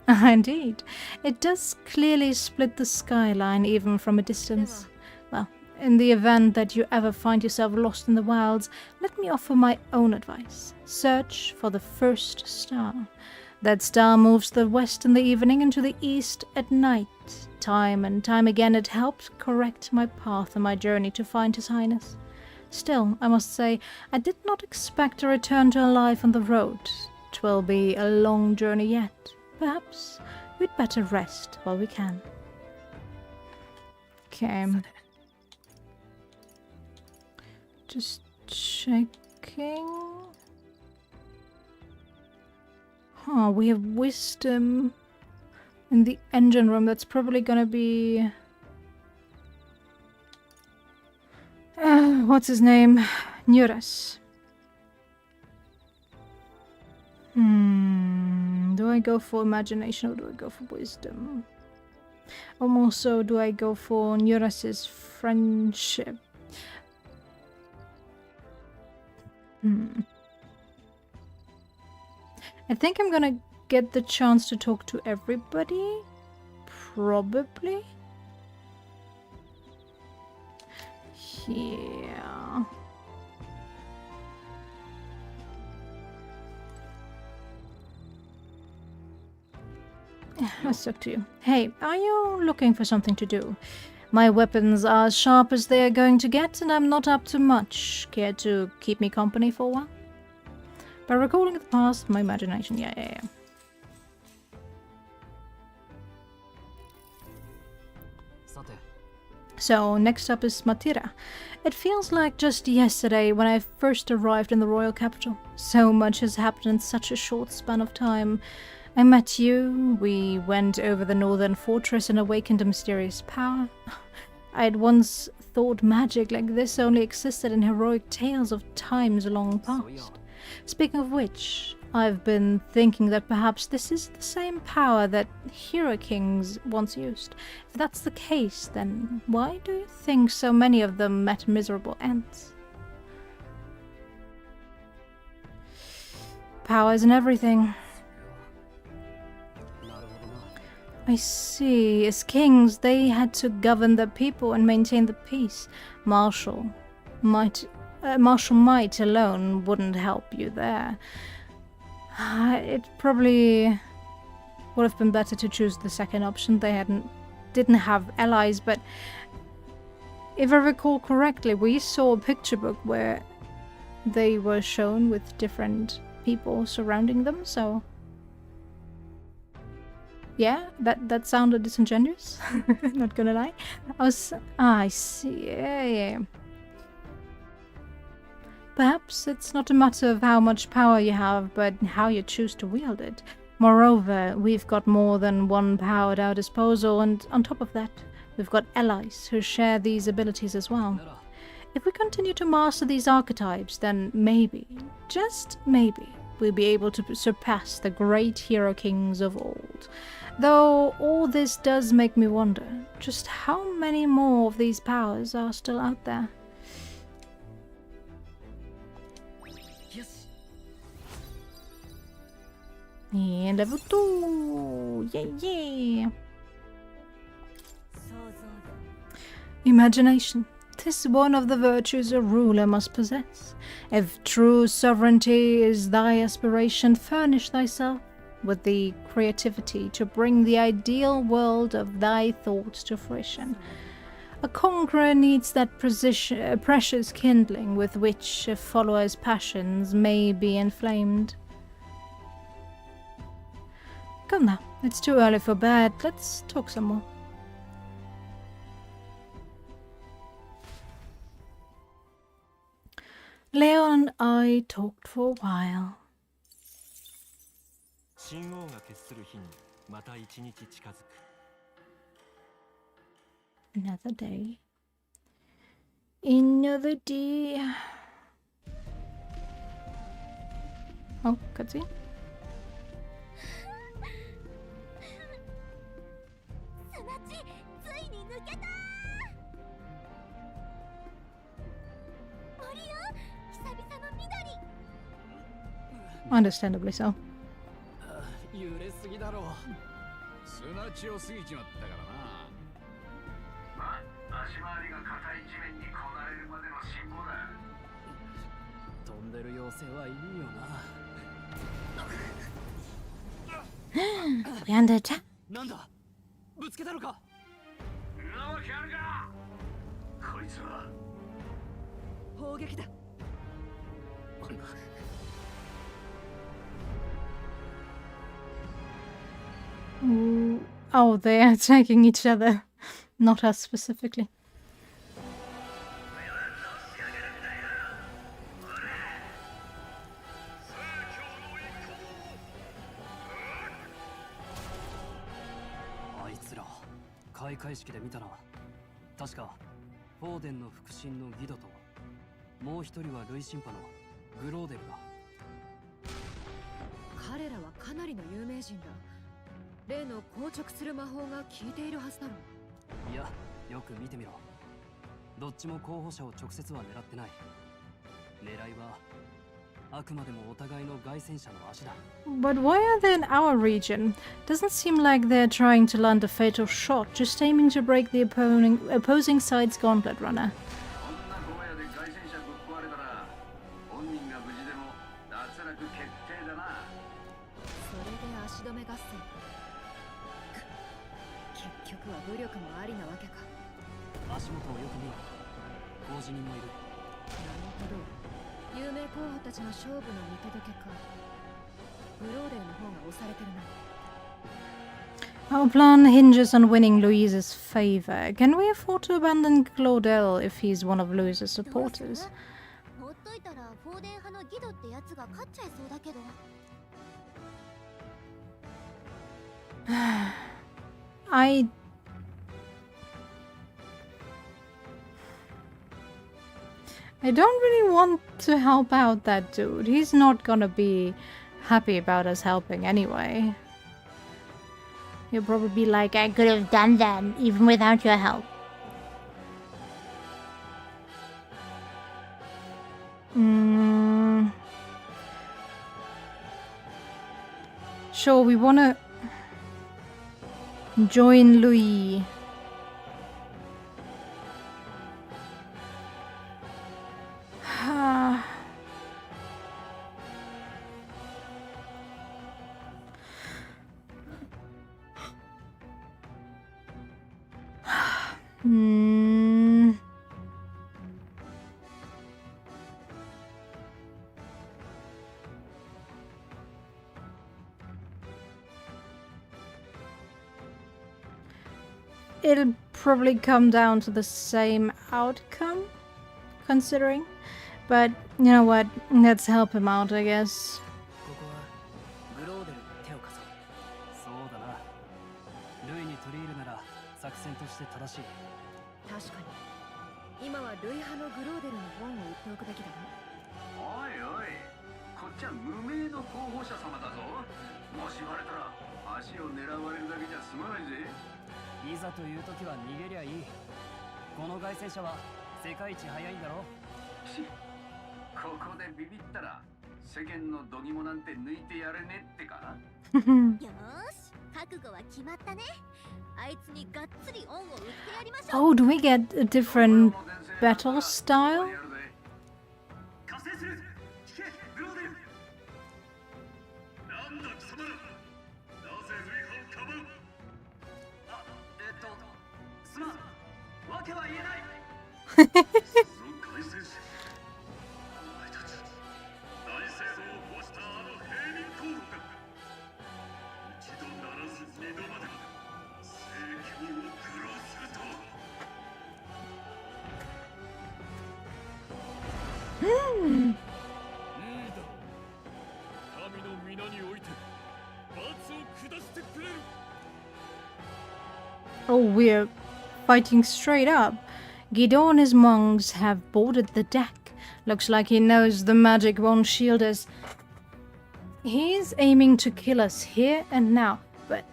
Indeed. It does clearly split the skyline even from a distance. Well, in the event that you ever find yourself lost in the wilds, let me offer my own advice. Search for the first star. That star moves to the west in the evening and to the east at night. Time and time again it helped correct my path on my journey to find His Highness. Still, I must say, I did not expect a return to a life on the road. 'Twill be a long journey yet. Perhaps we'd better rest while we can. Okay. Just checking. Huh, we have wisdom in the engine room. That's probably gonna be... what's his name? Nuras. Do I go for imagination or do I go for wisdom? Also, do I go for Nuras's friendship? I think I'm gonna get the chance to talk to everybody. Probably. Yeah. Let's talk to you. Hey, are you looking for something to do? My weapons are as sharp as they are going to get, and I'm not up to much. Care to keep me company for a while? By recalling the past, my imagination, yeah. So, next up is Matira. It feels like just yesterday when I first arrived in the royal capital. So much has happened in such a short span of time. I met you, we went over the northern fortress and awakened a mysterious power. I had once thought magic like this only existed in heroic tales of times long past. Speaking of which, I've been thinking that perhaps this is the same power that hero kings once used. If that's the case, then why do you think so many of them met miserable ends? Power isn't everything. I see. As kings, they had to govern their people and maintain the peace. Martial might alone wouldn't help you there. It probably would have been better to choose the second option. They didn't have allies, but if I recall correctly, we saw a picture book where they were shown with different people surrounding them, so yeah, that sounded disingenuous. Not gonna lie. I see. Yeah. Perhaps it's not a matter of how much power you have, but how you choose to wield it. Moreover, we've got more than one power at our disposal, and on top of that, we've got allies who share these abilities as well. If we continue to master these archetypes, then maybe, just maybe, we'll be able to surpass the great hero kings of old. Though all this does make me wonder, just how many more of these powers are still out there? Yeah, level 2! Yeah! Imagination. 'Tis one of the virtues a ruler must possess. If true sovereignty is thy aspiration, furnish thyself with the creativity to bring the ideal world of thy thoughts to fruition. A conqueror needs that precious kindling with which a follower's passions may be inflamed. Come now, it's too early for bed. Let's talk some more. Leon and I talked for a while. 神王が決する日にまた一日近づく。 Another day. Another day. Oh, cutscene. 砂地、ついに抜けた。森よ、久々の緑。 Understandably so. 揺れすぎだろう。砂地を過ぎちまったからな。まあ、足回りが硬い地面にこなれるまでの辛抱だ。飛んでる妖精はいいよな。 We under attack. なんだ、ぶつけたのか。なわけあるか。こいつは砲撃だ。 Ooh. Oh, they're attacking each other. Not us specifically. I つら開会式で見たな。確かフォーデンの腹心のギドともう一人はルイシンパのグローデルだ。彼らはかなりの有名人だ。例の硬直する魔法が効いているはずだろう。いや、よく見てみろ。どっちも候補者を直接は狙ってない。狙いはあくまでもお互いの凱旋者の足だ。But why are they in our region? Doesn't seem like they're trying to land a fatal shot, just aiming to break the opposing side's gauntlet runner. こんな荒野で凱旋者ぶっ壊れたら本人が無事でも脱落決定だな。それで足止め合戦。結局は武力もありなわけか。足元をよく見ろ。工事人もいる。なるほど。有名候補たちの勝負の見届けか。グローデルの方が押されてるな。Our plan hinges on winning Louise's favor. Can we afford to abandon Claudel if he's one of Louise's supporters? ほっといたらフォーデン派のギドってやつが勝っちゃいそうだけど。I don't really want to help out that dude. He's not gonna be happy about us helping anyway. He'll probably be like, I could have done that even without your help. Sure, we wanna join Louis. It'll probably come down to the same outcome, considering. But you know what? Let's help him out, I guess. ここはグローデルに手を貸そう。そうだな。ルイに取り入るなら作戦として正しい。確かに今はルイ派のグローデルの本を売っておくべきだな。おいおい、こっちは無名の候補者様だぞ。もしバレたら足を狙われるだけじゃ済まないぜ。いざという時は逃げりゃいい。この凱旋者は世界一速いんだろ。ここでビビったら世間の度肝なんて抜いてやれねってか。よーし、覚悟は決まったね。あいつにがっつり恩を売ってやりましょう。 Oh, do we get a different battle style? 加勢する。聞け、グローデル。なんだ貴様ら。なぜルイ派をかばう。すまん。わけは言えない。その凱旋者。お前たち大聖堂を壊したあの平民候補か。一度ならず二度まで聖教を愚弄するとは。いいだろう。神の皆において罰を下してくれる。 Oh, we're fighting straight up. Guido and his monks have boarded the deck. Looks like he knows the magic won't shield us. He's aiming to kill us here and now. But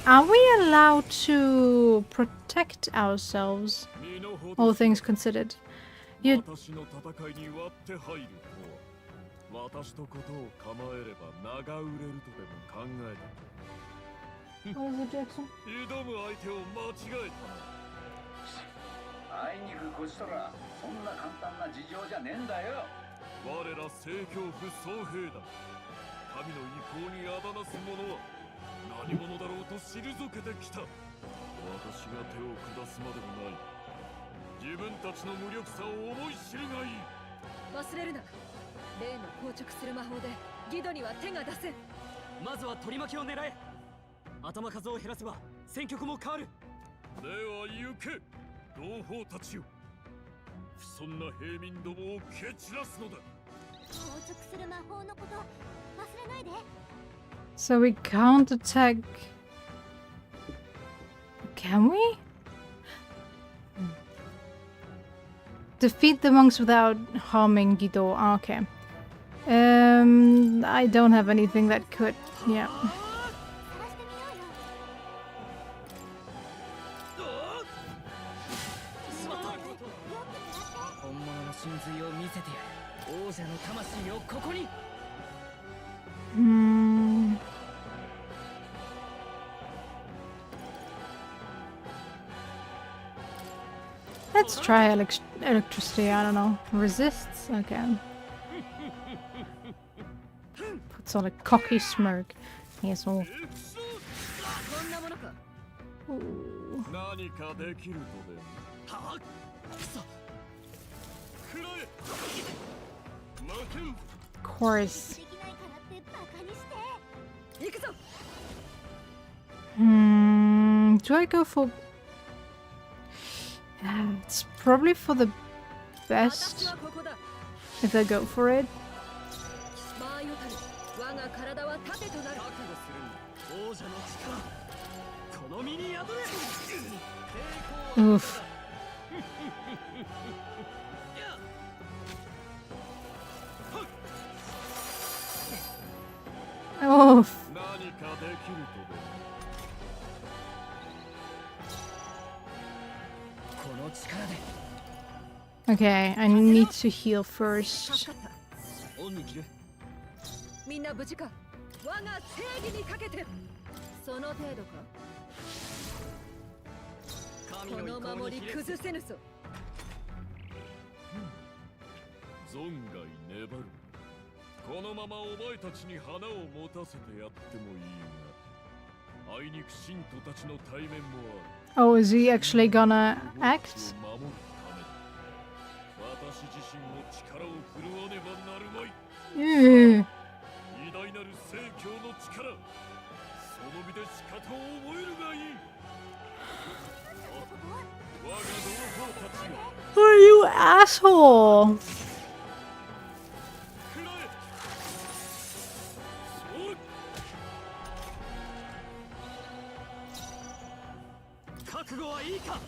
are we allowed to protect ourselves? All things considered. You... 私の戦いに割って入るとは、私とことを構えれば長売れるとでも考えた。 What is it, Jackson? 挑む相手を間違えたな。あいにくこちとらそんな簡単な事情じゃねえんだよ。我ら聖教府総兵だ。神の意向にあだなす者は何者だろうと退けてきた。私が手を下すまでもない。自分たちの無力さを思い知るがいい。忘れるな。例の硬直する魔法でギドには手が出せん。まずは取り巻きを狙え。頭数を減らせば戦局も変わる。では行け、同胞たちよ。不遜な平民どもを蹴散らすのだ。硬直する魔法のこと忘れないで。 So we can't attack. Can we? Defeat the monks without harming Guido. Ah, okay. I don't have anything that could. Yeah. 神髄を見せてやる。王者の魂をここに。Let's try electricity. I don't know. Resists? Okay. Puts on a cocky smirk. Yes, all. 何かできるとでも。はあ、Of course. Do I go for... it's probably for the best if I go for it. Oof. Oof. Okay, I need to heal first. みんな無事か。我が正義にかけて。その程度か。この守り崩せぬぞ。存外粘る。このままお前たちに花を持たせてやってもいいが、あいにく信徒たちの対面もある。 Oh, is he actually gonna act? 私自身も力を振るわねばなるまい。 Ew. 偉大なる聖教の力、その身で仕方を覚えるがいい。我が同胞たちが Are you asshole? 食らえ。そう覚悟はいいか。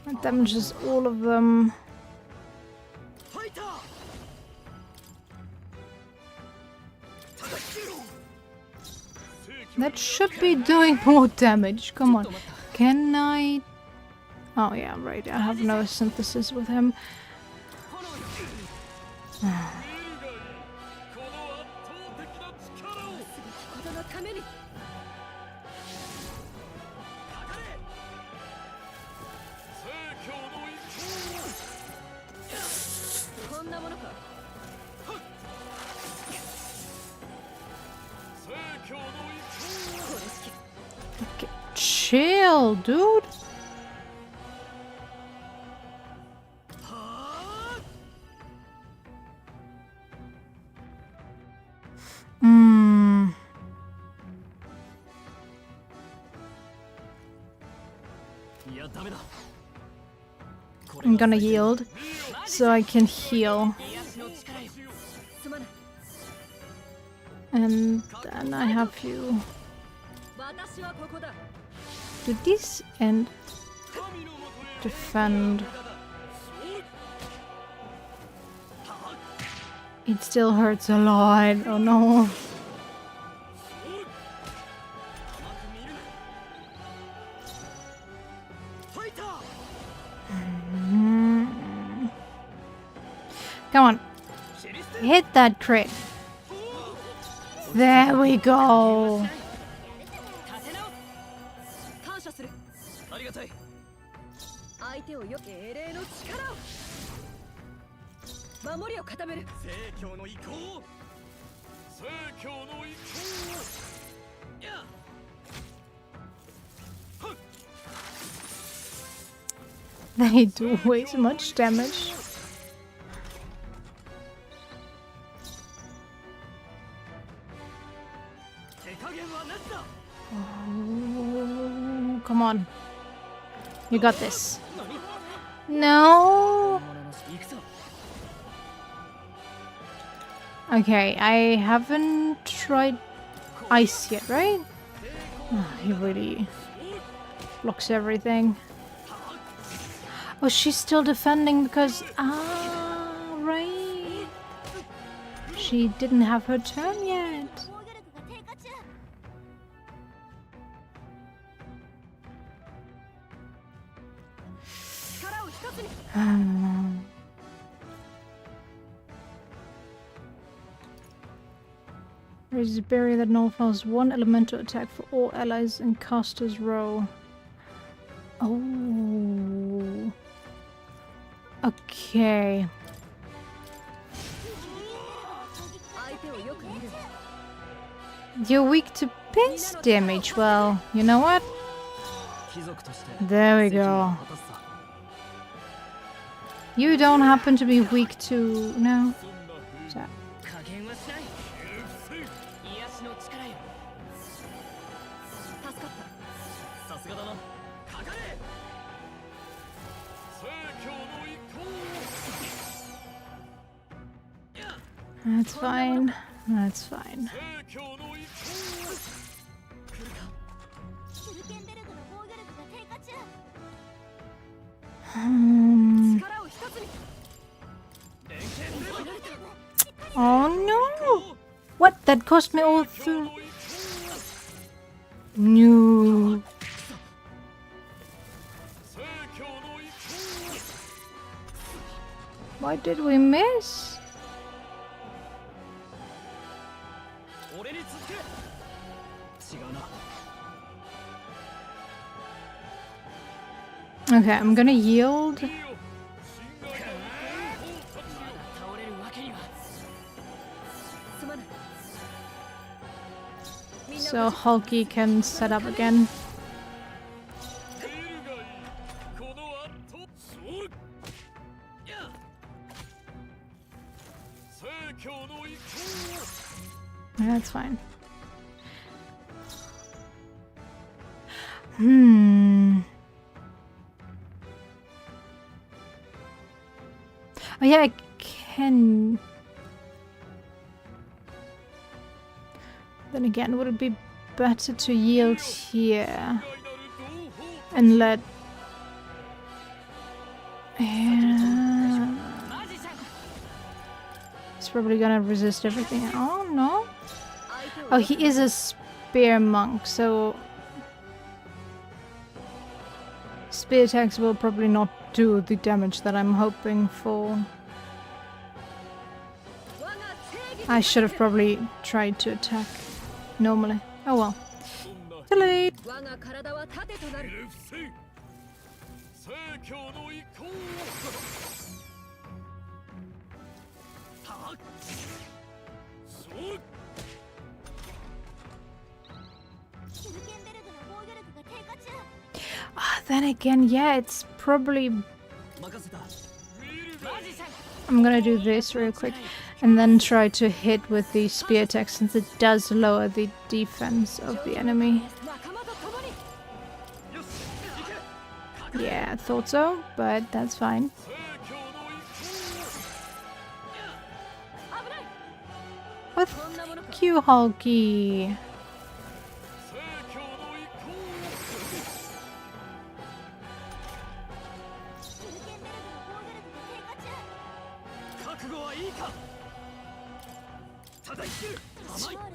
That damages all of them. That should be doing more damage. Come on. Can I... Oh yeah, right. I have no synthesis with him. Okay, chill, dude. I'm gonna yield so I can heal. And then I have you do this and defend. It still hurts a lot. Oh no. Come on. Hit that crit. There we go. They do way too much damage. Oh, come on. You got this. No. Okay, I haven't tried ice yet, right? Oh, he really blocks everything. Oh, she's still defending because... Ah, right. She didn't have her turn yet. Raises a barrier that nullifies one elemental attack for all allies in caster's row. Oh. Okay. You're weak to pinch damage. Well, you know what? There we go. You don't happen to be weak to... No? So. That's fine. That's fine. シュルケンベルグの防御力が低下中。 力を一つに。 Oh no! What? That cost me all through. No. Why did we miss? 俺に続け。違うな。 Okay, I'm gonna yield. 倒れるわけには。 So Hulky can set up again. That's fine. Oh yeah, I can. Then again, would it be better to yield here and let? Yeah. He's probably gonna resist everything. Oh no! Oh, he is a spear monk, so spear attacks will probably not do the damage that I'm hoping for. I should have probably tried to attack normally. Oh well. Too late. Then again, yeah, it's probably... I'm gonna do this real quick and then try to hit with the spear attack since it does lower the defense of the enemy. Yeah, I thought so, but that's fine. But thank you, Hulky.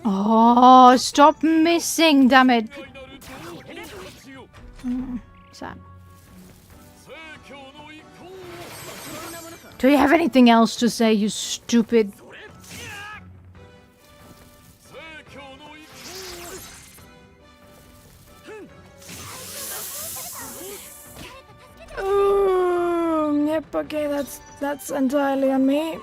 Oh, stop missing, damn it. Sad. Do you have anything else to say, you stupid? Yep, okay, that's entirely on me.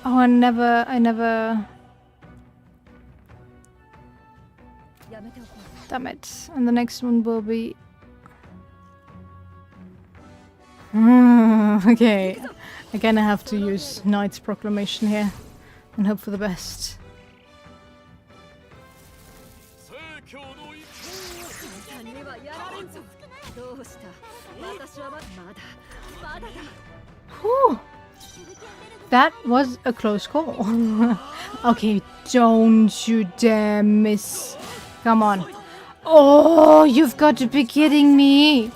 Oh, I never... Damn it. And the next one will be... Okay. Again, I have to use Knight's Proclamation here and hope for the best. Whew. That was a close call. Okay, don't you dare miss. Come on. Oh, you've got to be kidding me.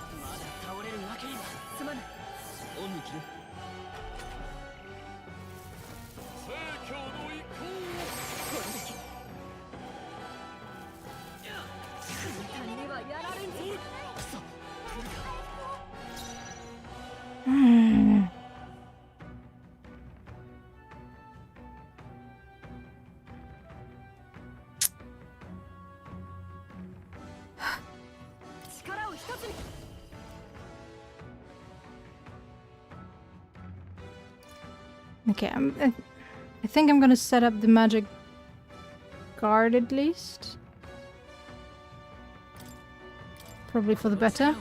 Okay, I think I'm gonna set up the magic guard at least. Probably for the better.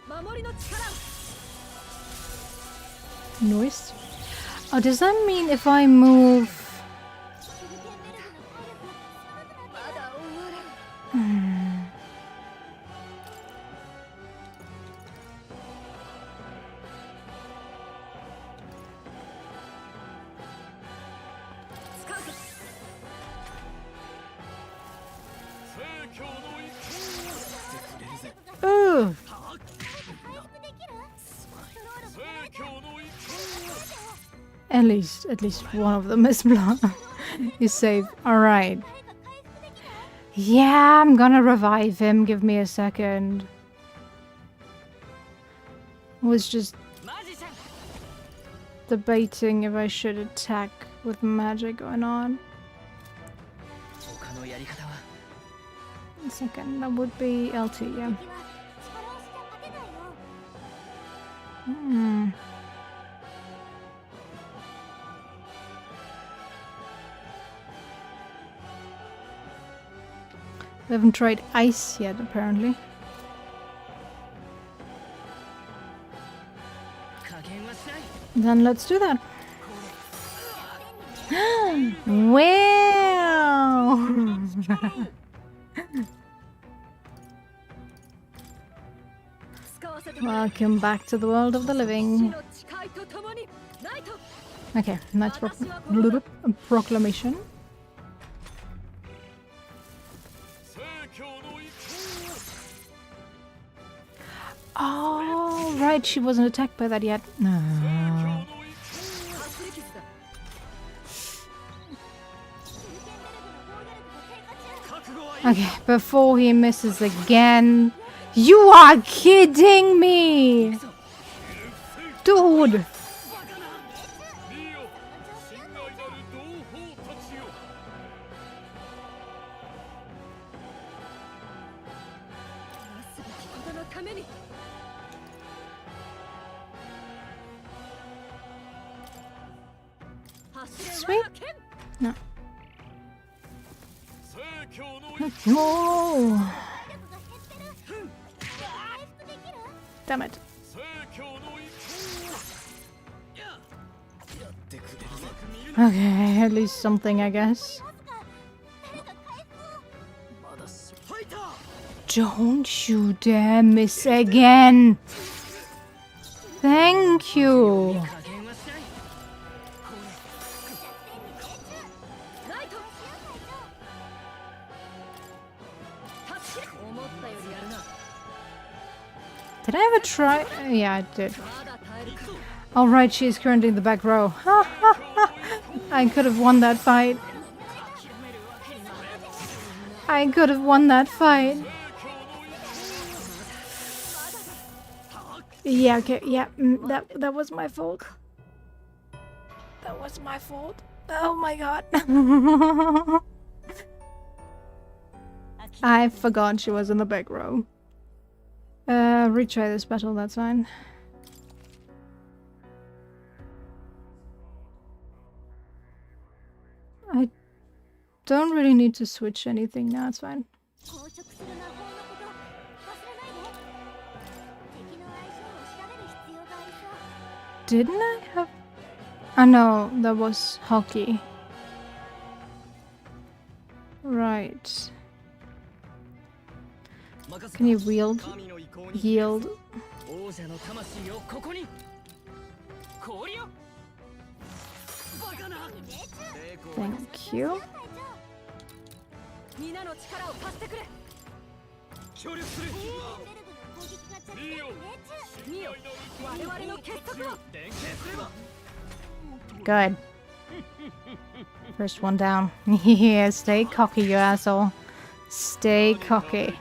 守りの力 Noise. Oh, does that mean if I move... まだ終わらん Hmm. Ooh. At least one of them is blocked. Is safe. All right. Yeah, I'm gonna revive him. Give me a second. Was just debating if I should attack with magic or not. 他のやり方は One second, that would be LT, yeah. 敵は力をして勝てないよ Hmm. We haven't tried ice yet, apparently. 加減はしない Then let's do that. Wow! Welcome back to the world of the living. 誓いとともにナイト Okay, Knight's Proclamation. Oh, right, she wasn't attacked by that yet. No. 発力だ Okay, before he misses again. You are kidding me! Dude! Sweet. No. No. Damn it. Okay, at least something, I guess. Don't you dare miss again. Thank you. 加減はしない ナイト助け思ったよりやるな Did I ever try? Yeah, I did. まだ耐えるか All right, she is currently in the back row. I could have won that fight. I could have won that fight. Yeah, okay, yeah, that was my fault. That was my fault. Oh my god. I forgot she was in the back row. Retry this battle, that's fine. I don't really need to switch anything now, it's fine. 硬直する魔法のこと忘れないで敵の相性を調べる必要がありそう Didn't I have... Oh no, that was hockey. Right. Can you wield? 神の意向に Yield? 王者の魂をここに氷よバカな Thank you. 皆の力を貸してくれ協力するベルグの攻撃が着々と命中ミオ我々の結束を連携すれば Good. First one down. Yeah, stay cocky, you asshole. Stay cocky.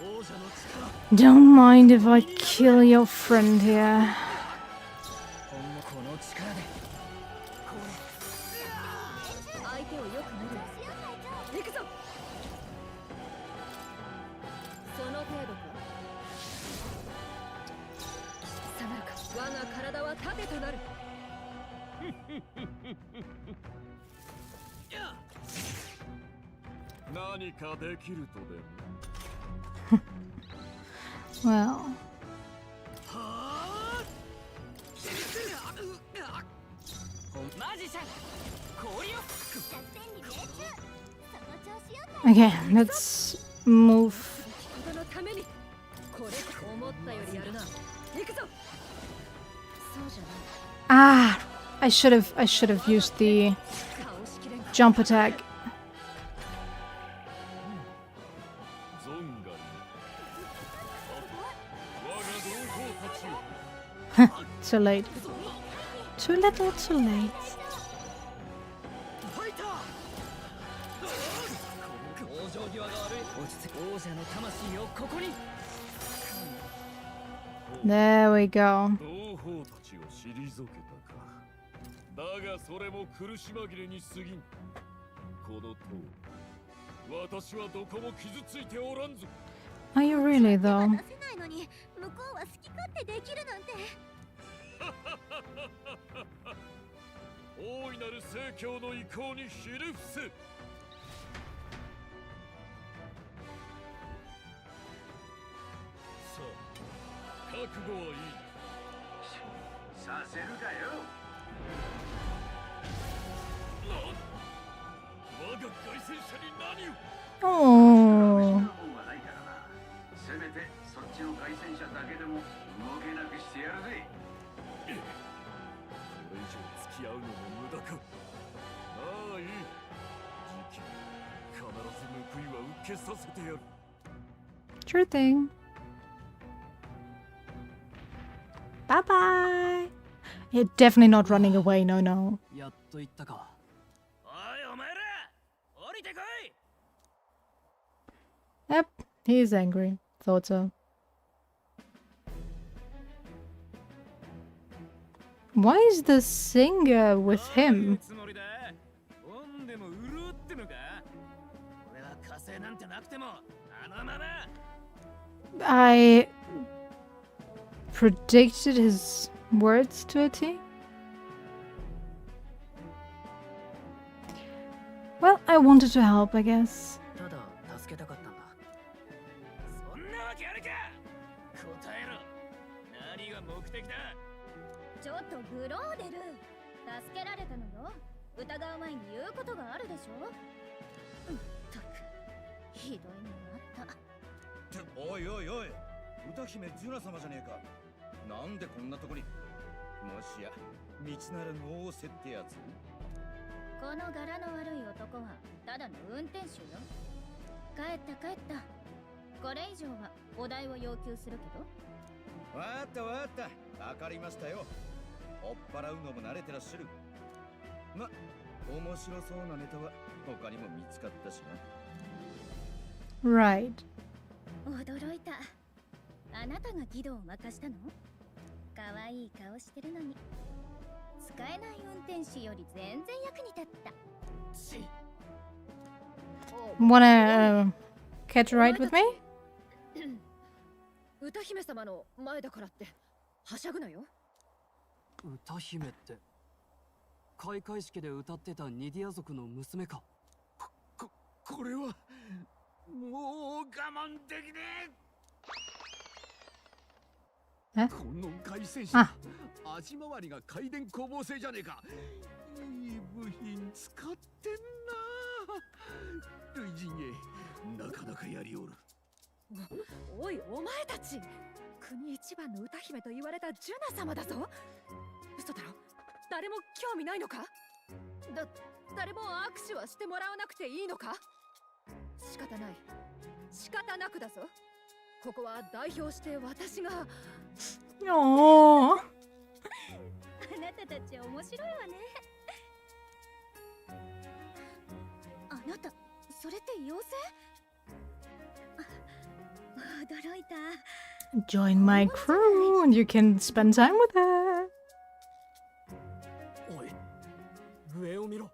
王者の力 Don't mind if I kill your friend here. ほんのこの力で相手をよく見る行くぞその程度か下がるか我が体は盾となる何かできるとでも。Well, マジシャン氷を okay, let's move. 人のためにこれ思ったよりやるな。行くぞ。そうじゃない。 Ah, I should have used the jump attack. ゾンガリ。我が同胞たちよ。 Too late. Too little, too late. 往生際が悪い。落ち着く王者の魂をここに。 There we go. 同胞たちを退けたか。だがそれも苦し紛れに過ぎん。この塔、私はどこも傷ついておらんぞ。 Are you really though? 出せないのに向こうは好き勝手できるなんて。大いなる聖教の意向にひれ伏せ。さあ、覚悟はいい。させるかよ。我が凱旋者に何を。 Oh. ないからな。せめてそっちの凱旋者だけでも動けなくしてやるぜ。これ以上付き合うのも無駄か。ああ、いい。時期必ず報いは受けさせてやる。 Sure thing. Bye bye. You're definitely not running away, no, no. やっと言ったか。おいお前ら、降りてこい。 Yep, he's angry. Thought so. Why is the singer with him? つもりだ。オンでも潤ってのか。俺は火星なんてなくてもあのまま。 I predicted his words to a T. Well, I wanted to help, I guess. ただ助けたかったんだ。そんなわけあるか。答えろ。何が目的だ。ちょっとグローデル。助けられたのよ。疑う前に言うことがあるでしょ。ったくひどい目があった。おいおいおい、歌姫ジュナ様じゃねえか。なんでこんなとこに。もしや道ならぬ仰せってやつ。この柄の悪い男はただの運転手よ。帰ったこれ以上はお代を要求するけど。わかったわかりましたよ。追っ払うのも慣れてらっしゃる。ま、面白そうなネタは他にも見つかったしな。 Right. 驚いた。あなたが義堂を任したの？可愛い顔してるのに。使えない運転手より全然役に立った。Wanna catch a ride with me? 歌姫様の前だからってはしゃぐなよ。歌姫って開会式で歌ってたニディア族の娘か。これはもう我慢できねえ？この凱旋車、足回りが回電工房製じゃねえか。いい部品使ってんな。類人へなかなかやりおる。おいお前たち、国一番の歌姫と言われたジュナ様だぞ。嘘だろ。誰も興味ないのか。誰も握手はしてもらわなくていいのか。仕方ない、仕方なくだぞ。ここは代表して私が。Oh. あなたたち面白いわね。あなた、それって妖精？驚いた。 Join my crew and you can spend time with her. おい、上を見ろ。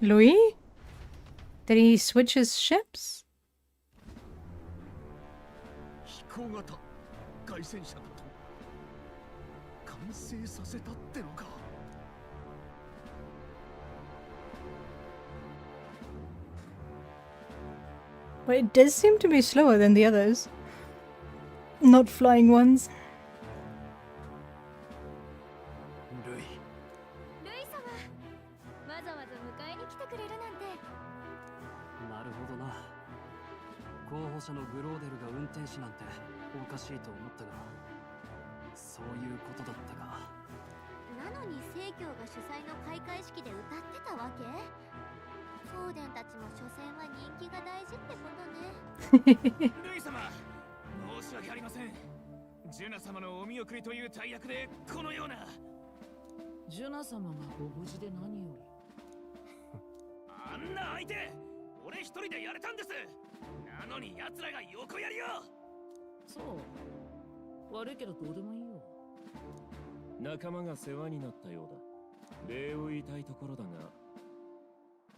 Louis? Did he switch his ships? 飛行型凱旋車だと完成させたってのか。But it does seem to be slower than the others. Not flying ones. ルイ様、わざわざ迎えに来てくれるなんて。なるほどな。候補者のグローデルが運転手なんておかしいと思ったが、そういうことだったか。なのに聖教が主催の開会式で歌ってたわけ？フォーデンたちも所詮は人気が大事ってことね。ルイ様、申し訳ありません。ジュナ様のお見送りという大役でこのような。ジュナ様がご無事で何より。あんな相手、俺一人でやれたんです。なのに奴らが横やりよ。そう。悪いけどどうでもいいよ。仲間が世話になったようだ。礼を言いたいところだが、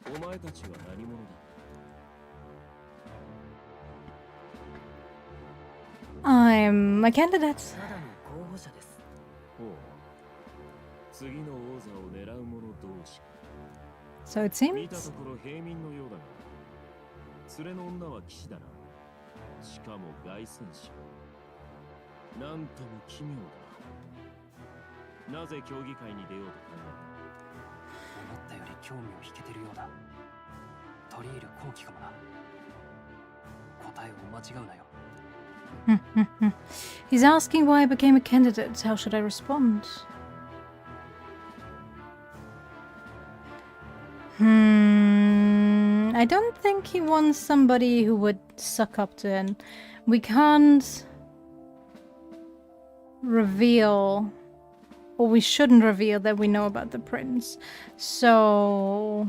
お前たちは何者だ？ I'm a candidate. ただの候補者です。ほう。次の王座を狙う者同士。So it 見た seems. ところ平民のようだが、連れの女は騎士だな。しかも凱旋者。なんとも奇妙だ。なぜ競技会に出ようと考えた？思ったより興味を引けてるようだ。取り入る好機かもな。答えを間違うなよ。He's asking why I became a candidate. How should I respond? I don't think he wants somebody who would suck up to him. We can't reveal, or we shouldn't reveal that we know about the prince. So,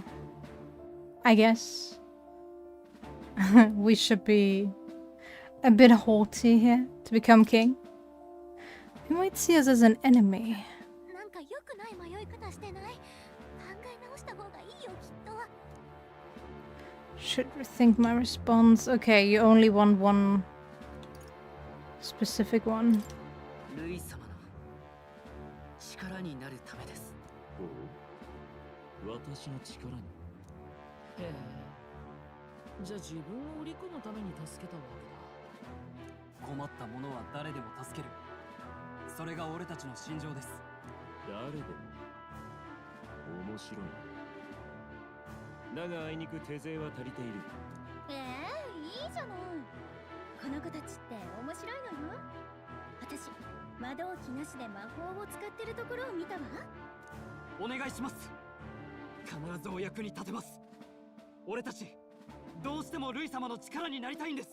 I guess we should be a bit haughty here to become king. He might see us as an enemy. なんか良くない迷い方してない？考え直した方がいいよ、きっと。 Should rethink my response. Okay, you only want one specific one. ルイ様の力になるためです。ほう。私の力に。へえ。じゃあ自分を売り込むために助けたわけだ。困った者は誰でも助ける。それが俺たちの信条です。誰でも面白い。だがあいにく手勢は足りている。いいじゃない。この子たちって面白いのよ。私、魔導機なしで魔法を使ってるところを見たわ。お願いします。必ずお役に立てます。俺たちどうしてもルイ様の力になりたいんです。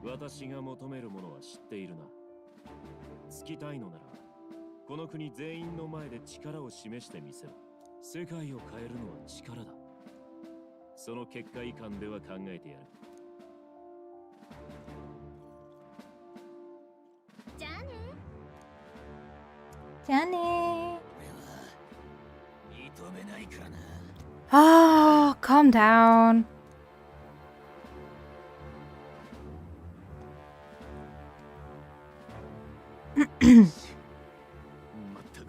私が求めるものは知っているな。つきたいのならこの国全員の前で力を示してみせろ。世界を変えるのは力だ。その結果以下では考えてやる。じゃあね。じゃあね。認めないからな。Ah, calm down. まったく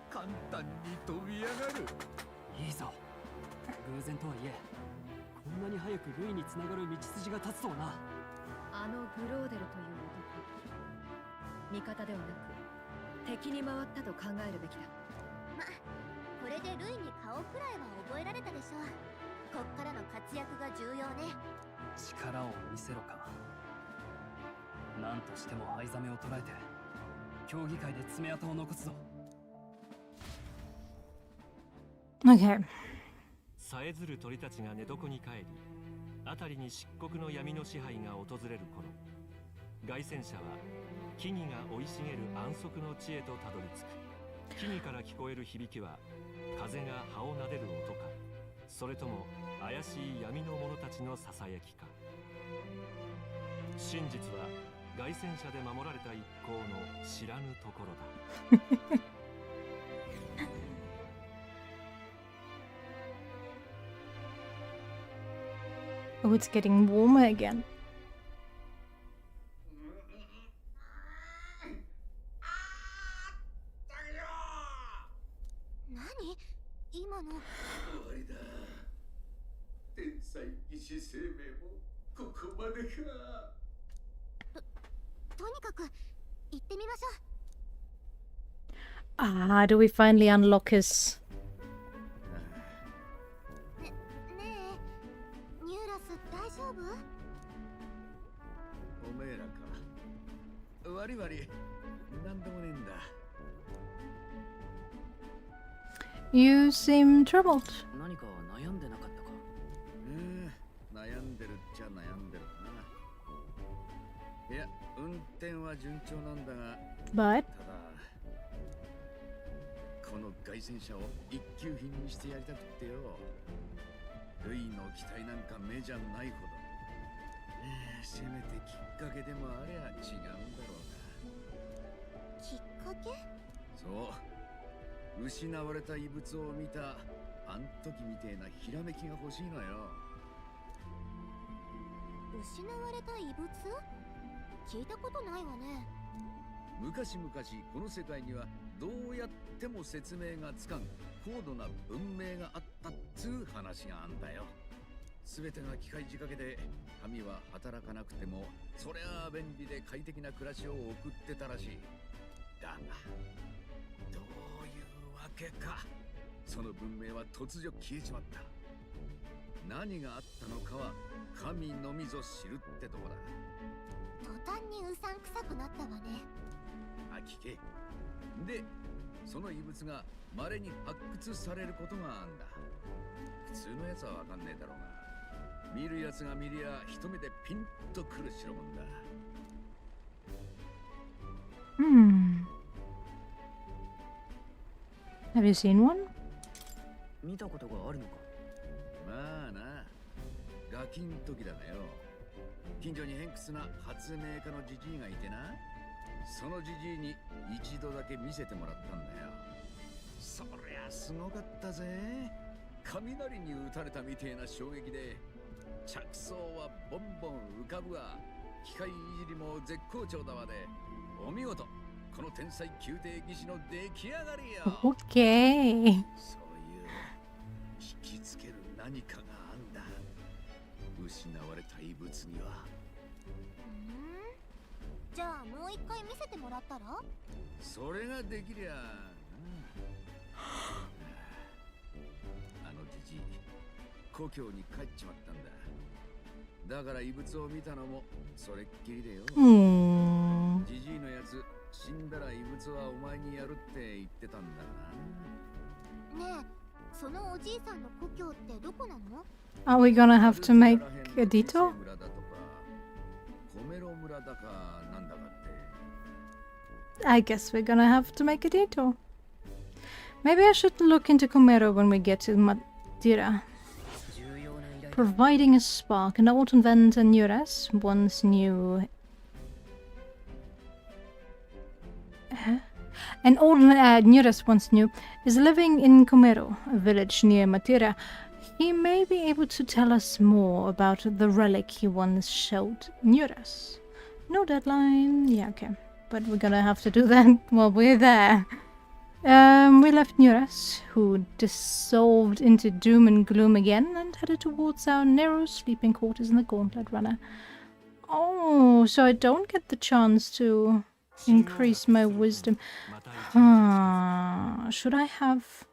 簡単に飛び上がる。いいぞ。偶然とはいえ、こんなに早くルイにつながる道筋が立つとはな。あのグローデルという男、味方ではなく敵に回ったと考えるべきだ。ま、これでルイに顔くらいは覚えられたでしょう。こっからの活躍が重要ね。力を見せろか。何としても藍ザメを捉えて競技会で爪痕を残すぞ。 Okay. さえずる鳥たちが寝床に帰り、辺りに漆黒の闇の支配が訪れる頃、凱旋者は木々が生い茂る安息の地へとたどり着く。木々から聞こえる響きは風が葉を撫でる音か、それとも怪しい闇の者たちのささやきか。真実は凱旋者で守られた一行の知らぬところだ。Oh, it's getting warmer again. 何？今の。終わりだ。天才医師生命もここまでか。とにかく行ってみましょう。 Ah, do we finally unlock his... ねえ、ニューラス大丈夫？おめえらか。悪い悪い。なんでもねえんだ。You seem troubled. 何か悩んでなかったか。悩んでるっちゃ悩んでるな。いや、運転は順調なんだが、 But ただこの凱旋車を一級品にしてやりたくってよ。ルイの機体なんか目じゃないほど。せめてきっかけでもありゃ違うんだろうな。きっかけ？そう、失われた遺物を見たあん時みてえなひらめきが欲しいのよ。失われた遺物？聞いたことないわね。昔々この世界にはどうやっても説明がつかん高度な文明があったっつう話があんだよ。全てが機械仕掛けで民は働かなくてもそりゃあ便利で快適な暮らしを送ってたらしい。だがどういうわけかその文明は突如消えちまった。何があったのかは神のみぞ知るってとこだ。途端にうさんくさくなったわね。あ、聞け。で、その遺物が稀に発掘されることがあんだ。普通のやつはわかんねえだろうが、見るやつが見りゃ一目でピンとくる代物だ。Have you seen one? 見たことがあるのか。まあな、ガキん時だがよ。近所に偏屈な発明家のじじいがいてな。そのじじいに一度だけ見せてもらったんだよ。そりゃすごかったぜ。雷に打たれたみてえな衝撃で着想はボンボン浮かぶわ。機械いじりも絶好調だわで、お見事。この天才宮廷技師の出来上がりよ。Okay. そういう引きつける何かがあんだ。失われた遺物には。じゃあもう一回見せてもらったら？それができりゃ、あのじじい故郷に帰っちまったんだ。だから遺物を見たのもそれっきりでよ。じじいのやつ死んだら遺物はお前にやるって言ってたんだな。ねえ、そのおじいさんの故郷ってどこなの？ Are we gonna have to make a detour? コメロ村だかなんだかって。 I guess we're gonna have to make a detour. Maybe I should look into Comero when we get to Madeira. Providing a spark, an old inventor Nuras once knew. An old Nuras once knew is living in Comero, a village near Madeira. He may be able to tell us more about the relic he once showed Nuras. No deadline. Yeah, okay. But we're gonna have to do that while we're there. We left Nuras, who dissolved into doom and gloom again, and headed towards our narrow sleeping quarters in the Gauntlet Runner. Oh, so I don't get the chance to increase my wisdom. Should I have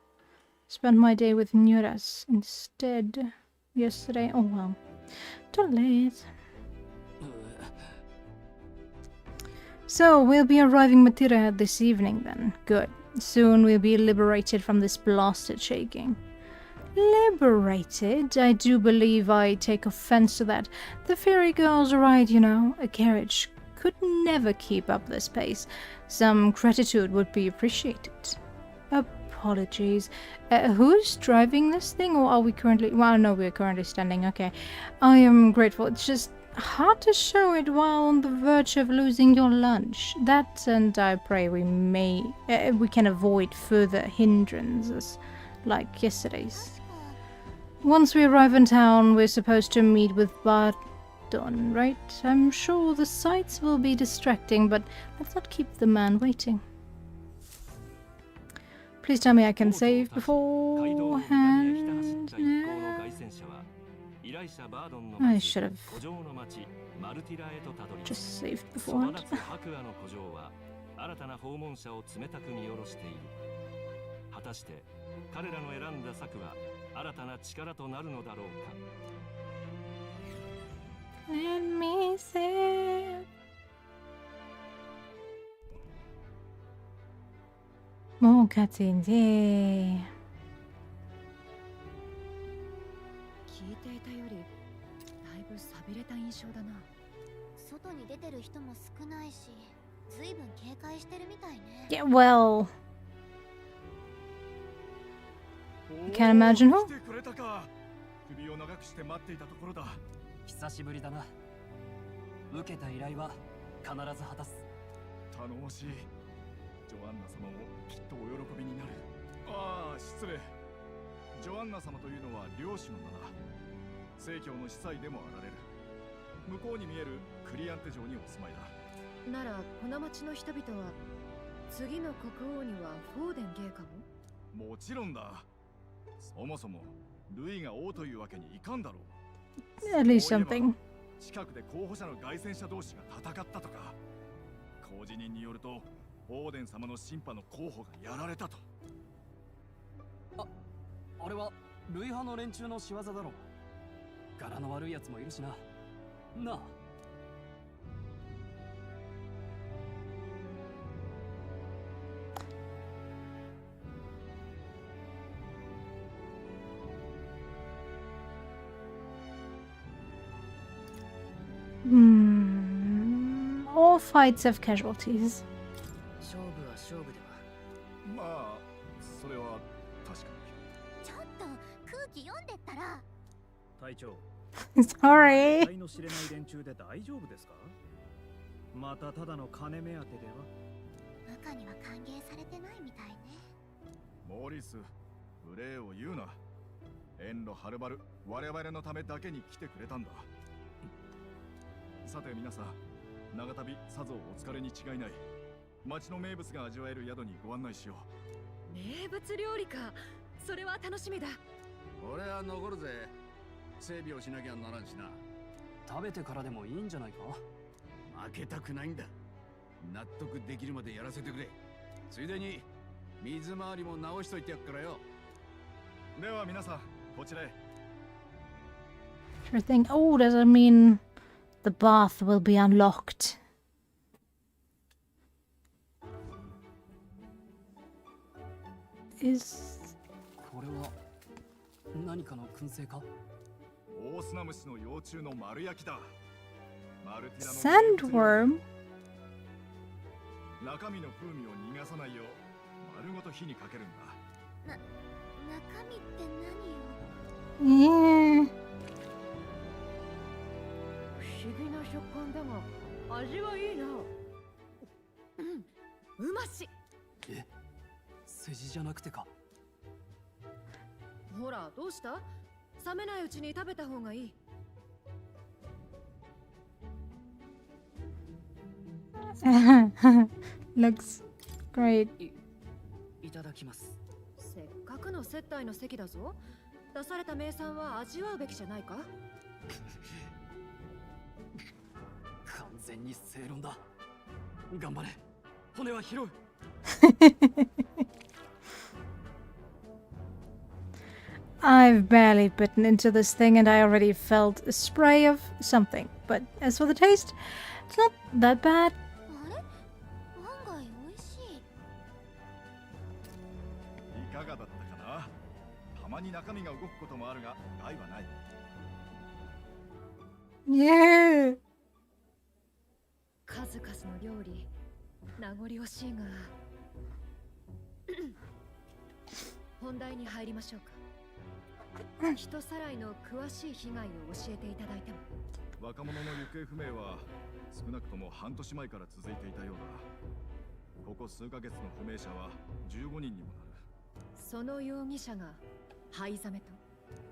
spent my day with Nuras instead yesterday? Oh well. Too late. So, we'll be arriving Madeira this evening then. Good. Soon we'll be liberated from this blasted shaking. Liberated? I do believe I take offense to that. The fairy girl's right, you know. A carriage could never keep up this pace. Some gratitude would be appreciated. Apologies. Who's driving this thing, or are we currently... Well, no, we're currently standing. Okay. I am grateful. It's just hard to show it while on the verge of losing your lunch. That, and I pray we can avoid further hindrances like yesterday's. Once we arrive in town, we're supposed to meet with Bardon, right? I'm sure the sights will be distracting, but let's not keep the man waiting. Please tell me I can save beforehand. Yeah. 大者バードンの I 町 should have 古城の町マルティラへとたどり着く。 just saved そば beforehand. 立つ白亜の古城は新たな訪問者を冷たく見下ろしている。果たして彼らの選んだ策は新たな力となるのだろうか。 Let me see. もう勝つんぜ。聞いていたよりだいぶ寂れた印象だな。外に出てる人も少ないし、ずいぶん警戒してるみたいね。 Yeah, well, can't imagine who. 来てくれたか。首を長くして待っていたところだ。久しぶりだな。受けた依頼は必ず果たす。頼もしい。ジョアンナ様もきっとお喜びになる。ああ、失礼。ジョアンナ様というのは領主の名だ。正教の司祭でもあられる。向こうに見えるクリアンテ城にお住まいだ。ならこの町の人々は次の国王にはフォーデン芸かも。もちろんだ。そもそもルイが王というわけにいかんだろう。 At least something. 近くで候補者の凱旋者同士が戦ったとか。公示人によるとオーデン様の審判の候補がやられたと。あれはルイ派の連中の仕業だろう。柄の悪いやつもいるしな。なあ。All fights have casualties. 勝負は勝負では。まあ、それは確かに。ちょっと空気読んでったら。隊長、 Sorry. 体の知れない連中で大丈夫ですか？またただの金目当てでは？部下には歓迎されてないみたいね。モーリス、無礼を言うな。遠路はるばる我々のためだけに来てくれたんだ。さて皆さん、長旅さぞお疲れに違いない。町の名物が味わえる宿にご案内しよう。名物料理か。それは楽しみだ。俺は残るぜ。整備をしなきゃならんしな。食べてからでもいいんじゃないか。負けたくないんだ。納得できるまでやらせてくれ。ついでに水回りも直しといてやっからよ。では皆さん、こちらへ。 Sure thing. Oh, does it mean the bath will be unlocked? Is これは何かの燻製か？オオスナムシの幼虫の丸焼きだ。マルティラの sandworm? 中身の風味を逃がさないよう丸ごと火にかけるんだ。中身って何よ。不思議な食感だが味はいいな。うまし。え、筋じゃなくてか。ほら、どうした？冷めないうちに食べた方がいい。Looks great. いただきます。せっかくの接待の席だぞ。出された名産は味わうべきじゃないか？完全に正論だ。頑張れ。骨は拾う。I've barely bitten into this thing and I already felt a spray of something. But as for the taste, it's not that bad. あれ？案外美味しい。いかがだったかな。たまに中身が動くこともあるが害はない。Yeah. 数々の料理、名残惜しいが本題に入りましょうか。人さらいの詳しい被害を教えていただいても。若者の行方不明は少なくとも半年前から続いていたようだ。ここ数ヶ月の不明者は15人にもなる。その容疑者が灰ザメと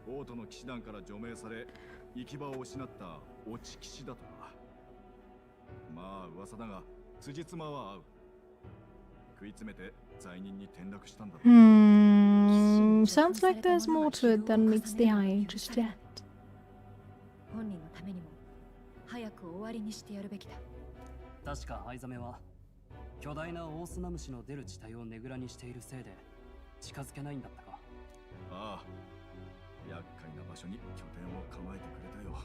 王都の騎士団から除名され行き場を失った落ち騎士だとか。まあ噂だが辻褄は合う。食い詰めて罪人に転落したんだ。Sounds like there's more to it than meets the eye just yet. 早く終わりにしてやるべきだ。確か藍ザメは巨大なオオスナムシの出る地帯をねぐらにしているせいで近づけないんだったか。ああ、厄介な場所に拠点を構えてくれたよ。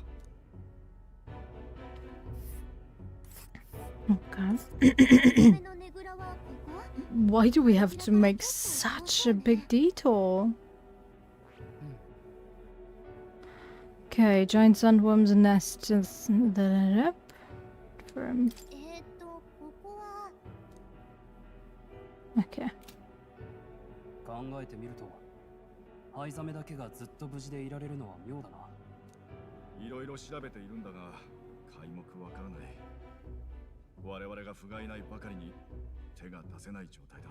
Okay. Why do we have to make such a big detour? Okay, giant sandworms and nests. From okay. 考えてみると、藍ザメだけがずっと無事でいられるのは妙だな。いろいろ調べているんだが、皆目わからない。我々が不甲斐ないばかりに手が出せない状態だ。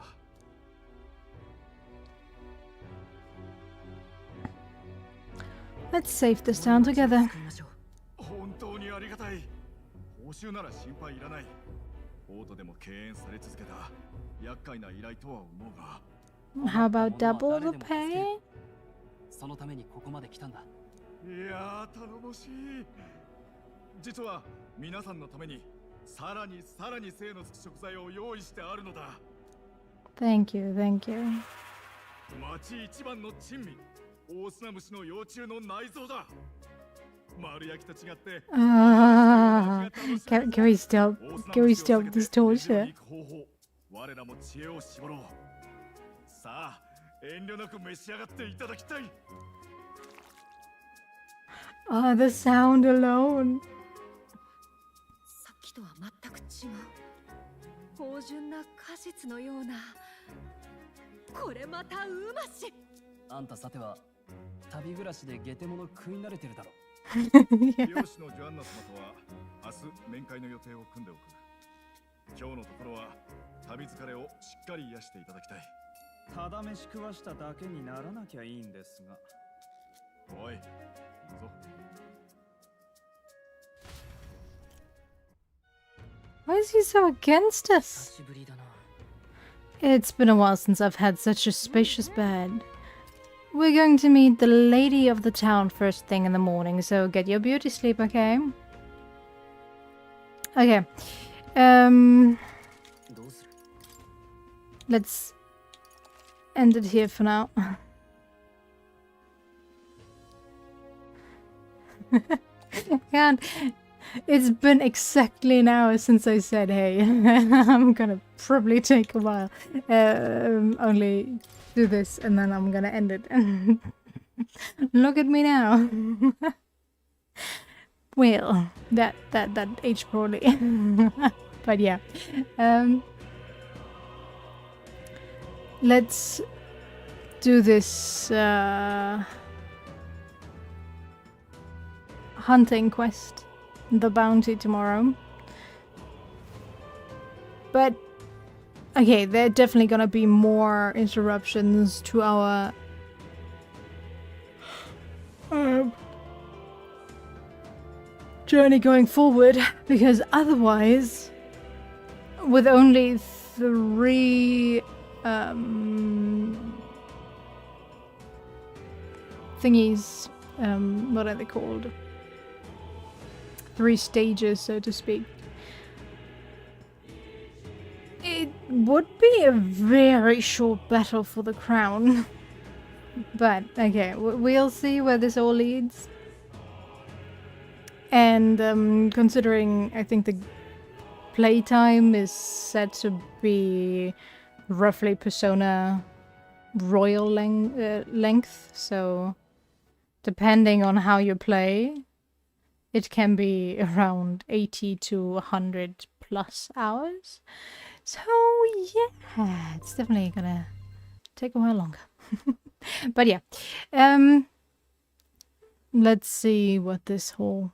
Let's save this town together. 本当にありがたい。報酬なら心配いらない。オートでも敬遠され続けた厄介な依頼とは思うが。How about double the pay? そのためにここまで来たんだ。いやー、頼もしい。実は皆さんのためにさらに精のつく食材を用意してあるのだ。Thank you, thank you. 町一番の珍味、オオスナムシの幼虫の内臓だ。丸焼きと違って。Can we stop? Can we stop this torture? 我らも知恵を絞ろう。さあ、遠慮なく召し上がっていただきたい。Ah, the sound alone. さっきとは全く違う。芳醇な果実のような。これまたうまし。あんたさては旅暮らしでゲテモノ食い慣れてるだろ。漁師のジョアンナ様とは明日面会の予定を組んでおく。今日のところは旅疲れをしっかり癒していただきたい。ただ飯食わしただけにならなきゃいいんですが。おい、行くぞ。Why is he so against us? It's been a while since I've had such a spacious bed. We're going to meet the lady of the town first thing in the morning, so get your beauty sleep, okay? Okay. Let's end it here for now. Can't. It's been exactly an hour since I said hey. I'm gonna probably take a while. Only do this and then I'm gonna end it. Look at me now. Well, that aged poorly. But yeah. Let's do this hunting quest. The bounty tomorrow. But okay, there are definitely gonna be more interruptions to our journey going forward, because otherwise, with only 3 thingies, what are they called? 3 stages, so to speak. It would be a very short battle for the crown. But, okay, we'll see where this all leads. And considering, I think the playtime is said to be roughly Persona Royal length, so depending on how you play, it can be around 80 to 100 plus hours. So yeah, it's definitely gonna take a while longer. But yeah, let's see what this whole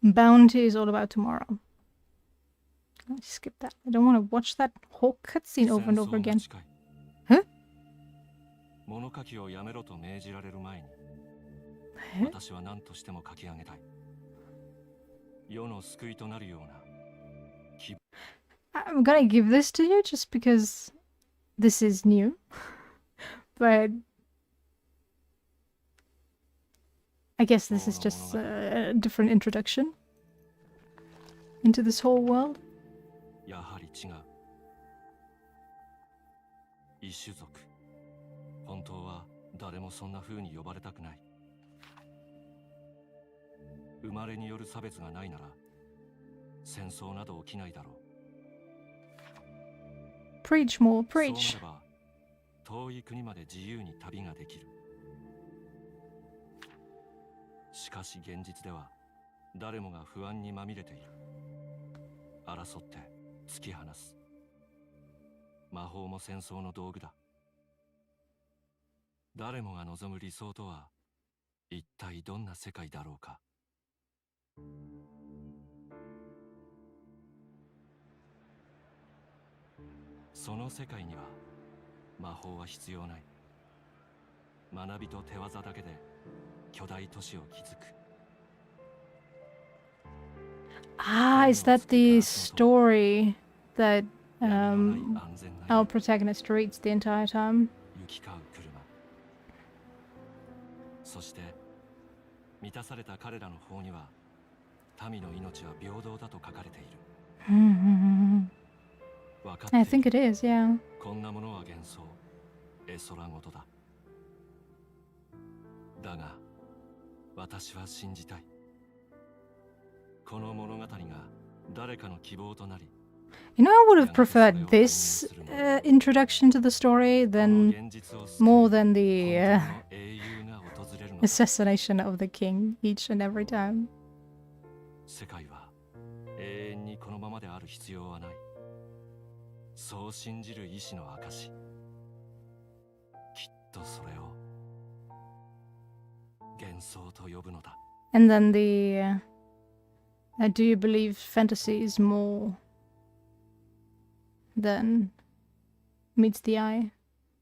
bounty is all about tomorrow. Let's skip that. I don't want to watch that whole cutscene over and over again. Huh? 私は何としても書き上げたい。世の救いとなるような。I'm gonna give this to you just because this is new. But I guess this is just a different introduction into this whole world. やはり違う。異種族。本当は誰もそんな風に呼ばれたくない。生まれによる差別がないなら戦争など起きないだろう。Preach more, そうな preach. れば遠い国まで自由に旅ができる。しかし現実では誰もが不安にまみれている。争って突き放す。魔法も戦争の道具だ。誰もが望む理想とは一体どんな世界だろうか。その世界には魔法は必要ない。学びと手技だけで巨大都市を築く。Ah, is that the story that our protagonist reads the entire time? 行き交う車。そして満たされた彼らの方には民の命は平等だと書かれている。分かってい I る。 think it is, yeah. こんなものは幻想、絵空事だ。だが、私は信じたい。この物語が誰かの希望となり、 You know, I would have preferred this introduction to the story than more than the 英雄が訪れるのだ。 assassination of the king each and every time. 世界は永遠にこのままである必要はない。そう信じる意志の証。きっとそれを幻想と呼ぶのだ。 And then the do you believe fantasy is more than meets the eye?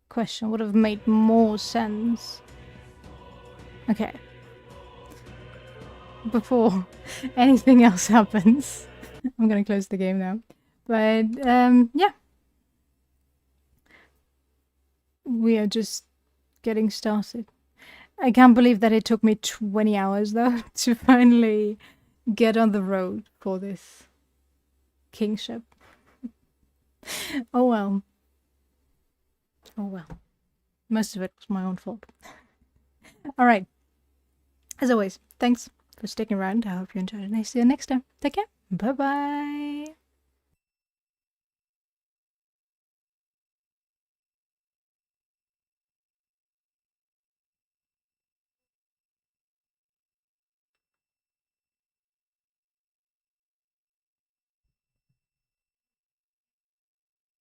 Question would have made more sense. Okay. Before anything else happens, I'm gonna close the game now. But yeah. We are just getting started. I can't believe that it took me 20 hours though to finally get on the road for this kingship. Oh well. Oh well. Most of it was my own fault. Alright. As always, thanks for sticking around. I hope you enjoyed it. And I see you next time. Take care. Bye bye.